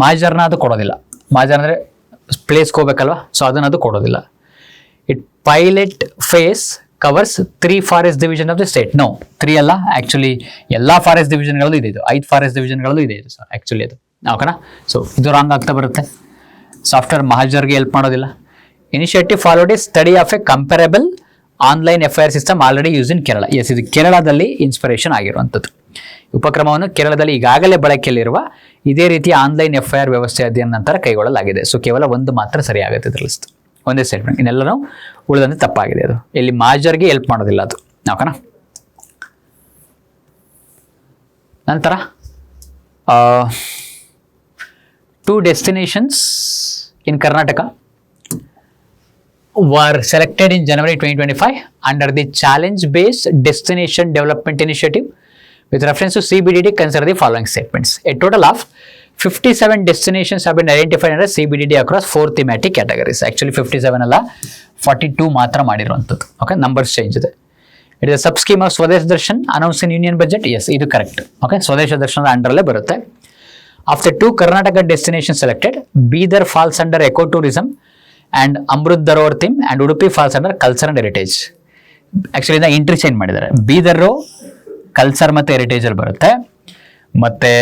ಮಹಜಾರ್ನ ಅದು ಕೊಡೋದಿಲ್ಲ. ಮಹಜಾರ್ ಅಂದರೆ ಪ್ಲೇಸ್ಗೆ ಹೋಗ್ಬೇಕಲ್ವ, ಸೊ ಅದನ್ನದು ಕೊಡೋದಿಲ್ಲ. It pilot phase covers 3 forest division of the state. No, 3 ಅಲ್ಲ, ಆ್ಯಕ್ಚುಲಿ ಎಲ್ಲ ಫಾರೆಸ್ಟ್ ಡಿವಿಷನ್ಗಳಲ್ಲೂ ಇದೆ ಇದು, 5 ಫಾರೆಸ್ಟ್ ಡಿವಿಷನ್ಗಳಲ್ಲೂ ಇದೆ ಇದು ಸರ್ ಆ್ಯಕ್ಚುಲಿ ಅದು. ಓಕೆನಾ, ಸೊ ಇದು ರಾಂಗ್ ಆಗ್ತಾ ಬರುತ್ತೆ. ಸಾಫ್ಟ್ವೇರ್ ಮಹಜಾರ್ಗೆ ಹೆಲ್ಪ್ ಮಾಡೋದಿಲ್ಲ. Initiative followed a study of a comparable online FIR system already use in Kerala. Yes, ಇದು ಕೇರಳದಲ್ಲಿ ಇನ್ಸ್ಪಿರೇಷನ್ ಆಗಿರುವಂಥದ್ದು. ಉಪಕ್ರಮವನ್ನು ಕೇರಳದಲ್ಲಿ ಈಗಾಗಲೇ ಬಳಕೆಯಲ್ಲಿರುವ ಇದೇ ರೀತಿಯ ಆನ್ಲೈನ್ FIR ವ್ಯವಸ್ಥೆ ಅಧ್ಯಯನ ನಂತರ ಕೈಗೊಳ್ಳಲಾಗಿದೆ. ಸೊ ಕೇವಲ 1 ಮಾತ್ರ ಸರಿಯಾಗುತ್ತೆ ಇದ್ರ ಲಿಸ್ಟ್, ಒಂದೇ ಸ್ಟೇಟ್ಮೆಂಟ್. ಇನ್ನೆಲ್ಲನೂ ಉಳಿದಂತೆ ತಪ್ಪಾಗಿದೆ. ಅದು ಇಲ್ಲಿ ಮಹಜರ್ಗೆ ಹೆಲ್ಪ್ ಮಾಡೋದಿಲ್ಲ ಅದು. ಓಕೆನಾ, ನಂತರ 2 destinations in Karnataka were selected in January 2025 under the challenge-based destination development initiative with reference to CBDD. Consider the following statements. A total of 57 destinations have been identified under CBDD across 4 thematic categories. Actually 57 ಅಲ್ಲ, 42 ಮಾತ್ರ ಮಾಡಿರುವಂಥದ್ದು. ಓಕೆ, ನಂಬರ್ಸ್ ಚೇಂಜ್ ಇದೆ. It is sub scheme of Swadesh Darshan announce in union budget. Yes, ಇದು ಕರೆಕ್ಟ್. ಓಕೆ, ಸ್ವದೇಶ ದರ್ಶನದ ಅಂಡರಲ್ಲೇ ಬರುತ್ತೆ. Of the 2 Karnataka destination selected, Bidar falls under eco tourism and Amrit Dharohar theme and Udupi falls under culture and heritage. Actually ಇದನ್ನ ಇಂಟರ್ಚೇಂಜ್ ಮಾಡಿದ್ದಾರೆ. ಬೀದರು ಕಲ್ಚರ್ ಮತ್ತು ಹೆರಿಟೇಜಲ್ಲಿ ಬರುತ್ತೆ, ಮತ್ತು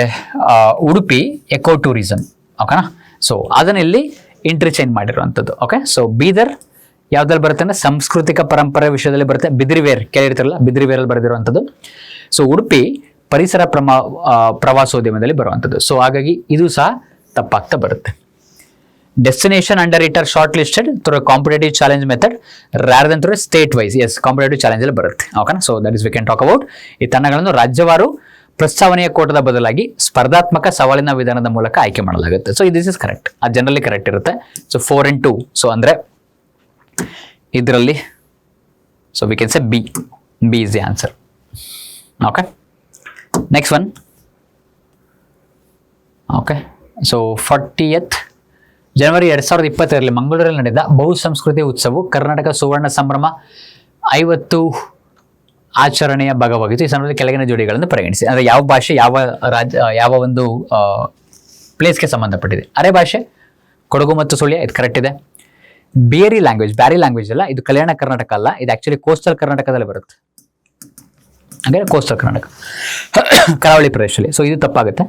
ಉಡುಪಿ ಎಕೋ ಟೂರಿಸಮ್. ಓಕೆನಾ, ಸೊ ಅದನ್ನ ಇಲ್ಲಿ ಇಂಟರ್ಚೇಂಜ್ ಮಾಡಿರುವಂಥದ್ದು. ಓಕೆ, ಸೊ ಬೀದರ್ ಯಾವ್ದ್ರಲ್ಲಿ ಬರುತ್ತೆ ಅಂದರೆ ಸಾಂಸ್ಕೃತಿಕ ಪರಂಪರೆ ವಿಷಯದಲ್ಲಿ ಬರುತ್ತೆ. ಬಿದ್ರಿವೇರ್ ಕೇಳಿರ್ತಿರಲ್ಲ, ಬಿದ್ರಿವೇರಲ್ಲಿ ಬರೆದಿರುವಂಥದ್ದು. ಸೊ ಉಡುಪಿ ಪರಿಸರ ಪ್ರವಾಸೋದ್ಯಮದಲ್ಲಿ ಬರುವಂಥದ್ದು. ಸೊ ಹಾಗಾಗಿ ಇದು ಸಹ ತಪ್ಪಾಗ್ತಾ ಬರುತ್ತೆ. Destination under it are shortlisted through a competitive challenge method rather than through a state wise. Yes, competitive challenge ಅಲ್ಲಿ ಬರುತ್ತೆ. ಓಕೆನಾ, so that is V can talk about. ಈ ತಂಡಗಳನ್ನು ರಾಜ್ಯವಾರು ಪ್ರಸ್ತಾವನೆಯ ಕೋಟದ ಬದಲಾಗಿ ಸ್ಪರ್ಧಾತ್ಮಕ ಸವಾಲಿನ ವಿಧಾನದ ಮೂಲಕ ಆಯ್ಕೆ ಮಾಡಲಾಗುತ್ತೆ. ಸೊ ದಿಸ್ ಇಸ್ ಕರೆಕ್ಟ್, ಅದು ಜನರಲಿ ಕರೆಕ್ಟ್ ಇರುತ್ತೆ. ಸೊ 4 and 2, ಸೊ ಅಂದರೆ ಇದರಲ್ಲಿ ಸೊ ವಿ ಕ್ಯಾನ್ ಸೆ B is the answer. Okay, next one. Okay, so 40th ಜನವರಿ 2025 ಮಂಗಳೂರಲ್ಲಿ ನಡೆದ ಬಹುಸಂಸ್ಕೃತಿ ಉತ್ಸವವು ಕರ್ನಾಟಕ ಸುವರ್ಣ ಸಂಭ್ರಮ 50 ಆಚರಣೆಯ ಭಾಗವಾಗಿತ್ತು. ಈ ಸಂದರ್ಭದಲ್ಲಿ ಕೆಳಗಿನ ಜೋಡಿಗಳನ್ನು ಪರಿಗಣಿಸಿ. ಅಂದರೆ ಯಾವ ಭಾಷೆ ಯಾವ ಒಂದು ಪ್ಲೇಸ್ಗೆ ಸಂಬಂಧಪಟ್ಟಿದೆ. ಅರೆ ಭಾಷೆ ಕೊಡಗು ಮತ್ತು ಸುಳ್ಯ, ಇದು ಕರೆಕ್ಟ್ ಇದೆ. ಬ್ಯಾರಿ ಲ್ಯಾಂಗ್ವೇಜ್ ಅಲ್ಲ, ಇದು ಕಲ್ಯಾಣ ಕರ್ನಾಟಕ ಅಲ್ಲ, ಇದು ಆ್ಯಕ್ಚುಲಿ ಕೋಸ್ಟಲ್ ಕರ್ನಾಟಕದಲ್ಲಿ ಬರುತ್ತೆ. ಹಾಗೆ ಕೋಸ್ಟಲ್ ಕರ್ನಾಟಕ ಕರಾವಳಿ ಪ್ರದೇಶದಲ್ಲಿ. ಸೊ ಇದು ತಪ್ಪಾಗುತ್ತೆ.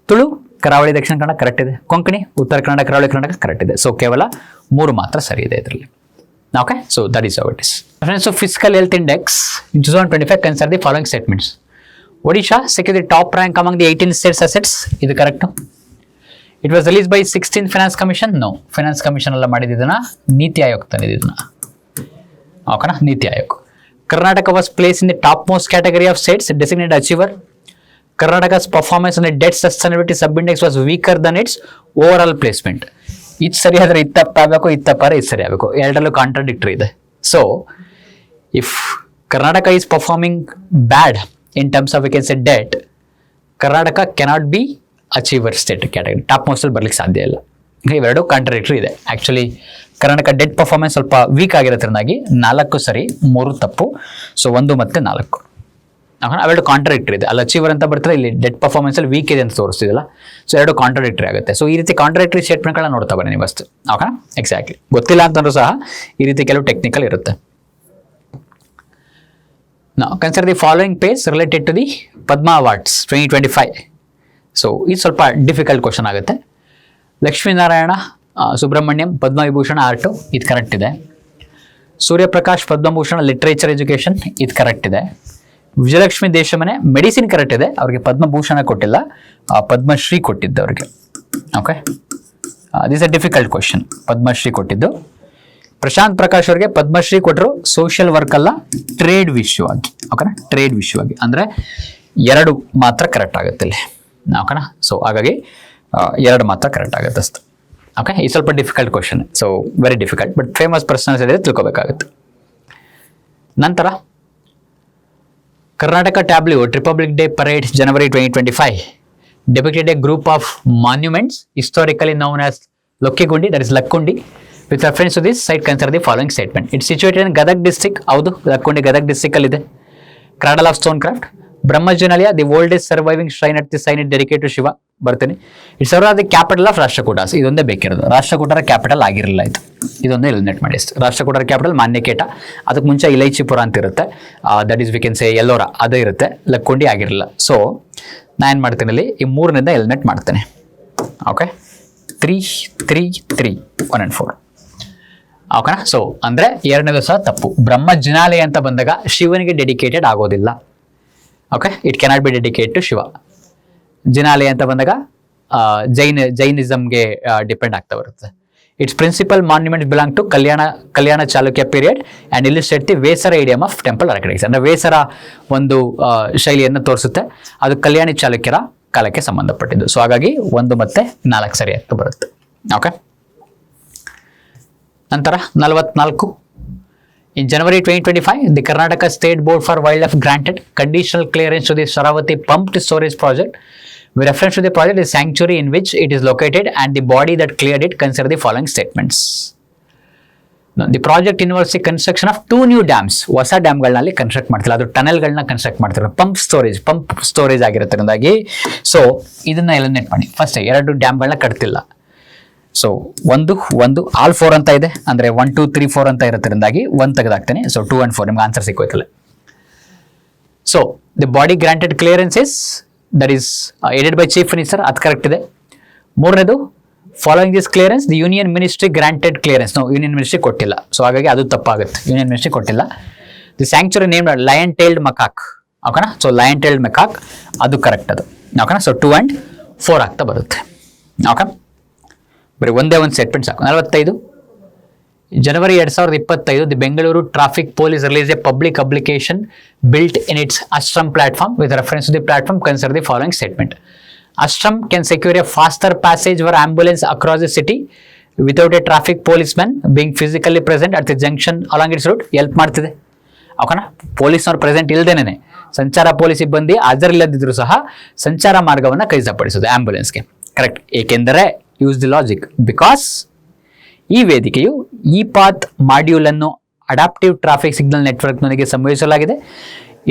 ತುಳು ಕರಾವಳಿ ದಕ್ಷಿಣ ಕನ್ನಡ ಕರೆಕ್ಟ್ ಇದೆ. ಕೊಂಕಣಿ ಉತ್ತರ ಕನ್ನಡ ಕರಾವಳಿ ಕರ್ನಾಟಕ ಕರೆಕ್ಟ್ ಇದೆ. ಸೊ ಕೇವಲ 3 ಮಾತ್ರ ಸರಿ ಇದೆ ಇದರಲ್ಲಿ. Okay, so that is how it is. Reference to fiscal health index in 2025 consider the following statements. Odisha secured the top rank among the 18 states assets. ಇದು correct. It was released by 16th Finance Commission. No, Finance Commission ಅಲ್ಲ ಮಾಡಿದ್ದನ್ನ, ನೀತಿ ಆಯೋಗ ತಂದಿದ್ದನ್ನ. ಓಕೆನಾ, NITI Aayog. Karnataka was placed in the topmost category of states designated achiever. Karnataka's performance on the debt sustainability sub-index was weaker than its overall placement. ಇದು ಸರಿ ಆದರೆ ಇದು ತಪ್ಪಾಗಬೇಕು, ಇದು ತಪ್ಪಾದ್ರೆ ಇದು ಸರಿ ಆಗಬೇಕು, ಎರಡರಲ್ಲೂ ಕಾಂಟ್ರಾಡಿಕ್ಟರಿ ಇದೆ. So if Karnataka is performing bad in terms of we can say debt, Karnataka cannot be achiever state category, top mostly ಬರ್ಲಿಕ್ಕೆ ಸಾಧ್ಯ ಇಲ್ಲ. ಇವೆರಡು ಕಾಂಟ್ರಾಡಿಕ್ಟರಿ ಇದೆ. ಆ್ಯಕ್ಚುಲಿ ಕರ್ನಾಟಕ ಡೆಟ್ ಪರ್ಫಾರ್ಮೆನ್ಸ್ ಸ್ವಲ್ಪ ವೀಕ್ ಆಗಿರೋದ್ರಿಂದಾಗಿ 4 ಸರಿ 3 ತಪ್ಪು. ಸೊ 1 ಮತ್ತು 4 ಅವೆರಡು ಕಾಂಟ್ರಾಡಿಕ್ಟರಿ ಇದೆ. ಅಲ್ಲಿ ಅಚೀವರ್ ಅಂತ ಬರ್ತಾರೆ, ಇಲ್ಲಿ ಡೆಟ್ ಪರ್ಫಾರ್ಮೆನ್ಸಲ್ಲಿ ವೀಕ್ ಇದೆ ಅಂತ ತೋರಿಸ್ತಿದಿಲ್ಲ. ಸೊ ಎರಡು ಕಾಂಟ್ರಾಡಿಕ್ಟರಿ ಆಗುತ್ತೆ. ಸೊ ಈ ರೀತಿ ಕಾಂಟ್ರಾಡಿಕ್ಟರಿ ಸ್ಟೇಟ್ಮೆಂಟ್ಗಳನ್ನ ನೋಡ್ತಾ ಬನ್ನಿ ನೀವು ಅಷ್ಟು. ಓಕೆ, ಎಕ್ಸಾಕ್ಟ್ಲಿ ಗೊತ್ತಿಲ್ಲ ಅಂತಂದ್ರೂ ಸಹ ಈ ರೀತಿ ಕೆಲವು ಟೆಕ್ನಿಕಲ್ ಇರುತ್ತೆ. Now consider the following page related to the Padma Awards 2025. So ಇದು ಸ್ವಲ್ಪ ಡಿಫಿಕಲ್ಟ್ ಕ್ವಶನ್ ಆಗುತ್ತೆ. ಲಕ್ಷ್ಮೀನಾರಾಯಣ ಸುಬ್ರಹ್ಮಣ್ಯಂ ಪದ್ಮವಿಭೂಷಣ ಆರ್ಟು, ಇದು ಕರೆಕ್ಟ್ ಇದೆ. ಸೂರ್ಯಪ್ರಕಾಶ್ ಪದ್ಮಭೂಷಣ ಲಿಟ್ರೇಚರ್ ಎಜುಕೇಷನ್, ಇದು ಕರೆಕ್ಟ್ ಇದೆ. ವಿಜಯಲಕ್ಷ್ಮಿ ದೇಶಮನೆ ಮೆಡಿಸಿನ್ ಕರೆಕ್ಟ್ ಇದೆ, ಅವ್ರಿಗೆ ಪದ್ಮಭೂಷಣ ಕೊಟ್ಟಿಲ್ಲ, ಪದ್ಮಶ್ರೀ ಕೊಟ್ಟಿದ್ದು ಅವ್ರಿಗೆ. Okay, this a difficult question. Padma Shri ಕೊಟ್ಟಿದ್ದು. ಪ್ರಶಾಂತ್ ಪ್ರಕಾಶ್ ಅವರಿಗೆ ಪದ್ಮಶ್ರೀ ಕೊಟ್ಟರು ಸೋಷಿಯಲ್ ವರ್ಕ್ ಅಲ್ಲ, ಟ್ರೇಡ್ ವಿಷಯವಾಗಿ. ಓಕೆನಾ, ಟ್ರೇಡ್ ವಿಷಯವಾಗಿ ಅಂದರೆ 2 ಮಾತ್ರ ಕರೆಕ್ಟ್ ಆಗುತ್ತೆ ಇಲ್ಲಿ. ಓಕೆನಾ, ಸೊ ಹಾಗಾಗಿ 2 ಮಾತ್ರ ಕರೆಕ್ಟ್ ಆಗುತ್ತೆ ಅಷ್ಟು. ಓಕೆ, ಇದು ಸ್ವಲ್ಪ difficult question. So very difficult, but famous persons ಇದ್ರೆ ತಿಳ್ಕೊಬೇಕಾಗುತ್ತೆ. ನಂತರ Karnataka tableau republic day parade January 2025 depicted a group of monuments historically known as Lokkegundi, that is Lakkundi. With reference to this site, consider the following statement. It's situated in Gadag district. ಹೌದು, ಲಕ್ಕುಂಡಿ ಗದಗ್ ಡಿಸ್ಟ್ರಿಕ್ಟ್ ಅಲ್ಲಿ ಇದೆ. Cradle of stone craft. Brahmajinalaya, the oldest surviving shrine at the sign it dedicate to Shiva. ಬರ್ತೀನಿ. It's serve the capital of Rashtrakutas. ಇದೊಂದೇ ಬೇಕಿರೋದು. ರಾಷ್ಟ್ರಕೂಟರ ಕ್ಯಾಪಿಟಲ್ ಆಗಿರಲಿಲ್ಲ ಇದು. ಇದೊಂದೇ ಎಲಿಮಿನೇಟ್ ಮಾಡಿ ಅಷ್ಟು. ರಾಷ್ಟ್ರಕೂಟರ ಕ್ಯಾಪಿಟಲ್ ಮಾನ್ಯಕೇಟ, ಅದಕ್ಕೆ ಮುಂಚೆ ಇಲೈಚಿಪುರ ಅಂತ ಇರುತ್ತೆ, ದಟ್ ಈಸ್ ವಿ ಕ್ಯಾನ್ ಸೇ ಎಲ್ಲೋರ, ಅದು ಇರುತ್ತೆ. ಲಕ್ಕುಂಡಿ ಆಗಿರಲಿಲ್ಲ. ಸೊ ನಾನು ಏನು ಮಾಡ್ತೀನಿ ಇಲ್ಲಿ ಈ 3ನಿಂದ ಎಲಿಮಿನೇಟ್ ಮಾಡ್ತೇನೆ. Okay, 3 3 3 1 and 4. ಓಕೆನಾ, ಸೊ ಅಂದರೆ 2ನೇದು ಸಹ ತಪ್ಪು. ಬ್ರಹ್ಮಜನಾಲಯ ಅಂತ ಬಂದಾಗ ಶಿವನಿಗೆ ಡೆಡಿಕೇಟೆಡ್ ಆಗೋದಿಲ್ಲ. Okay, it cannot be dedicate to Shiva. ಜಿನಾಲಯ ಅಂತ ಬಂದಾಗ ಜೈನಿಸಮ್ಗೆ ಡಿಪೆಂಡ್ ಆಗ್ತಾ ಬರುತ್ತೆ. It's principal monument belong to Kalyana Chalukya period and illustrate the Vesara idiom of temple architecture. ಅಂದರೆ ವೇಸರ ಒಂದು ಶೈಲಿಯನ್ನು ತೋರಿಸುತ್ತೆ, ಅದು ಕಲ್ಯಾಣಿ ಚಾಲುಕ್ಯರ ಕಾಲಕ್ಕೆ ಸಂಬಂಧಪಟ್ಟಿದ್ದು. ಸೊ ಹಾಗಾಗಿ 1 ಮತ್ತು 4 ಸರಿ ಆಗ್ತಾ ಬರುತ್ತೆ. ಓಕೆ, ನಂತರ 44. In January 2025, the Karnataka State Board for Wildlife granted conditional clearance to the Sharavati pumped storage project. With reference to the project, the sanctuary in which it is located and the body that cleared it, consider the following statements. Now, the project involves the construction of 2 new dams. ಹೊಸ ಡ್ಯಾಮ್ಗಳನ್ನಲ್ಲಿ ಕನ್ಸ್ಟ್ರಕ್ಟ್ ಮಾಡ್ತಿಲ್ಲ, ಅದು ಟನಲ್ಗಳನ್ನ ಕನ್ಸ್ಟ್ರಕ್ಟ್ ಮಾಡ್ತಿಲ್ಲ. ಪಂಪ್ ಸ್ಟೋರೇಜ್ ಆಗಿರೋದ್ರಿಂದಾಗಿ ಸೊ ಇದನ್ನ ಎಲಿಮಿನೇಟ್ ಮಾಡಿ. ಫಸ್ಟ್ 2 ಡ್ಯಾಮ್ಗಳನ್ನ ಕಟ್ತಿಲ್ಲ. ಸೊ ಒಂದು ಆಲ್ 4 ಅಂತ ಇದೆ, ಅಂದರೆ 1 2 3 4 ಅಂತ ಇರೋದ್ರಿಂದಾಗಿ 1 ತೆಗೆದಾಕ್ತೇನೆ. ಸೊ 2 and 4 ನಿಮ್ಗೆ ಆನ್ಸರ್ ಸಿಕ್ಕೋಯ್ತಲ್ಲ. So the body granted clearances that is aided by chief minister, ಅದು ಕರೆಕ್ಟ್ ಇದೆ. 3ನೇದು following this clearance the union ministry granted clearance. ನಾವು ಯೂನಿಯನ್ ಮಿನಿಸ್ಟ್ರಿ ಕೊಟ್ಟಿಲ್ಲ, ಸೊ ಹಾಗಾಗಿ ಅದು ತಪ್ಪಾಗುತ್ತೆ. ಯೂನಿಯನ್ ಮಿನಿಸ್ಟ್ರಿ ಕೊಟ್ಟಿಲ್ಲ. The sanctuary name lion tailed macaque. ಓಕೆನಾ, ಸೊ ಲಯನ್ ಟೇಲ್ಡ್ ಮಕಾಕ್ ಅದು ಕರೆಕ್ಟ್ ಅದು. ಓಕೆನಾ, ಸೊ 2 and 4 ಆಗ್ತಾ ಬರುತ್ತೆ. ಓಕೆ, ಬರೀ ಒಂದೇ ಒಂದು ಸ್ಟೇಟ್ಮೆಂಟ್ ಸಾಕು. 45. January 2025 the Bengaluru traffic police release a public application built in its Astram platform. With reference to the platform, consider the following statement. Astram can secure a faster passage for ambulance across the city without a traffic police man being physically present at the junction along its route. Help ಮಾಡ್ತಿದೆ. ಓಕೆನಾ, ಪೊಲೀಸ್ನವ್ರು ಪ್ರೆಸೆಂಟ್ ಇಲ್ಲದೇನೆ ಸಂಚಾರ ಪೊಲೀಸ್ ಸಿಬ್ಬಂದಿ ಹಾಜರಿಲ್ಲದಿದ್ದರೂ ಸಹ ಸಂಚಾರ ಮಾರ್ಗವನ್ನು ಖಚಿತಪಡಿಸೋದು ಆಂಬ್ಯುಲೆನ್ಸ್ಗೆ. ಕರೆಕ್ಟ್, ಏಕೆಂದರೆ ಯೂಸ್ ದಿ ಲಾಜಿಕ್, ಬಿಕಾಸ್ ಈ ವೇದಿಕೆಯು ಈ ಪಾತ್ ಮಾಡ್ಯೂಲ್ ಅನ್ನು ಅಡಾಪ್ಟಿವ್ ಟ್ರಾಫಿಕ್ ಸಿಗ್ನಲ್ ನೆಟ್ವರ್ಕ್ನೊಂದಿಗೆ ಸಂಯೋಜಿಸಲಾಗಿದೆ.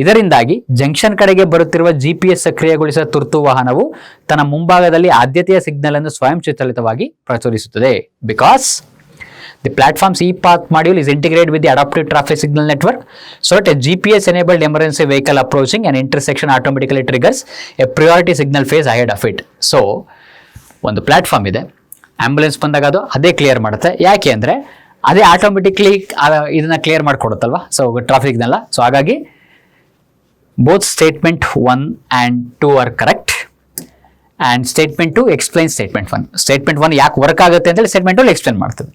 ಇದರಿಂದಾಗಿ ಜಂಕ್ಷನ್ ಕಡೆಗೆ ಬರುತ್ತಿರುವ GPS ಸಕ್ರಿಯಗೊಳಿಸಿದ ತುರ್ತು ವಾಹನವು ತನ್ನ ಮುಂಭಾಗದಲ್ಲಿ ಆದ್ಯತೆಯ ಸಿಗ್ನಲ್ ಅನ್ನು ಸ್ವಯಂಚಾಲಿತವಾಗಿ ಪ್ರಚೋದಿಸುತ್ತದೆ. Because the platform's e-path module is integrated with the adaptive traffic signal network, so that a GPS enabled emergency vehicle approaching an intersection automatically triggers a priority signal phase ahead of it. So ಒಂದು ಪ್ಲಾಟ್ಫಾರ್ಮ್ ಇದೆ, ಆಂಬ್ಯುಲೆನ್ಸ್ ಬಂದಾಗ ಅದು ಅದೇ ಕ್ಲಿಯರ್ ಮಾಡುತ್ತೆ. ಯಾಕೆ ಅಂದರೆ ಅದೇ ಆಟೋಮೆಟಿಕ್ಲಿ ಇದನ್ನ ಕ್ಲಿಯರ್ ಮಾಡಿಕೊಡುತ್ತಲ್ವ, ಸೊ ಟ್ರಾಫಿಕ್ನೆಲ್ಲ. ಸೊ ಹಾಗಾಗಿ both statement 1 and 2 are correct, and statement 2 explain statement 1. Statement 1 ಯಾಕೆ ವರ್ಕ್ ಆಗುತ್ತೆ ಅಂತೇಳಿ ಸ್ಟೇಟ್ಮೆಂಟ್ 2 ಎಕ್ಸ್ಪ್ಲೇನ್ ಮಾಡ್ತದೆ.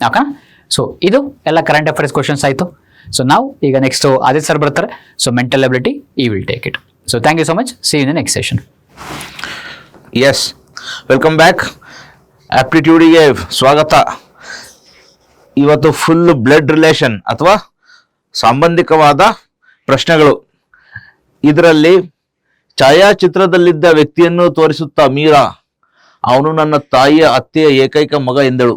ಓಕೆ, ಸೊ ಇದು ಎಲ್ಲ ಕರೆಂಟ್ ಅಫೇರ್ಸ್ ಕ್ವಶನ್ಸ್ ಆಯಿತು. ಸೊ ನಾವು ಈಗ ನೆಕ್ಸ್ಟ್ ಆದಿತ್ಯ ಸರ್ ಬರ್ತಾರೆ. So mental ability he will take it. So thank you so much. See in the next session. Yes, welcome back. ಆಪ್ಟಿಟ್ಯೂಡಿಗೆ ಸ್ವಾಗತ. ಇವತ್ತು ಫುಲ್ ಬ್ಲಡ್ ರಿಲೇಷನ್ ಅಥವಾ ಸಂಬಂಧಿಕವಾದ ಪ್ರಶ್ನೆಗಳು. ಇದರಲ್ಲಿ ಛಾಯಾಚಿತ್ರದಲ್ಲಿದ್ದ ವ್ಯಕ್ತಿಯನ್ನು ತೋರಿಸುತ್ತಾ ಮೀರಾ, ಅವನು ನನ್ನ ತಾಯಿಯ ಅತ್ತೆಯ ಏಕೈಕ ಮಗ ಎಂದಳು.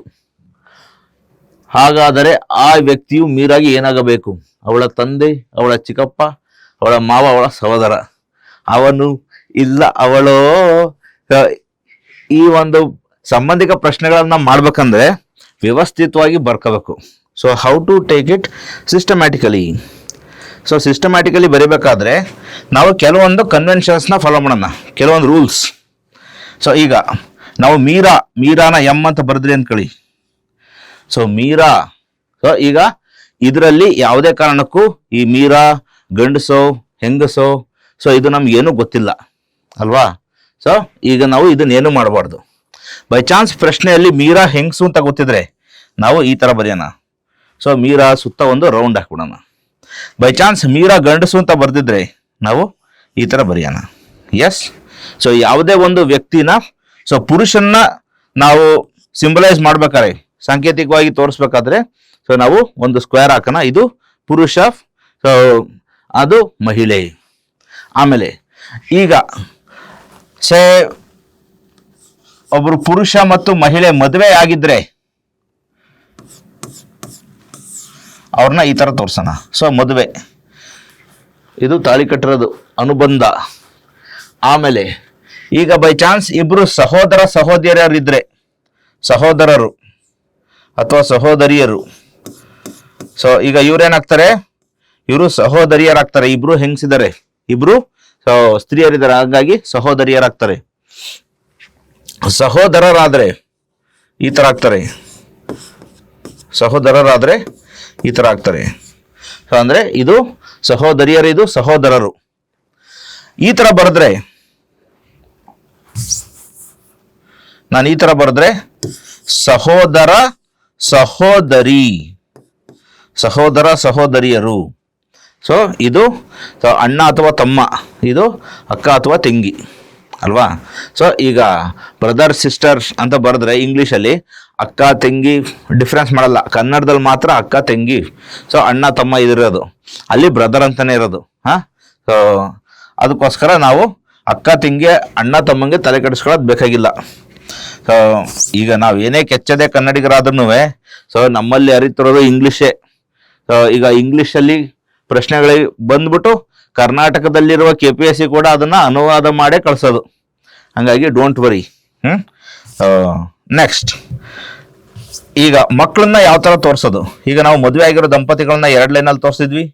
ಹಾಗಾದರೆ ಆ ವ್ಯಕ್ತಿಯು ಮೀರಾಗೆ ಏನಾಗಬೇಕು? ಅವಳ ತಂದೆ, ಅವಳ ಚಿಕ್ಕಪ್ಪ, ಅವಳ ಮಾವ, ಅವಳ ಸಹೋದರ. ಅವನು ಇಲ್ಲ ಅವಳೋ. ಈ ಒಂದು ಸಂಬಂಧಿಕ ಪ್ರಶ್ನೆಗಳನ್ನ ಮಾಡ್ಬೇಕಂದ್ರೆ ವ್ಯವಸ್ಥಿತವಾಗಿ ಬರ್ಕೋಬೇಕು. So how to take it systematically. So systematically ಬರೀಬೇಕಾದ್ರೆ ನಾವು ಕೆಲವೊಂದು ಕನ್ವೆನ್ಷನ್ಸ್ನ ಫಾಲೋ ಮಾಡೋಣ, ಕೆಲವೊಂದು ರೂಲ್ಸ್. ಸೊ ಈಗ ನಾವು ಮೀರಾನ ಎಂ ಅಂತ ಬರೆದ್ರಿ ಅಂದ್ಕೊಳ್ಳಿ. ಸೊ ಮೀರಾ, ಸೊ ಈಗ ಇದರಲ್ಲಿ ಯಾವುದೇ ಕಾರಣಕ್ಕೂ ಈ ಮೀರಾ ಗಂಡಸೋ ಹೆಂಗಸೋ, ಸೊ ಇದು ನಮ್ಗೇನು ಗೊತ್ತಿಲ್ಲ ಅಲ್ವಾ. ಸೊ ಈಗ ನಾವು ಇದನ್ನೇನು ಮಾಡಬಾರ್ದು. ಬೈ ಚಾನ್ಸ್ ಪ್ರಶ್ನೆಯಲ್ಲಿ ಮೀರಾ ಹೆಂಗಸು ಅಂತ ಗೊತ್ತಿದ್ರೆ ನಾವು ಈ ಥರ ಬರೆಯೋಣ. ಸೊ ಮೀರಾ ಸುತ್ತ ಒಂದು ರೌಂಡ್ ಹಾಕ್ಬಿಡೋಣ. ಬೈ ಚಾನ್ಸ್ ಮೀರಾ ಗಂಡಸು ಅಂತ ಬರೆದಿದ್ರೆ ನಾವು ಈ ಥರ ಬರೆಯೋಣ. ಎಸ್. ಸೊ ಯಾವುದೇ ಒಂದು ವ್ಯಕ್ತಿನ, ಸೊ ಪುರುಷನ್ನ ನಾವು ಸಿಂಬಲೈಸ್ ಮಾಡ್ಬೇಕಾದ್ರೆ, ಸಾಂಕೇತಿಕವಾಗಿ ತೋರಿಸ್ಬೇಕಾದ್ರೆ, ಸೊ ನಾವು ಒಂದು ಸ್ಕ್ವೇರ್ ಹಾಕೋಣ. ಇದು ಪುರುಷ, ಸೊ ಅದು ಮಹಿಳೆ. ಆಮೇಲೆ ಈಗ ಸೇ ಒಬ್ರು ಪುರುಷ ಮತ್ತು ಮಹಿಳೆ ಮದುವೆ ಆಗಿದ್ರೆ ಅವ್ರನ್ನ ಈ ತರ ತೋರ್ಸೋಣ. ಸೊ ಮದುವೆ, ಇದು ತಾಳಿ ಕಟ್ಟಿರೋದು ಅನುಬಂಧ. ಆಮೇಲೆ ಈಗ ಬೈ ಚಾನ್ಸ್ ಇಬ್ರು ಸಹೋದರರಿದ್ರೆ, ಸಹೋದರರು ಅಥವಾ ಸಹೋದರಿಯರು, ಸೊ ಈಗ ಇವ್ರೇನಾಗ್ತಾರೆ, ಇವರು ಸಹೋದರಿಯರಾಗ್ತಾರೆ. ಇಬ್ರು ಹೆಂಗಸಿದ್ದಾರೆ, ಇಬ್ರು ಸ್ತ್ರೀಯರಿದ್ದಾರೆ, ಹಾಗಾಗಿ ಸಹೋದರಿಯರಾಗ್ತಾರೆ. ಸಹೋದರರಾದ್ರೆ ಈ ತರ ಆಗ್ತಾರೆ, ಸಹೋದರರಾದ್ರೆ ಈ ತರ ಆಗ್ತಾರೆ. ಸೊ ಅಂದ್ರೆ ಇದು ಸಹೋದರಿಯರು, ಇದು ಸಹೋದರರು. ಈ ತರ ಬರೆದ್ರೆ, ನಾನು ಈ ತರ ಬರೆದ್ರೆ ಸಹೋದರ ಸಹೋದರಿ, ಸಹೋದರ ಸಹೋದರಿಯರು. ಸೊ ಇದು ಅಣ್ಣ ಅಥವಾ ತಮ್ಮ, ಇದು ಅಕ್ಕ ಅಥವಾ ತಂಗಿ ಅಲ್ವಾ. ಸೊ ಈಗ ಬ್ರದರ್ ಸಿಸ್ಟರ್ ಅಂತ ಬರೆದ್ರೆ ಇಂಗ್ಲೀಷಲ್ಲಿ ಅಕ್ಕ ತಂಗಿ ಡಿಫ್ರೆನ್ಸ್ ಮಾಡಲ್ಲ, ಕನ್ನಡದಲ್ಲಿ ಮಾತ್ರ ಅಕ್ಕ ತಂಗಿ. ಸೊ ಅಣ್ಣ ತಮ್ಮ ಇದಿರೋದು, ಅಲ್ಲಿ ಬ್ರದರ್ ಅಂತಾನೆ ಇರೋದು. ಸೊ ಅದಕ್ಕೋಸ್ಕರ ನಾವು ಅಕ್ಕ ತಂಗಿ ಅಣ್ಣ ತಮ್ಮಂಗೆ ತಲೆ ಕೆಡಿಸ್ಕೊಳ್ಳೋದು ಬೇಕಾಗಿಲ್ಲ. ಸೊ ಈಗ ನಾವು ಏನೇ ಕೆಚ್ಚದೆ ಕನ್ನಡಿಗರಾದ್ರೂ ಸೊ ನಮ್ಮಲ್ಲಿ ಅರಿತಿರೋದು ಇಂಗ್ಲೀಷೇ. ಸೊ ಈಗ ಇಂಗ್ಲೀಷಲ್ಲಿ ಪ್ರಶ್ನೆಗಳಿಗೆ ಬಂದ್ಬಿಟ್ಟು ಕರ್ನಾಟಕದಲ್ಲಿರುವ KPSC ಕೂಡ ಅದನ್ನ ಅನುವಾದ ಮಾಡೇ ಕಳ್ಸೋದು. ಹಂಗಾಗಿ ಡೋಂಟ್ ವರಿ. ನೆಕ್ಸ್ಟ್, ಈಗ ಮಕ್ಕಳನ್ನ ಯಾವ ತರ ತೋರಿಸೋದು. ಈಗ ನಾವು ಮದುವೆ ಆಗಿರೋ ದಂಪತಿಗಳನ್ನ 2 ಲೈನಲ್ಲಿ ತೋರಿಸಿದ್ವಿ.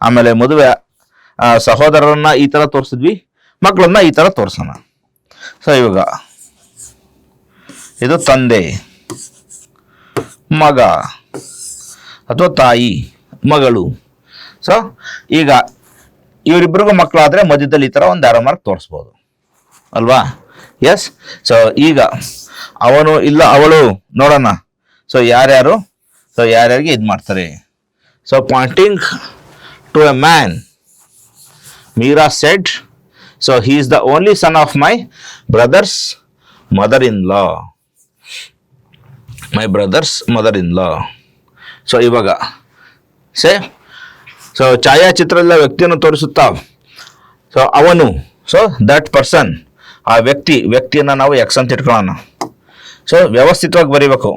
ಆಮೇಲೆ ಮದುವೆ ಸಹೋದರರನ್ನ ಈ ತರ ತೋರಿಸಿದ್ವಿ, ಮಕ್ಕಳನ್ನ ಈ ತರ ತೋರಿಸೋಣ. ಸೊ ಇವಾಗ ಇದು ತಂದೆ, ಮಗ ಅಥವಾ ತಾಯಿ, ಮಗಳು. ಸೊ ಈಗ ಇವರಿಬ್ಬರಿಗೂ ಮಕ್ಕಳಾದ್ರೆ ಮಧ್ಯದಲ್ಲಿ ಈ ತರ ಒಂದು ಆರೋ ಮಾರ್ಕ್ ತೋರಿಸ್ಬೋದು ಅಲ್ವಾ. ಎಸ್. ಸೊ ಈಗ ಅವನು ಇಲ್ಲ ಅವಳು ನೋಡೋಣ. ಸೊ ಯಾರ್ಯಾರು, ಸೊ ಯಾರ್ಯಾರಿಗೆ ಇದು ಮಾಡ್ತಾರೆ. So pointing to a man, Meera said, so he is the only son of my brother's mother in law, my brother's mother in law. So ಇವಾಗ ಸೊ ಛಾಯಾಚಿತ್ರದ ವ್ಯಕ್ತಿಯನ್ನು ತೋರಿಸುತ್ತಾ, ಸೊ ಅವನು, ಸೊ ದಟ್ ಪರ್ಸನ್, ಆ ವ್ಯಕ್ತಿಯನ್ನ ನಾವು ಎಕ್ಸ್ ಅಂತ ಇಟ್ಕೊಳ್ಳೋಣ. ಸೊ ವ್ಯವಸ್ಥಿತವಾಗಿ ಬರೀಬೇಕು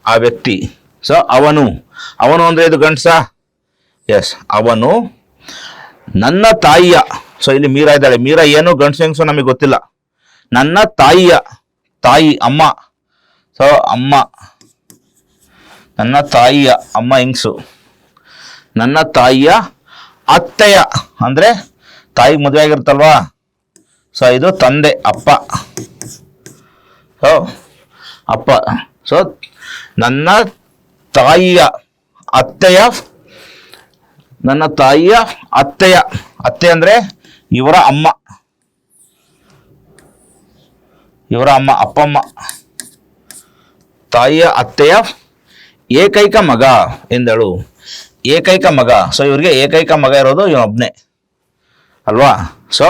ಆ ವ್ಯಕ್ತಿ. ಸೊ ಅವನು ಅಂದ್ರೆ ಇದು ಗಂಡಸ. ಎಸ್, ಅವನು ನನ್ನ ತಾಯಿಯ, ಸೊ ಇಲ್ಲಿ ಮೀರಾ ಇದ್ದಾಳೆ. ಮೀರಾ ಏನು ಗಂಡಸು ಹೆಂಗಸು ನಮಗೆ ಗೊತ್ತಿಲ್ಲ. ನನ್ನ ತಾಯಿಯ ತಾಯಿ, ಅಮ್ಮ. ಸೊ ಅಮ್ಮ, ನನ್ನ ತಾಯಿಯ ಅಮ್ಮ ಹೆಂಗಸು. ನನ್ನ ತಾಯಿಯ ಅತ್ತೆಯ ಅಂದ್ರೆ ತಾಯಿ ಮದುವೆ ಆಗಿರುತ್ತಲ್ವಾ. ಸೊ ಇದು ತಂದೆ, ಅಪ್ಪ. ಸೊ ಅಪ್ಪ. ಸೊ ನನ್ನ ತಾಯಿಯ ಅತ್ತೆಯ, ನನ್ನ ತಾಯಿಯ ಅತ್ತೆಯ, ಅತ್ತೆ ಅಂದ್ರೆ ಇವರ ಅಮ್ಮ, ಇವರ ಅಮ್ಮ, ಅಪ್ಪಮ್ಮ. ತಾಯಿಯ ಅತ್ತೆಯ ಏಕೈಕ ಮಗ ಎಂದಳು. ಏಕೈಕ ಮಗ. ಸೊ ಇವ್ರಿಗೆ ಏಕೈಕ ಮಗ ಇರೋದು ಇವನೊಬ್ನೇ ಅಲ್ವಾ. ಸೊ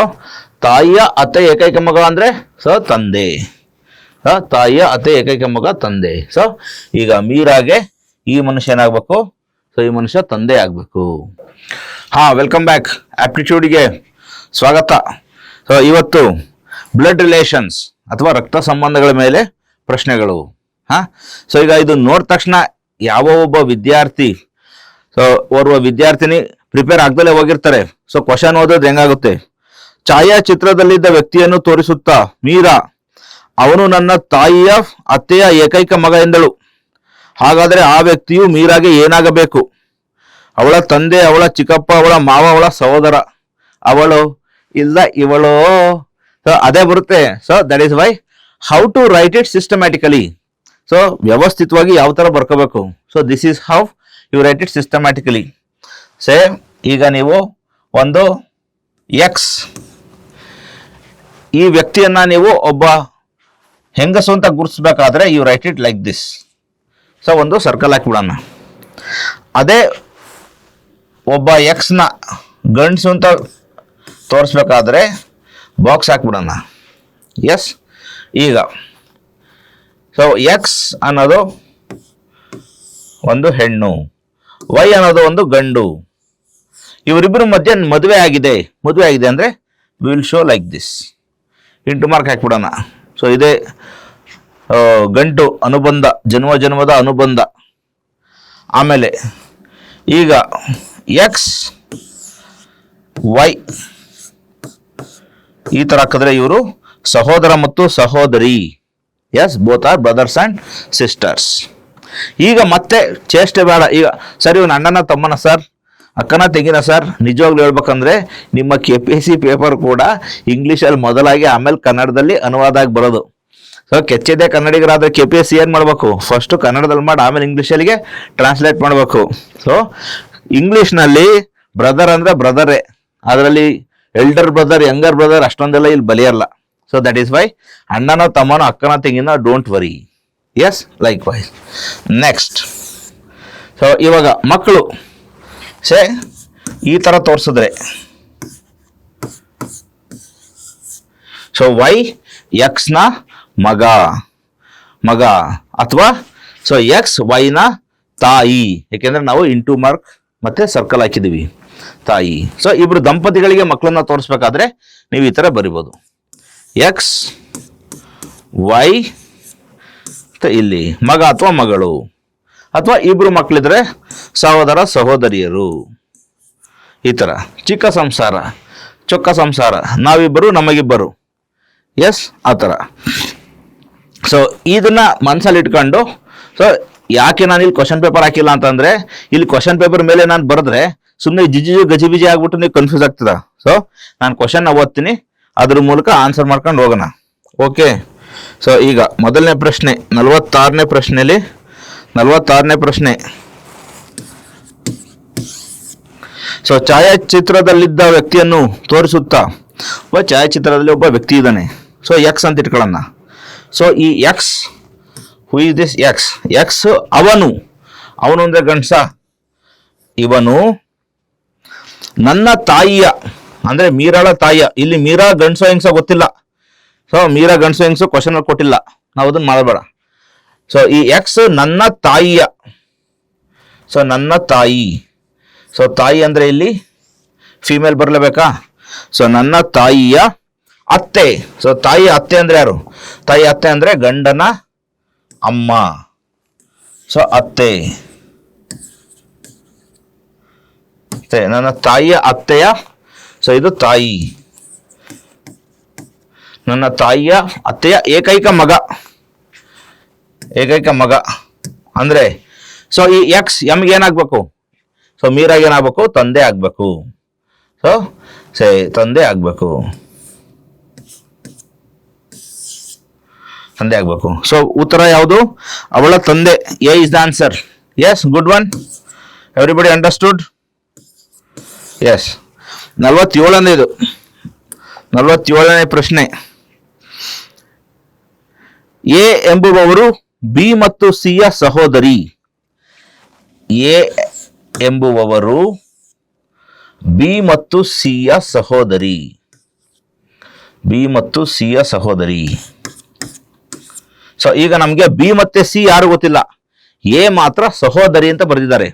ತಾಯಿಯ ಅತ್ತೆ ಏಕೈಕ ಮಗ ಅಂದ್ರೆ ಸೊ ತಂದೆ. ತಾಯಿಯ ಅತ್ತೆ ಏಕೈಕ ಮಗ ತಂದೆ. ಸೊ ಈಗ ಮೀರಾಗೆ ಈ ಮನುಷ್ಯ ಏನಾಗ್ಬೇಕು? ಸೊ ಈ ಮನುಷ್ಯ ತಂದೆ ಆಗ್ಬೇಕು. Welcome back. ಆಪ್ಟಿಟ್ಯೂಡ್ಗೆ ಸ್ವಾಗತ. ಸೊ ಇವತ್ತು ಬ್ಲಡ್ ರಿಲೇಷನ್ಸ್ ಅಥವಾ ರಕ್ತ ಸಂಬಂಧಗಳ ಮೇಲೆ ಪ್ರಶ್ನೆಗಳು. ಸೊ ಈಗ ಇದು ನೋಡಿದ ತಕ್ಷಣ ಯಾವ ಒಬ್ಬ ವಿದ್ಯಾರ್ಥಿ, ಸೊ ಓರ್ವ ವಿದ್ಯಾರ್ಥಿನಿ ಪ್ರಿಪೇರ್ ಆಗ್ದಲೇ ಹೋಗಿರ್ತಾರೆ. ಸೊ ಕ್ವಶನ್ ಓದೋದು ಹೆಂಗಾಗುತ್ತೆ? ಛಾಯಾಚಿತ್ರದಲ್ಲಿದ್ದ ವ್ಯಕ್ತಿಯನ್ನು ತೋರಿಸುತ್ತಾ ಮೀರಾ, ಅವನು ನನ್ನ ತಾಯಿಯ ಅತ್ತೆಯ ಏಕೈಕ ಮಗ ಎಂದಳು. ಹಾಗಾದರೆ ಆ ವ್ಯಕ್ತಿಯು ಮೀರಾಗೆ ಏನಾಗಬೇಕು? ಅವಳ ತಂದೆ, ಅವಳ ಚಿಕ್ಕಪ್ಪ, ಅವಳ ಮಾವ, ಅವಳ ಸಹೋದರ. ಅವಳು ಇಲ್ಲ ಇವಳು. ಸೊ ಅದೇ ಬರುತ್ತೆ. So that is why how to write it systematically. So ವ್ಯವಸ್ಥಿತವಾಗಿ ಯಾವ ತರ ಬರ್ಕೋಬೇಕು. So this is how you write it systematically. Same ಈಗ ನೀವು ಒಂದು ಎಕ್ಸ್, ಈ ವ್ಯಕ್ತಿಯನ್ನ ನೀವು ಒಬ್ಬ ಹೆಂಗಸು ಅಂತ ಗುರುತಿಸ್ಬೇಕಾದ್ರೆ you write it like this. So ಒಂದು ಸರ್ಕಲ್ ಹಾಕಿಬಿಡೋಣ. ಅದೇ ಒಬ್ಬ ಎಕ್ಸ್ನ ಗಂಡಸು ಅಂತ ತೋರಿಸ್ಬೇಕಾದ್ರೆ ಬಾಕ್ಸ್ ಹಾಕ್ಬಿಡೋಣ. ಎಸ್. ಈಗ ಸೊ ಎಕ್ಸ್ ಅನ್ನೋದು ಒಂದು ಹೆಣ್ಣು, ವೈ ಅನ್ನೋದು ಒಂದು ಗಂಡು. ಇವರಿಬ್ಬರು ಮಧ್ಯೆ ಮದುವೆ ಆಗಿದೆ ಅಂದ್ರೆ will show like this. Into mark ಹಾಕ್ಬಿಡೋಣ. ಸೊ ಇದೇ ಗಂಟು ಅನುಬಂಧ, ಜನ್ಮದ ಅನುಬಂಧ. ಆಮೇಲೆ ಈಗ ಎಕ್ಸ್ ವೈ ಈ ತರ ಹಾಕಿದ್ರೆ ಇವರು ಸಹೋದರ ಮತ್ತು ಸಹೋದರಿ. Yes, both are brothers and sisters. ಈಗ ಮತ್ತೆ ಚೇಷ್ಟೆ ಬೇಡ. ಈಗ ಸರ್ ಇವನು ಅಣ್ಣನ ತಮ್ಮನ ಸರ್, ಅಕ್ಕನ ತೆಗಿನ ಸರ್. ನಿಜವಾಗ್ಲೂ ಹೇಳ್ಬೇಕಂದ್ರೆ ನಿಮ್ಮ KPSC ಪೇಪರ್ ಕೂಡ ಇಂಗ್ಲೀಷಲ್ಲಿ ಮೊದಲಾಗಿ ಆಮೇಲೆ ಕನ್ನಡದಲ್ಲಿ ಅನುವಾದ ಆಗಿ ಬರೋದು. ಸೊ ಕೆಚ್ಚದೆ ಕನ್ನಡಿಗರಾದ್ರೆ KPSC ಏನ್ ಮಾಡ್ಬೇಕು? ಫಸ್ಟ್ ಕನ್ನಡದಲ್ಲಿ ಮಾಡಿ ಆಮೇಲೆ ಇಂಗ್ಲೀಷಲ್ಲಿಗೆ ಟ್ರಾನ್ಸ್ಲೇಟ್ ಮಾಡಬೇಕು. ಸೊ ಇಂಗ್ಲೀಷ್ನಲ್ಲಿ ಬ್ರದರ್ ಅಂದ್ರೆ ಬ್ರದರೇ, ಅದರಲ್ಲಿ ಎಲ್ಡರ್ ಬ್ರದರ್, ಯಂಗರ್ ಬ್ರದರ್ ಅಷ್ಟೊಂದೆಲ್ಲ ಇಲ್ಲಿ ಬಲಿಯಲ್ಲ. ಸೊ ದಟ್ ಈಸ್ ವೈ ಅಣ್ಣನೋ ತಮ್ಮನೋ ಅಕ್ಕನ ತೆಂಗಿನ don't worry. Yes, likewise. Next, so ಇವಾಗ ಮಕ್ಕಳು ಈ ತರ ತೋರಿಸಿದ್ರೆ, ಸೊ ವೈ ಎಕ್ಸ್ ನ ಮಗ ಅಥವಾ ಸೊ ಎಕ್ಸ್ ವೈ ನ ತಾಯಿ. ಯಾಕೆಂದ್ರೆ ನಾವು ಇಂಟು ಮಾರ್ಕ್ ಮತ್ತೆ ಸರ್ಕಲ್ ಹಾಕಿದೀವಿ, ತಾಯಿ. ಸೊ ಇಬ್ರು ದಂಪತಿಗಳಿಗೆ ಮಕ್ಕಳನ್ನ ತೋರಿಸ್ಬೇಕಾದ್ರೆ ನೀವು ಈ ತರ ಬರಿಬೋದು. ಎಕ್ಸ್ ವೈ ಇಲ್ಲಿ ಮಗ ಅಥವಾ ಮಗಳು, ಅಥವಾ ಇಬ್ರು ಮಕ್ಕಳಿದ್ರೆ ಸಹೋದರ ಸಹೋದರಿಯರು. ಈ ತರ ಚಿಕ್ಕ ಸಂಸಾರ, ಚೊಕ್ಕ ಸಂಸಾರ, ನಾವಿಬ್ಬರು ನಮಗಿಬ್ಬರು. ಎಸ್, ಆ ಥರ. ಸೊ ಇದನ್ನ ಮನಸ್ಸಲ್ಲಿ ಇಟ್ಕೊಂಡು, ಸೊ ಯಾಕೆ ನಾನು ಇಲ್ಲಿ ಕ್ವಶನ್ ಪೇಪರ್ ಹಾಕಿಲ್ಲ ಅಂತಂದ್ರೆ, ಇಲ್ಲಿ ಕ್ವಶನ್ ಪೇಪರ್ ಮೇಲೆ ನಾನು ಬರೆದ್ರೆ ಸುಮ್ಮನೆ ಗಜಿಬಿಜಿ ಆಗ್ಬಿಟ್ಟು ನೀವು ಕನ್ಫ್ಯೂಸ್ ಆಗ್ತದ. ಸೊ ನಾನು ಕ್ವಶನ್ ಓದ್ತೀನಿ, ಅದ್ರ ಮೂಲಕ ಆನ್ಸರ್ ಮಾಡ್ಕೊಂಡು ಹೋಗೋಣ. ಓಕೆ. ಸೊ ಈಗ ಮೊದಲನೇ ಪ್ರಶ್ನೆ, 46ನೇ ಪ್ರಶ್ನೆಯಲ್ಲಿ 46ನೇ ಪ್ರಶ್ನೆ. ಸೊ ಛಾಯಾಚಿತ್ರದಲ್ಲಿದ್ದ ವ್ಯಕ್ತಿಯನ್ನು ತೋರಿಸುತ್ತಾ, ಛಾಯಾಚಿತ್ರದಲ್ಲಿ ಒಬ್ಬ ವ್ಯಕ್ತಿ ಇದ್ದಾನೆ. ಸೊ ಎಕ್ಸ್ ಅಂತ ಇಟ್ಕೊಳ್ಳೋಣ. ಸೊ ಈ X, who is this X? X ಅವನು ಅಂದ್ರೆ ಗಂಡಸ. ಇವನು ನನ್ನ ತಾಯಿಯ ಅಂದ್ರೆ ಮೀರಾಳ ತಾಯಿಯ, ಇಲ್ಲಿ ಮೀರಾ ಗಂಡಸೋ ಹೆಂಗಸೋ ಗೊತ್ತಿಲ್ಲ. ಸೊ ಮೀರಾ ಗಂಡಸೋ ಹೆಂಗಸೋ ಕ್ವಶನ್ ಕೊಟ್ಟಿಲ್ಲ, ನಾವು ಅದನ್ನ ಮಾಡಬೇಡ. ಸೊ ಈ ಎಕ್ಸ್ ನನ್ನ ತಾಯಿಯ, ಸೊ ನನ್ನ ತಾಯಿ. ಸೊ ತಾಯಿ ಅಂದ್ರೆ ಇಲ್ಲಿ ಫಿಮೇಲ್ ಬರಲೇಬೇಕಾ? ಸೊ ನನ್ನ ತಾಯಿಯ ಅತ್ತೆ. ಸೊ ತಾಯಿ ಅತ್ತೆ ಅಂದ್ರೆ ಯಾರು? ತಾಯಿ ಅತ್ತೆ ಅಂದ್ರೆ ಗಂಡನ ಅಮ್ಮ. ಸೊ ಅತ್ತೆ, ನನ್ನ ತಾಯಿಯ ಅತ್ತೆಯ, ಸೊ ಇದು ತಾಯಿ. ನನ್ನ ತಾಯಿಯ ಅತ್ತೆಯ ಏಕೈಕ ಮಗ ಅಂದ್ರೆ, ಸೊ ಈ ಎಕ್ಸ್ ಎಮ್ಗೆ ಏನಾಗ್ಬೇಕು? ಸೊ ಮೀರಾಗ ಏನಾಗ್ಬೇಕು? ತಂದೆ ಆಗ್ಬೇಕು. ಸೊ ತಂದೆ ಆಗ್ಬೇಕು. ಸೊ ಉತ್ತರ ಯಾವುದು? ಅವಳ ತಂದೆ. A is the answer. Yes, good one. Everybody understood? Yes. 47ನೇದು, 47ನೇ ಪ್ರಶ್ನೆ. ಎ ಎಂಬುವವರು ಬಿ ಮತ್ತು ಸಿ ಯ ಸಹೋದರಿ. ಎ ಎಂಬುವವರು ಬಿ ಮತ್ತು ಸಿ ಯ ಸಹೋದರಿ. ಬಿ ಮತ್ತು ಸಿ ಯ ಸಹೋದರಿ. ಸೊ ಈಗ ನಮಗೆ ಬಿ ಮತ್ತೆ ಸಿ ಯಾರು ಗೊತ್ತಿಲ್ಲ, ಎ ಮಾತ್ರ ಸಹೋದರಿ ಅಂತ ಬರೆದಿದ್ದಾರೆ.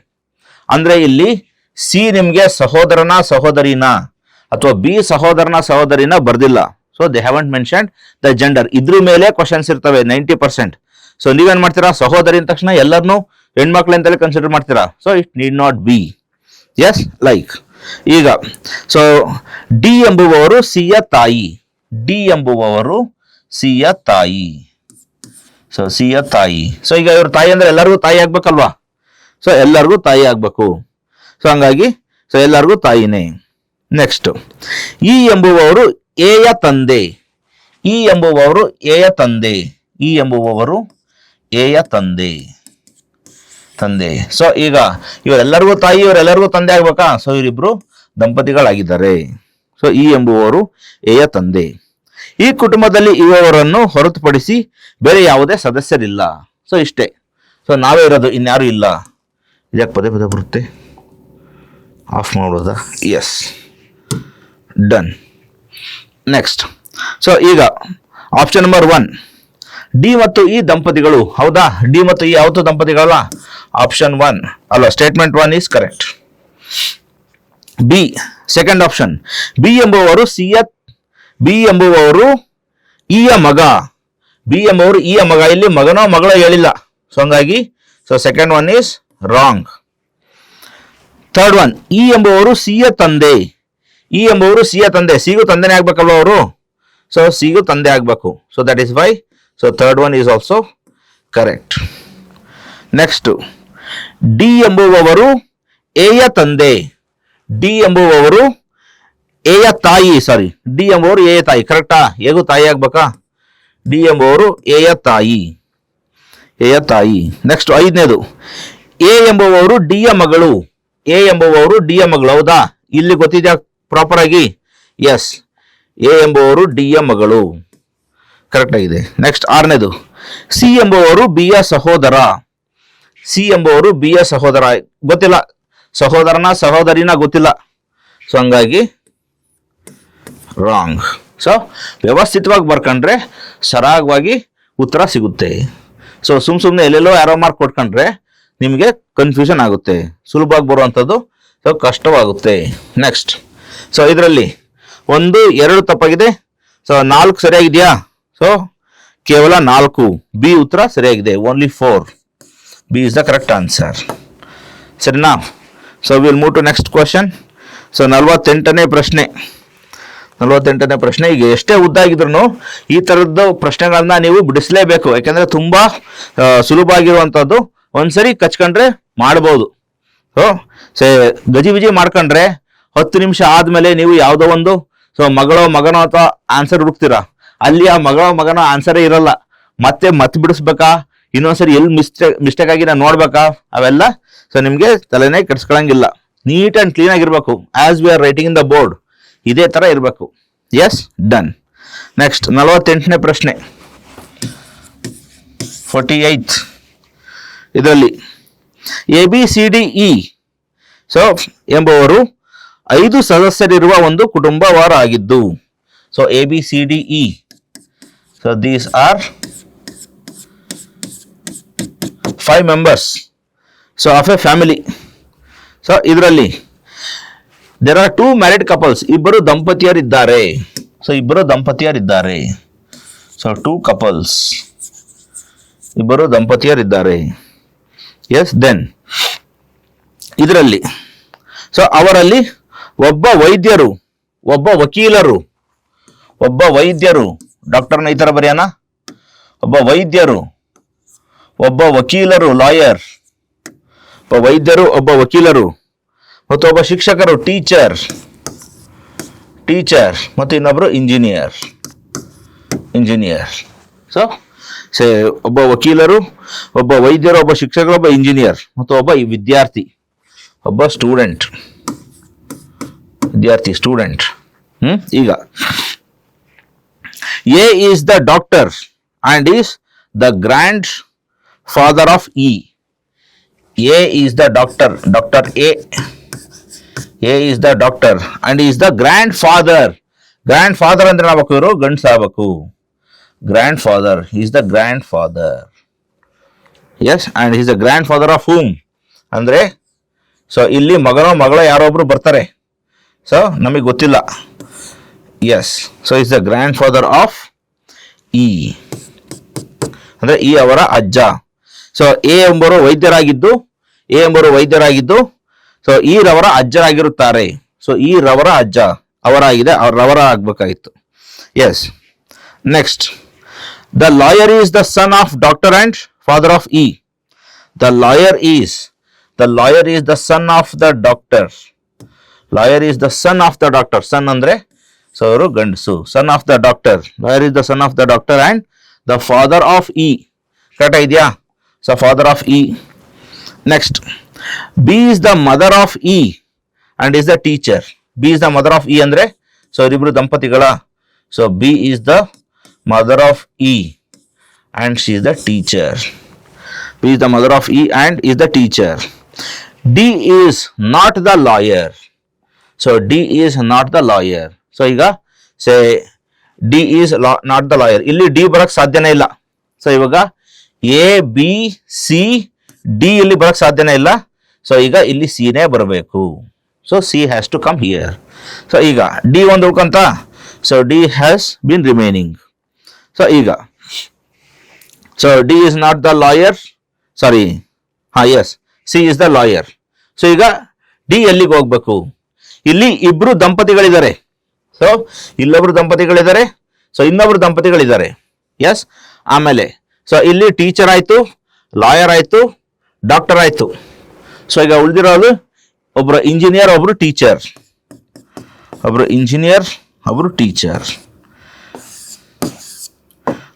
ಅಂದ್ರೆ ಇಲ್ಲಿ ಸಿ ನಿಮ್ಗೆ ಸಹೋದರನ ಸಹೋದರಿನ ಅಥವಾ ಬಿ ಸಹೋದರನ ಸಹೋದರಿನ ಬರ್ದಿಲ್ಲ. So they haven't mentioned the gender. ಇದ್ರ ಮೇಲೆ ಕ್ವಶನ್ಸ್ ಇರ್ತವೆ 90%. ಸೊ ನೀವೇನ್ ಮಾಡ್ತೀರಾ, ಸಹೋದರಿ ಅಂದ ತಕ್ಷಣ ಎಲ್ಲರನ್ನೂ ಹೆಣ್ಮಕ್ಳು ಅಂತಲೇ ಕನ್ಸಿಡರ್ ಮಾಡ್ತೀರಾ. So it need not be. Yes, like ಈಗ ಸೊ ಡಿ ಎಂಬುವವರು ಸಿಯ ತಾಯಿ. ಡಿ ಎಂಬುವವರು ಸಿಯ ತಾಯಿ. ಸೊ ಸಿಯ ತಾಯಿ. ಸೊ ಈಗ ಇವ್ರ ತಾಯಿ ಅಂದ್ರೆ ಎಲ್ಲರಿಗೂ ತಾಯಿ ಆಗ್ಬೇಕಲ್ವಾ? ಸೊ ಎಲ್ಲರಿಗೂ ತಾಯಿ ಆಗ್ಬೇಕು. ಸೊ ಹಂಗಾಗಿ ಸೊ ಎಲ್ಲರಿಗೂ ತಾಯಿನೇ. ನೆಕ್ಸ್ಟ್, ಇ ಎಂಬುವವರು ಎಯ ತಂದೆ. ಇ ಎಂಬುವವರು ಎಯ ತಂದೆ. ಇ ಎಂಬುವವರು ಎಯ ತಂದೆ. ತಂದೆ. ಸೊ ಈಗ ಇವರೆಲ್ಲರಿಗೂ ತಾಯಿ, ಇವರೆಲ್ಲರಿಗೂ ತಂದೆ ಆಗ್ಬೇಕಾ? ಸೊ ಇವರಿಬ್ರು ದಂಪತಿಗಳಾಗಿದ್ದಾರೆ. ಸೊ ಇ ಎಂಬುವವರು ಎಯ ತಂದೆ. ಈ ಕುಟುಂಬದಲ್ಲಿ ಇವರನ್ನು ಹೊರತುಪಡಿಸಿ ಬೇರೆ ಯಾವುದೇ ಸದಸ್ಯರಿಲ್ಲ. ಸೊ ಇಷ್ಟೇ. ಸೊ ನಾವೇ ಇರೋದು, ಇನ್ಯಾರು ಇಲ್ಲ. ಇದಕ್ಕೆ ಪದೇ ಪದೇ ಬರುತ್ತೆ, ಆಫ್ ಮಾಡೋದಾ? Yes, done. ನೆಕ್ಸ್ಟ್, ಸೊ ಈಗ ಆಪ್ಷನ್ ನಂಬರ್ 1, ಡಿ ಮತ್ತು ಇ ದಂಪತಿಗಳು. ಹೌದಾ? ಡಿ ಮತ್ತು ಇ ಯಾವತ್ತು ದಂಪತಿಗಳಲ್ಲ? ಆಪ್ಷನ್ 1 ಅಲ್ವಾ? Statement 1 is correct. B, second option, B ಎಂಬುವರು ಇಯ ಮಗ. ಬಿ ಎಂಬುವರು ಇಯ ಮಗ. ಇಲ್ಲಿ ಮಗನೋ ಮಗಳೋ ಹೇಳಿಲ್ಲ. ಸೊ ಹಂಗಾಗಿ so second 1 is wrong. Third 1, E ಎಂಬುವರು ಸಿಯ ತಂದೆ. ಇ ಎಂಬುವರು ಸಿಯ ತಂದೆ. ಸಿಗೂ ತಂದೆನೇ ಆಗ್ಬೇಕಲ್ವ ಅವರು? ಸೊ ಸಿಗೂ ತಂದೆ ಆಗ್ಬೇಕು. So that is why. So third 1 is also correct. Next, D ಎಂಬುವವರು ಎಯ ತಂದೆ. ಡಿ ಎಂಬುವವರು ಎಯ ತಾಯಿ. ಸಾರಿ, ಡಿ ಎಂಬುವರು ಎಯ ತಾಯಿ. ಕರೆಕ್ಟಾ? ಹೇಗೂ ತಾಯಿ ಆಗ್ಬೇಕಾ? ಡಿ ಎಂಬುವರು ಎಯ ತಾಯಿ. ಎಯ ತಾಯಿ. ನೆಕ್ಸ್ಟ್ 5ನೇದು, ಎ ಎಂಬುವವರು ಡಿಯ ಮಗಳು. ಎ ಎಂಬುವವರು ಡಿಯ ಮಗಳು. ಹೌದಾ? ಇಲ್ಲಿ ಗೊತ್ತಿದ್ಯಾ ಪ್ರಾಪರ್ ಆಗಿ? ಎಸ್, ಎ ಎಂಬುವರು ಡಿಯ ಮಗಳು. ಕರೆಕ್ಟ್ ಆಗಿದೆ. ನೆಕ್ಸ್ಟ್ 6ನೇದು, ಸಿ ಎಂಬುವರು ಬಿಯ ಸಹೋದರ. ಸಿ ಎಂಬುವರು ಬಿಯ ಸಹೋದರ. ಗೊತ್ತಿಲ್ಲ, ಸಹೋದರನ ಸಹೋದರಿನ ಗೊತ್ತಿಲ್ಲ. ಸೊ ಹಂಗಾಗಿ ರಾಂಗ್. ಸೊ ವ್ಯವಸ್ಥಿತವಾಗಿ ಬರ್ಕೊಂಡ್ರೆ ಸರಾಗವಾಗಿ ಉತ್ತರ ಸಿಗುತ್ತೆ. ಸೊ ಸುಮ್ಮನೆ ಎಲ್ಲೆಲ್ಲೋ ಯಾರೋ ಮಾರ್ಕ್ ಕೊಟ್ಕೊಂಡ್ರೆ ನಿಮಗೆ ಕನ್ಫ್ಯೂಷನ್ ಆಗುತ್ತೆ. ಸುಲಭವಾಗಿ ಬರುವಂಥದ್ದು ಸೊ ಕಷ್ಟವಾಗುತ್ತೆ. ನೆಕ್ಸ್ಟ್, ಸೊ ಇದರಲ್ಲಿ 1, 2 ತಪ್ಪಾಗಿದೆ. ಸೊ 4 ಸರಿಯಾಗಿದೆಯಾ? ಸೊ ಕೇವಲ 4. ಬಿ ಉತ್ತರ ಸರಿಯಾಗಿದೆ. Only 4. B is the correct answer. ಸರಿನಾ? So will move to next question. So 48ನೇ ಪ್ರಶ್ನೆ. 48ನೇ ಪ್ರಶ್ನೆ. ಈಗ ಎಷ್ಟೇ ಉದ್ದ ಆಗಿದ್ರು ಈ ಥರದ್ದು ಪ್ರಶ್ನೆಗಳನ್ನ ನೀವು ಬಿಡಿಸಲೇಬೇಕು. ಯಾಕೆಂದ್ರೆ ತುಂಬಾ ಸುಲಭ ಆಗಿರುವಂಥದ್ದು. ಒಂದ್ಸರಿ ಕಚ್ಕೊಂಡ್ರೆ ಮಾಡ್ಬೋದು. ಸೊ ಗಜಿಬಿಜಿ ಮಾಡ್ಕೊಂಡ್ರೆ 10 ನಿಮಿಷ ಆದ್ಮೇಲೆ ನೀವು ಯಾವುದೋ ಒಂದು ಸೊ ಮಗನೋ ಅಥವಾ ಆನ್ಸರ್ ಹುಡುಕ್ತೀರಾ. ಅಲ್ಲಿ ಆ ಮಗನೋ ಆನ್ಸರೇ ಇರಲ್ಲ. ಮತ್ತೆ ಬಿಡಿಸ್ಬೇಕಾ, ಇನ್ನೊಂದ್ಸರಿ ಎಲ್ಲಿ ಮಿಸ್ಟೇಕ್ ಆಗಿ ನಾನು ನೋಡ್ಬೇಕಾ, ಅವೆಲ್ಲ ಸೊ ನಿಮ್ಗೆ ತಲೆನೇ ಕೆಡ್ಸ್ಕೊಳಂಗಿಲ್ಲ. ನೀಟ್ ಅಂಡ್ ಕ್ಲೀನ್ ಆಗಿರ್ಬೇಕು. As we are writing in the board ಇದೇ ತರ ಇರಬೇಕು. S, done. ನೆಕ್ಸ್ಟ್ 48ನೇ ಪ್ರಶ್ನೆ. 48 ಇದರಲ್ಲಿ ABCDE ಸೊ ಎಂಬುವರು 5 ಸದಸ್ಯರಿರುವ ಒಂದು ಕುಟುಂಬವಾರಾಗಿದ್ದು. So ABCDE. So these are 5 members so of a family. So ಇದರಲ್ಲಿ ದೇರ್ ಆರ್ 2 ಮ್ಯಾರಿಡ್ ಕಪಲ್ಸ್. ಇಬ್ಬರು ದಂಪತಿಯರಿದ್ದಾರೆ. ಸೊ ಇಬ್ಬರು ದಂಪತಿಯರಿದ್ದಾರೆ. So 2 couples. ಇಬ್ಬರು ದಂಪತಿಯರಿದ್ದಾರೆ. ಎಸ್, ದೆನ್ ಇದರಲ್ಲಿ ಸೊ ಅವರಲ್ಲಿ ಒಬ್ಬ ವೈದ್ಯರು, ಒಬ್ಬ ವಕೀಲರು, ಡಾಕ್ಟರ್ನ ಈ ತರ ಬರೆಯೋಣ. ಒಬ್ಬ ವೈದ್ಯರು, ಒಬ್ಬ ವಕೀಲರು, ಲಾಯರ್. ಒಬ್ಬ ವೈದ್ಯರು, ಒಬ್ಬ ವಕೀಲರು ಮತ್ತು ಒಬ್ಬ ಶಿಕ್ಷಕರು, ಟೀಚರ್ ಮತ್ತು ಇನ್ನೊಬ್ರು ಇಂಜಿನಿಯರ್. ಸೊ ಒಬ್ಬ ವಕೀಲರು, ಒಬ್ಬ ವೈದ್ಯರು, ಒಬ್ಬ ಶಿಕ್ಷಕರು, ಒಬ್ಬ ಇಂಜಿನಿಯರ್ ಮತ್ತು ಒಬ್ಬ ವಿದ್ಯಾರ್ಥಿ, ಒಬ್ಬ ಸ್ಟೂಡೆಂಟ್. ಈಗ A is the doctor and is the grandfather of E. A is the doctor. Doctor A is the doctor and is the grand father. Grand father ಅಂದ್ರೆ ಏನಾಗಬೇಕು? ಇವರು ಗಂಡ್ಸಾಗಬೇಕು. grandfather. He is the grandfather. Yes, and he is the grandfather of whom? ಅಂದ್ರೆ ಸೊ ಇಲ್ಲಿ ಮಗನೋ ಮಗಳ ಯಾರೊಬ್ರು ಬರ್ತಾರೆ, ಸೊ ನಮಗೆ ಗೊತ್ತಿಲ್ಲ. Yes, so is the grandfather of E, ಅಂದ್ರೆ ಈ ಅವರ ಅಜ್ಜ. ಸೊ ಎ ಎಂಬರು ವೈದ್ಯರಾಗಿದ್ದು ಸೊ ಈ ರವರ ಅಜ್ಜರಾಗಿರುತ್ತಾರೆ. ಸೊ ಈ ರವರ ಅಜ್ಜ ಅವರಾಗಿದೆ, ರವರ ಆಗ್ಬೇಕಾಗಿತ್ತು. Yes, next, the lawyer is the son of doctor and father of E. The lawyer is the son of the doctor. Lawyer is the son of the doctor. Son ಅಂದ್ರೆ ಸೊ ಅವರು ಗಂಡಸು. Son of the doctor. Lawyer is the son of the doctor and the father of E. Correct ಇದೆಯಾ? So father of E. Next, B is the mother of E and is the teacher. B is the mother of E ಅಂದ್ರೆ ಸೊ ಇವರಿಬ್ರು ದಂಪತಿಗಳ. So B is the mother of E and she is the teacher. B is the mother of E and is the teacher. D is not the lawyer. So D is not the lawyer. So ಈಗ say D is not the lawyer. ಇಲ್ಲಿ ಡಿ ಬರಕ್ ಸಾಧ್ಯನೇ ಇಲ್ಲ. ಸೊ ಇವಾಗ ಎ ಬಿ ಸಿ ಡಿ ಇಲ್ಲಿ ಬರಕ್ ಸಾಧ್ಯನೇ ಇಲ್ಲ. ಸೊ ಈಗ ಇಲ್ಲಿ ಸಿ ನೇ ಬರಬೇಕು. So C has to come here. So ಈಗ ಡಿ ಒಂದು ಉಳ್ಕೊಂತ. So D has been remaining. So ಈಗ so D is not the lawyer, sorry, yes, C is the lawyer. So ಈಗ ಡಿ ಎಲ್ಲಿಗೆ ಹೋಗ್ಬೇಕು? ಇಲ್ಲಿ ಇಬ್ರು ದಂಪತಿಗಳಿದ್ದಾರೆ. ಸೊ ಇಲ್ಲೊಬ್ರು ದಂಪತಿಗಳಿದ್ದಾರೆ, ಸೊ ಇನ್ನೊಬ್ರು ದಂಪತಿಗಳಿದ್ದಾರೆ. ಎಸ್, ಆಮೇಲೆ ಸೊ ಇಲ್ಲಿ ಟೀಚರ್ ಆಯ್ತು, ಲಾಯರ್ ಆಯ್ತು, ಡಾಕ್ಟರ್ ಆಯ್ತು. ಸೊ ಈಗ ಉಳಿದಿರೋದು ಒಬ್ರು ಇಂಜಿನಿಯರ್, ಒಬ್ರು ಟೀಚರ್.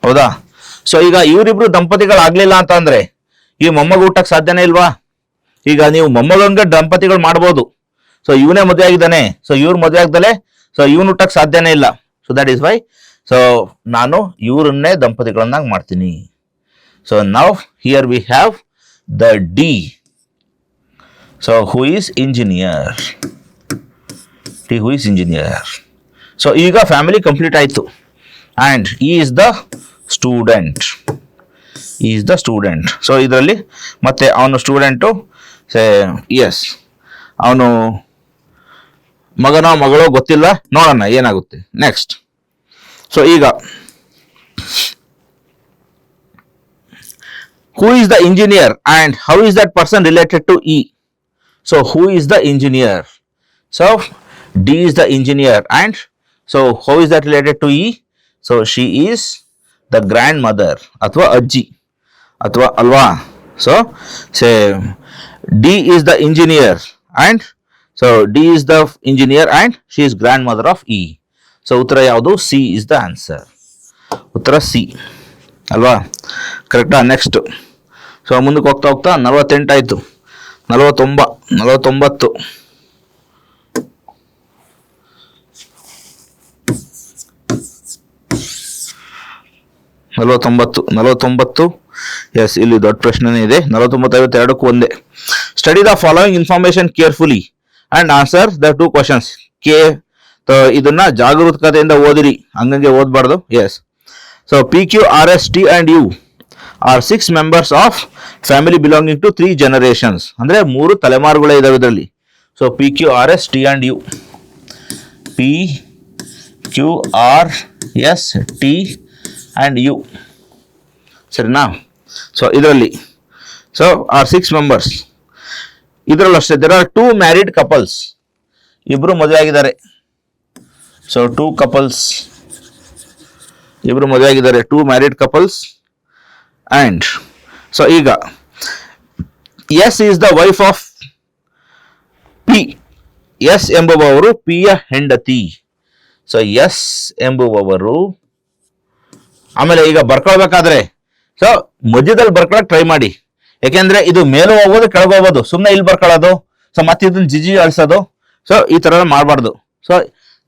ಹೌದಾ? ಸೊ ಈಗ ಇವರಿಬ್ರು ದಂಪತಿಗಳಾಗ್ಲಿಲ್ಲ ಅಂತ ಅಂದ್ರೆ ಈ ಮೊಮ್ಮಗ ಹುಟ್ಟಕ್ ಸಾಧ್ಯನೇ ಇಲ್ವಾ? ಈಗ ನೀವು ಮೊಮ್ಮಗಂಗೆ ದಂಪತಿಗಳು ಮಾಡ್ಬೋದು. ಸೊ ಇವನೇ ಮದುವೆ ಆಗಿದ್ದಾನೆ, ಸೊ ಇವ್ರ ಮದುವೆ ಆಗ್ದಲೆ ಸೊ ಇವನು ಹುಟ್ಟಕ್ ಸಾಧ್ಯನೇ ಇಲ್ಲ. So that is why so ನಾನು ಇವ್ರನ್ನೇ ದಂಪತಿಗಳನ್ನಾಗಿ ಮಾಡ್ತೀನಿ. So now here we have the D. So who is engineer. So ಈಗ ಫ್ಯಾಮಿಲಿ ಕಂಪ್ಲೀಟ್ ಆಯ್ತು. And E is the student. So ಇದರಲ್ಲಿ ಮತ್ತೆ ಅವನು ಸ್ಟೂಡೆಂಟು. ಎಸ್, ಅವನು ಮಗನೋ ಮಗಳೋ ಗೊತ್ತಿಲ್ಲ, ನೋಡೋಣ ಏನಾಗುತ್ತೆ. ನೆಕ್ಸ್ಟ್, ಸೊ ಈಗ who is the engineer and how is that person related to E? So who is the engineer? So D is the engineer, and so how is that related to E? So she is the grandmother athwa ajji athwa alva. So say D is the engineer, and so D is the engineer and she is grandmother of E. So uttara yavadu? C is the answer. Uttara C alva, correct? Next, so ಮುಂದಕ್ಕೆ ಹೋಗ್ತಾ ಹೋಗ್ತಾ 48 ಆಯಿತು, 49, 49. ಎಸ್, ಇಲ್ಲಿ ದೊಡ್ಡ ಪ್ರಶ್ನೆನೇ ಇದೆ. 49, 52 ಒಂದೇ. Study the following information carefully and answer the 2 questions. ಇದನ್ನ ಜಾಗರೂಕತೆಯಿಂದ ಓದಿರಿ, ಹಂಗಂಗೆ ಓದಬಾರ್ದು. Yes, so PQRS T and U are 6 members of family belonging to 3 generations. ಅಂದ್ರೆ 3 ತಲೆಮಾರುಗಳೇ ಇದಾವೆ ಇದರಲ್ಲಿ. So PQRS T and U, PQRS T and U, ಸರಿನಾ? ಸೊ ಇದರಲ್ಲಿ ಸೊ ಆರ್ 6 ಮೆಂಬರ್ಸ್. ಇದರಲ್ಲಿ ಅಷ್ಟೇ, there are 2 married couples. ಇಬ್ರು ಮದುವೆ ಆಗಿದ್ದಾರೆ. ಸೊ 2 couples, ಇಬ್ರು ಮದುವೆ ಆಗಿದ್ದಾರೆ, 2 married couples. And so ಈಗ S is the wife of P. S ಎಂಬುವವರು P ಯ ಹೆಂಡತಿ. ಸೊ S ಎಂಬುವವರು. ಆಮೇಲೆ ಈಗ ಬರ್ಕೊಳ್ಬೇಕಾದ್ರೆ ಸೊ ಮಧ್ಯದಲ್ಲಿ ಬರ್ಕೊಳಕ್ ಟ್ರೈ ಮಾಡಿ, ಯಾಕೆಂದ್ರೆ ಇದು ಮೇಲೂ ಹೋಗೋದು ಕೆಳಗೆ ಹೋಗೋದು, ಸುಮ್ಮನೆ ಇಲ್ಲಿ ಬರ್ಕೊಳ್ಳೋದು, ಸೊ ಮತ್ತೆ ಇದನ್ನ ಜಿಜಿ ಅಳಿಸೋದು. ಸೊ ಈ ತರ ಮಾಡಬಾರ್ದು. So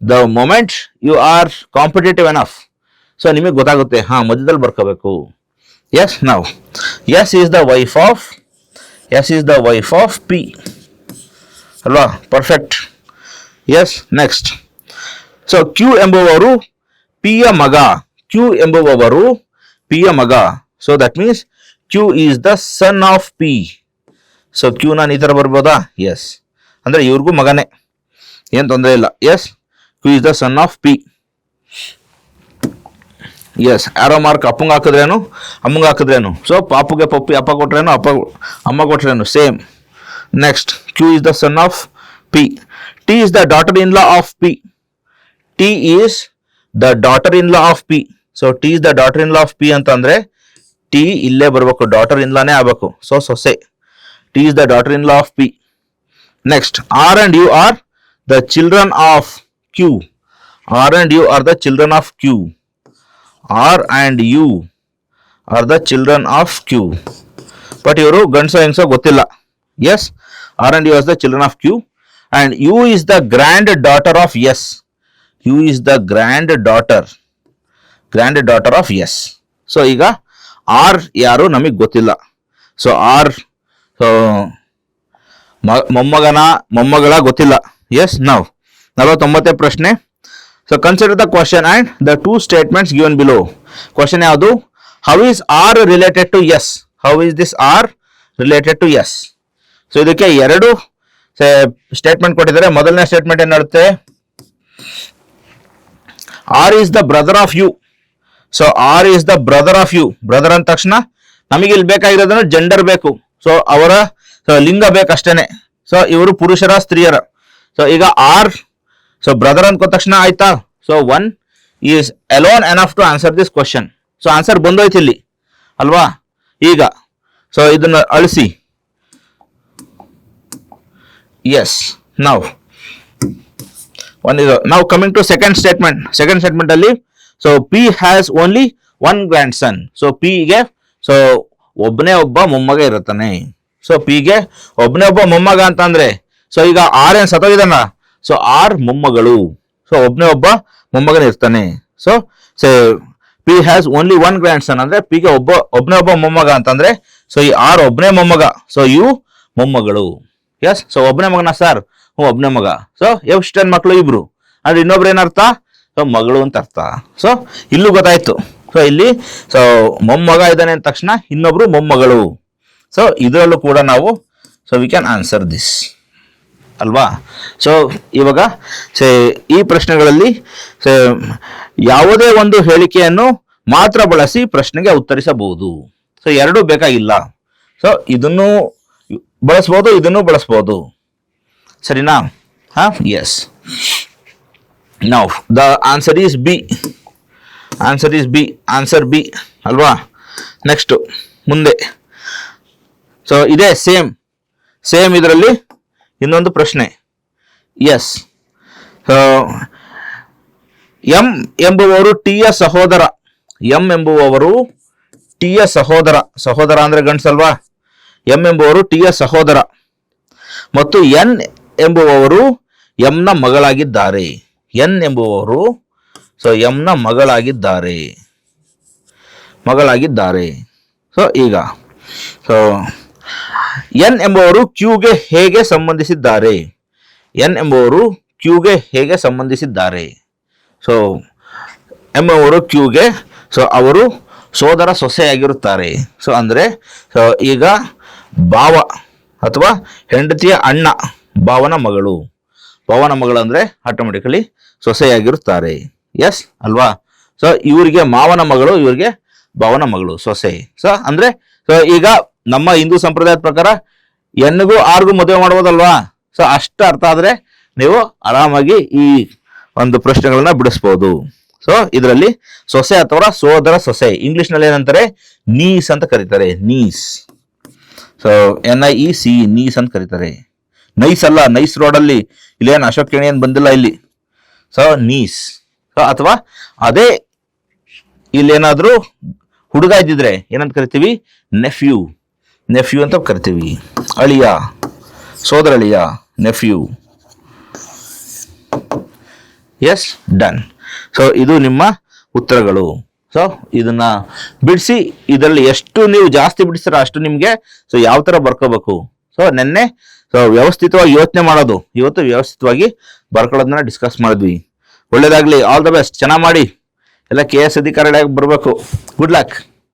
the moment you are competitive enough, so ನಿಮಗೆ ಗೊತ್ತಾಗುತ್ತೆ, ಮಧ್ಯದಲ್ಲಿ ಬರ್ಕೋಬೇಕು. Yes, now S is the wife of P. ಅಲ್ವಾ? Perfect. Yes, next, so Q ಎಂಬುವವರು P ಯ ಮಗ. ಕ್ಯೂ ಎಂಬುವವರು ಪಿಯ ಮಗ. So that means Q is the son of P. So Q ನಾನು ಈ ತರ ಬರ್ಬೋದಾ? ಎಸ್, ಅಂದ್ರೆ ಇವ್ರಿಗೂ ಮಗನೇ, ಏನ್ ತೊಂದರೆ ಇಲ್ಲ. Yes, Q is the son of P. Yes, arrow mark ಅಪ್ಪಂಗೆ ಹಾಕಿದ್ರೇನು ಅಮ್ಮಂಗೆ ಹಾಕಿದ್ರೇನು. ಸೊ ಪಾಪುಗೆ ಪಪ್ಪಿ ಅಪ್ಪ ಕೊಟ್ರೇನು ಅಮ್ಮ ಕೊಟ್ರೇನು same. Next, Q is the son of P. T is the daughter in law of P. T is the daughter in law of P. So T is the daughter in law of P ಅಂತಂದ್ರೆ ಟಿ ಇಲ್ಲೇ ಬರ್ಬೇಕು, ಡಾಟರ್ ಇನ್ ಲಾನೇ ಆಗ್ಬೇಕು. ಸೊ ಸೊಸೆ. T is the daughter in law of P. Next, R and U are the children of Q. R and U are the children of Q. R and U are the children of Q. But ಇವರು ಗಂಡಸೋ ಹೆಂಗಸೋ ಗೊತ್ತಿಲ್ಲ. S, R and U are the children of Q. And U is the granddaughter of S. U is the granddaughter of S. So ಈಗ ಆರ್ ಯಾರು ನಮಗೆ ಗೊತ್ತಿಲ್ಲ. ಸೊ ಆರ್ ಮೊಮ್ಮಗಳ ಗೊತ್ತಿಲ್ಲ. ಎಸ್, ನಾವು 49ನೇ ಪ್ರಶ್ನೆ. So consider the question and the two statements given below. Question ಯಾವುದು? How is R related to S? How is this R related to S? So ಇದಕ್ಕೆ ಎರಡು ಸ್ಟೇಟ್ಮೆಂಟ್ ಕೊಟ್ಟಿದ್ದಾರೆ. ಮೊದಲನೇ ಸ್ಟೇಟ್ಮೆಂಟ್ ಏನ್ ಹೇಳುತ್ತೆ? R is the brother of U. So R is the brother of U. Brother ಅಂದ ತಕ್ಷಣ ನಮಗೆ ಇಲ್ಲಿ ಬೇಕಾಗಿರೋದನ್ನು ಜೆಂಡರ್ ಬೇಕು. ಸೊ ಅವರ ಲಿಂಗ ಬೇಕಷ್ಟೇನೆ. ಸೊ ಇವರು ಪುರುಷರ ಸ್ತ್ರೀಯರ. ಸೊ ಈಗ ಆರ್, ಸೊ ಬ್ರದರ್ ಅಂದ್ಕೊಂಡ ತಕ್ಷಣ ಆಯ್ತಾ? So one is alone enough to answer this question. So answer ಬಂದೋಯ್ತು ಇಲ್ಲಿ ಅಲ್ವಾ? ಈಗ ಸೊ ಇದನ್ನ ಅಳಿಸಿ. ಎಸ್, ನಾವು ನಾವು coming to second statement. Second statement ಅಲ್ಲಿ so P has only one grandson. So ಪಿಗೆ ಸೊ ಒಬ್ಬನೇ ಒಬ್ಬ ಮೊಮ್ಮಗ ಇರುತ್ತಾನೆ. ಸೊ ಪಿಗೆ ಒಬ್ಬನೇ ಒಬ್ಬ ಮೊಮ್ಮಗ ಅಂತಂದ್ರೆ ಸೊ ಈಗ ಆರ್ ಏನ್ ಸತ್ತೋಗಿದಾನ. ಸೊ ಆರ್ ಮೊಮ್ಮಗಳು. ಸೊ ಒಬ್ಬನೇ ಒಬ್ಬ ಮೊಮ್ಮಗನ ಇರ್ತಾನೆ. So P has only one grandson ಅಂದ್ರೆ ಪಿಗೆ ಒಬ್ಬನೇ ಒಬ್ಬ ಮೊಮ್ಮಗ ಅಂತಂದ್ರೆ ಸೊ ಈ ಆರ್ ಒಬ್ಬನೇ ಮೊಮ್ಮಗ. ಸೊ ಯು ಮೊಮ್ಮಗಳು. ಎಸ್, ಸೊ ಒಬ್ಬನೇ ಮಗನ ಸರ್? ಒಬ್ಬನೇ ಮಗ. ಸೊ ಎಷ್ಟೇನ್ ಮಕ್ಕಳು? ಇಬ್ರು. ಅಂದ್ರೆ ಇನ್ನೊಬ್ರು ಏನರ್ಥ? ಸೊ ಮಗಳು ಅಂತ ಅರ್ಥ. ಸೊ ಇಲ್ಲೂ ಗೊತ್ತಾಯ್ತು. ಸೊ ಇಲ್ಲಿ ಸೊ ಮೊಮ್ಮಗ ಇದ್ದಾನೆ ಅಂದ ತಕ್ಷಣ ಇನ್ನೊಬ್ರು ಮೊಮ್ಮಗಳು. ಸೊ ಇದರಲ್ಲೂ ಕೂಡ ನಾವು so we can answer this ಅಲ್ವಾ? ಸೊ ಇವಾಗ ಈ ಪ್ರಶ್ನೆಗಳಲ್ಲಿ ಯಾವುದೇ ಒಂದು ಹೇಳಿಕೆಯನ್ನು ಮಾತ್ರ ಬಳಸಿ ಪ್ರಶ್ನೆಗೆ ಉತ್ತರಿಸಬಹುದು. ಸೊ ಎರಡೂ ಬೇಕಾಗಿಲ್ಲ. ಸೊ ಇದನ್ನು ಬಳಸ್ಬೋದು, ಇದನ್ನು ಬಳಸ್ಬೋದು. ಸರಿನಾ? ಹಾ, yes. Now the answer is B. Answer is B. Answer B ಅಲ್ವಾ? ನೆಕ್ಸ್ಟ್ ಮುಂದೆ. ಸೊ ಇದೇ ಸೇಮ್ ಇದರಲ್ಲಿ ಇನ್ನೊಂದು ಪ್ರಶ್ನೆ. ಎಸ್, ಎಂ ಎಂಬುವವರು ಟಿಯ ಸಹೋದರ. ಎಂ ಎಂಬುವವರು ಟಿಯ ಸಹೋದರ ಅಂದ್ರೆ ಗಂಡ್ಸಲ್ವಾ? ಎಂ ಎಂಬುವರು ಟಿಯ ಸಹೋದರ ಮತ್ತು ಎನ್ ಎಂಬುವವರು ಎಂನ ಮಗಳಾಗಿದ್ದಾರೆ. ಎನ್ ಎಂಬುವವರು ಸೊ ಎಂನ ಮಗಳಾಗಿದ್ದಾರೆ. ಸೊ ಈಗ ಸೊ ಎನ್ ಎಂಬುವರು ಕ್ಯೂಗೆ ಹೇಗೆ ಸಂಬಂಧಿಸಿದ್ದಾರೆ? ಎನ್ ಎಂಬುವರು ಕ್ಯೂಗೆ ಹೇಗೆ ಸಂಬಂಧಿಸಿದ್ದಾರೆ? ಸೊ ಎಂ ಅವರು ಕ್ಯೂಗೆ ಸೊ ಅವರು ಸೋದರ ಸೊಸೆಯಾಗಿರುತ್ತಾರೆ. ಸೊ ಅಂದ್ರೆ ಸೊ ಈಗ ಭಾವ ಅಥವಾ ಹೆಂಡತಿಯ ಅಣ್ಣ ಭಾವನ ಮಗಳು ಅಂದ್ರೆ ಆಟೋಮೆಟಿಕಲಿ ಸೊಸೆಯಾಗಿರುತ್ತಾರೆ. ಎಸ್ ಅಲ್ವಾ? ಸೊ ಇವರಿಗೆ ಮಾವನ ಮಗಳು, ಇವರಿಗೆ ಭಾವನ ಮಗಳು, ಸೊಸೆ. ಸೊ ಅಂದ್ರೆ ಸೊ ಈಗ ನಮ್ಮ ಹಿಂದೂ ಸಂಪ್ರದಾಯದ ಪ್ರಕಾರ ಎನ್ಗೂ ಆರ್ಗೂ ಮದುವೆ ಮಾಡ್ಬೋದಲ್ವಾ? ಸೊ ಅಷ್ಟು ಅರ್ಥ ಆದ್ರೆ ನೀವು ಆರಾಮಾಗಿ ಈ ಒಂದು ಪ್ರಶ್ನೆಗಳನ್ನ ಬಿಡಿಸ್ಬೋದು. ಸೊ ಇದರಲ್ಲಿ ಸೊಸೆ ಅಥವಾ ಸೋದರ ಸೊಸೆ ಇಂಗ್ಲಿಷ್ ನಲ್ಲಿ ಏನಂತಾರೆ? ನೀಸ್ ಅಂತ ಕರೀತಾರೆ. ನೀಸ್. ಸೊ NIEC ನೀಸ್ ಅಂತ ಕರೀತಾರೆ. ನೈಸ್ ಅಲ್ಲ, ನೈಸ್ ರೋಡ್ ಅಲ್ಲಿ ಇಲ್ಲೇನು ಅಶೋಕ್ ಕೇಣಿ ಏನ್ ಬಂದಿಲ್ಲ ಇಲ್ಲಿ. So knees. ಸೊ ಅಥವಾ ಅದೇ ಇಲ್ಲೇನಾದ್ರೂ ಹುಡುಗ ಇದ್ದಿದ್ರೆ ಏನಂತ ಕರಿತೀವಿ? ನೆಫ್ಯೂ ಅಂತ ಕರಿತೀವಿ. ಅಳಿಯ, ಸೋದರಳಿಯ, ನೆಫ್ಯೂ. Yes, done. ಸೊ ಇದು ನಿಮ್ಮ ಉತ್ತರಗಳು. ಸೊ ಇದನ್ನ ಬಿಡಿಸಿ, ಇದರಲ್ಲಿ ಎಷ್ಟು ನೀವು ಜಾಸ್ತಿ ಬಿಡಿಸ್ತಾರ ಅಷ್ಟು ನಿಮ್ಗೆ ಸೊ ಯಾವ ತರ ಬರ್ಕೋಬೇಕು. ಸೊ ನೆನ್ನೆ ಸೊ ವ್ಯವಸ್ಥಿತವಾಗಿ ಯೋಚನೆ ಮಾಡೋದು, ಇವತ್ತು ವ್ಯವಸ್ಥಿತವಾಗಿ ಬರ್ಕೊಳ್ಳೋದನ್ನ ಡಿಸ್ಕಸ್ ಮಾಡಿದ್ವಿ. ಒಳ್ಳೇದಾಗ್ಲಿ, ಆಲ್ ದ ಬೆಸ್ಟ್, ಚೆನ್ನಾಗಿ ಮಾಡಿ ಎಲ್ಲ KS ಅಧಿಕಾರಿಯಾಗಿ ಬರಬೇಕು. Good luck.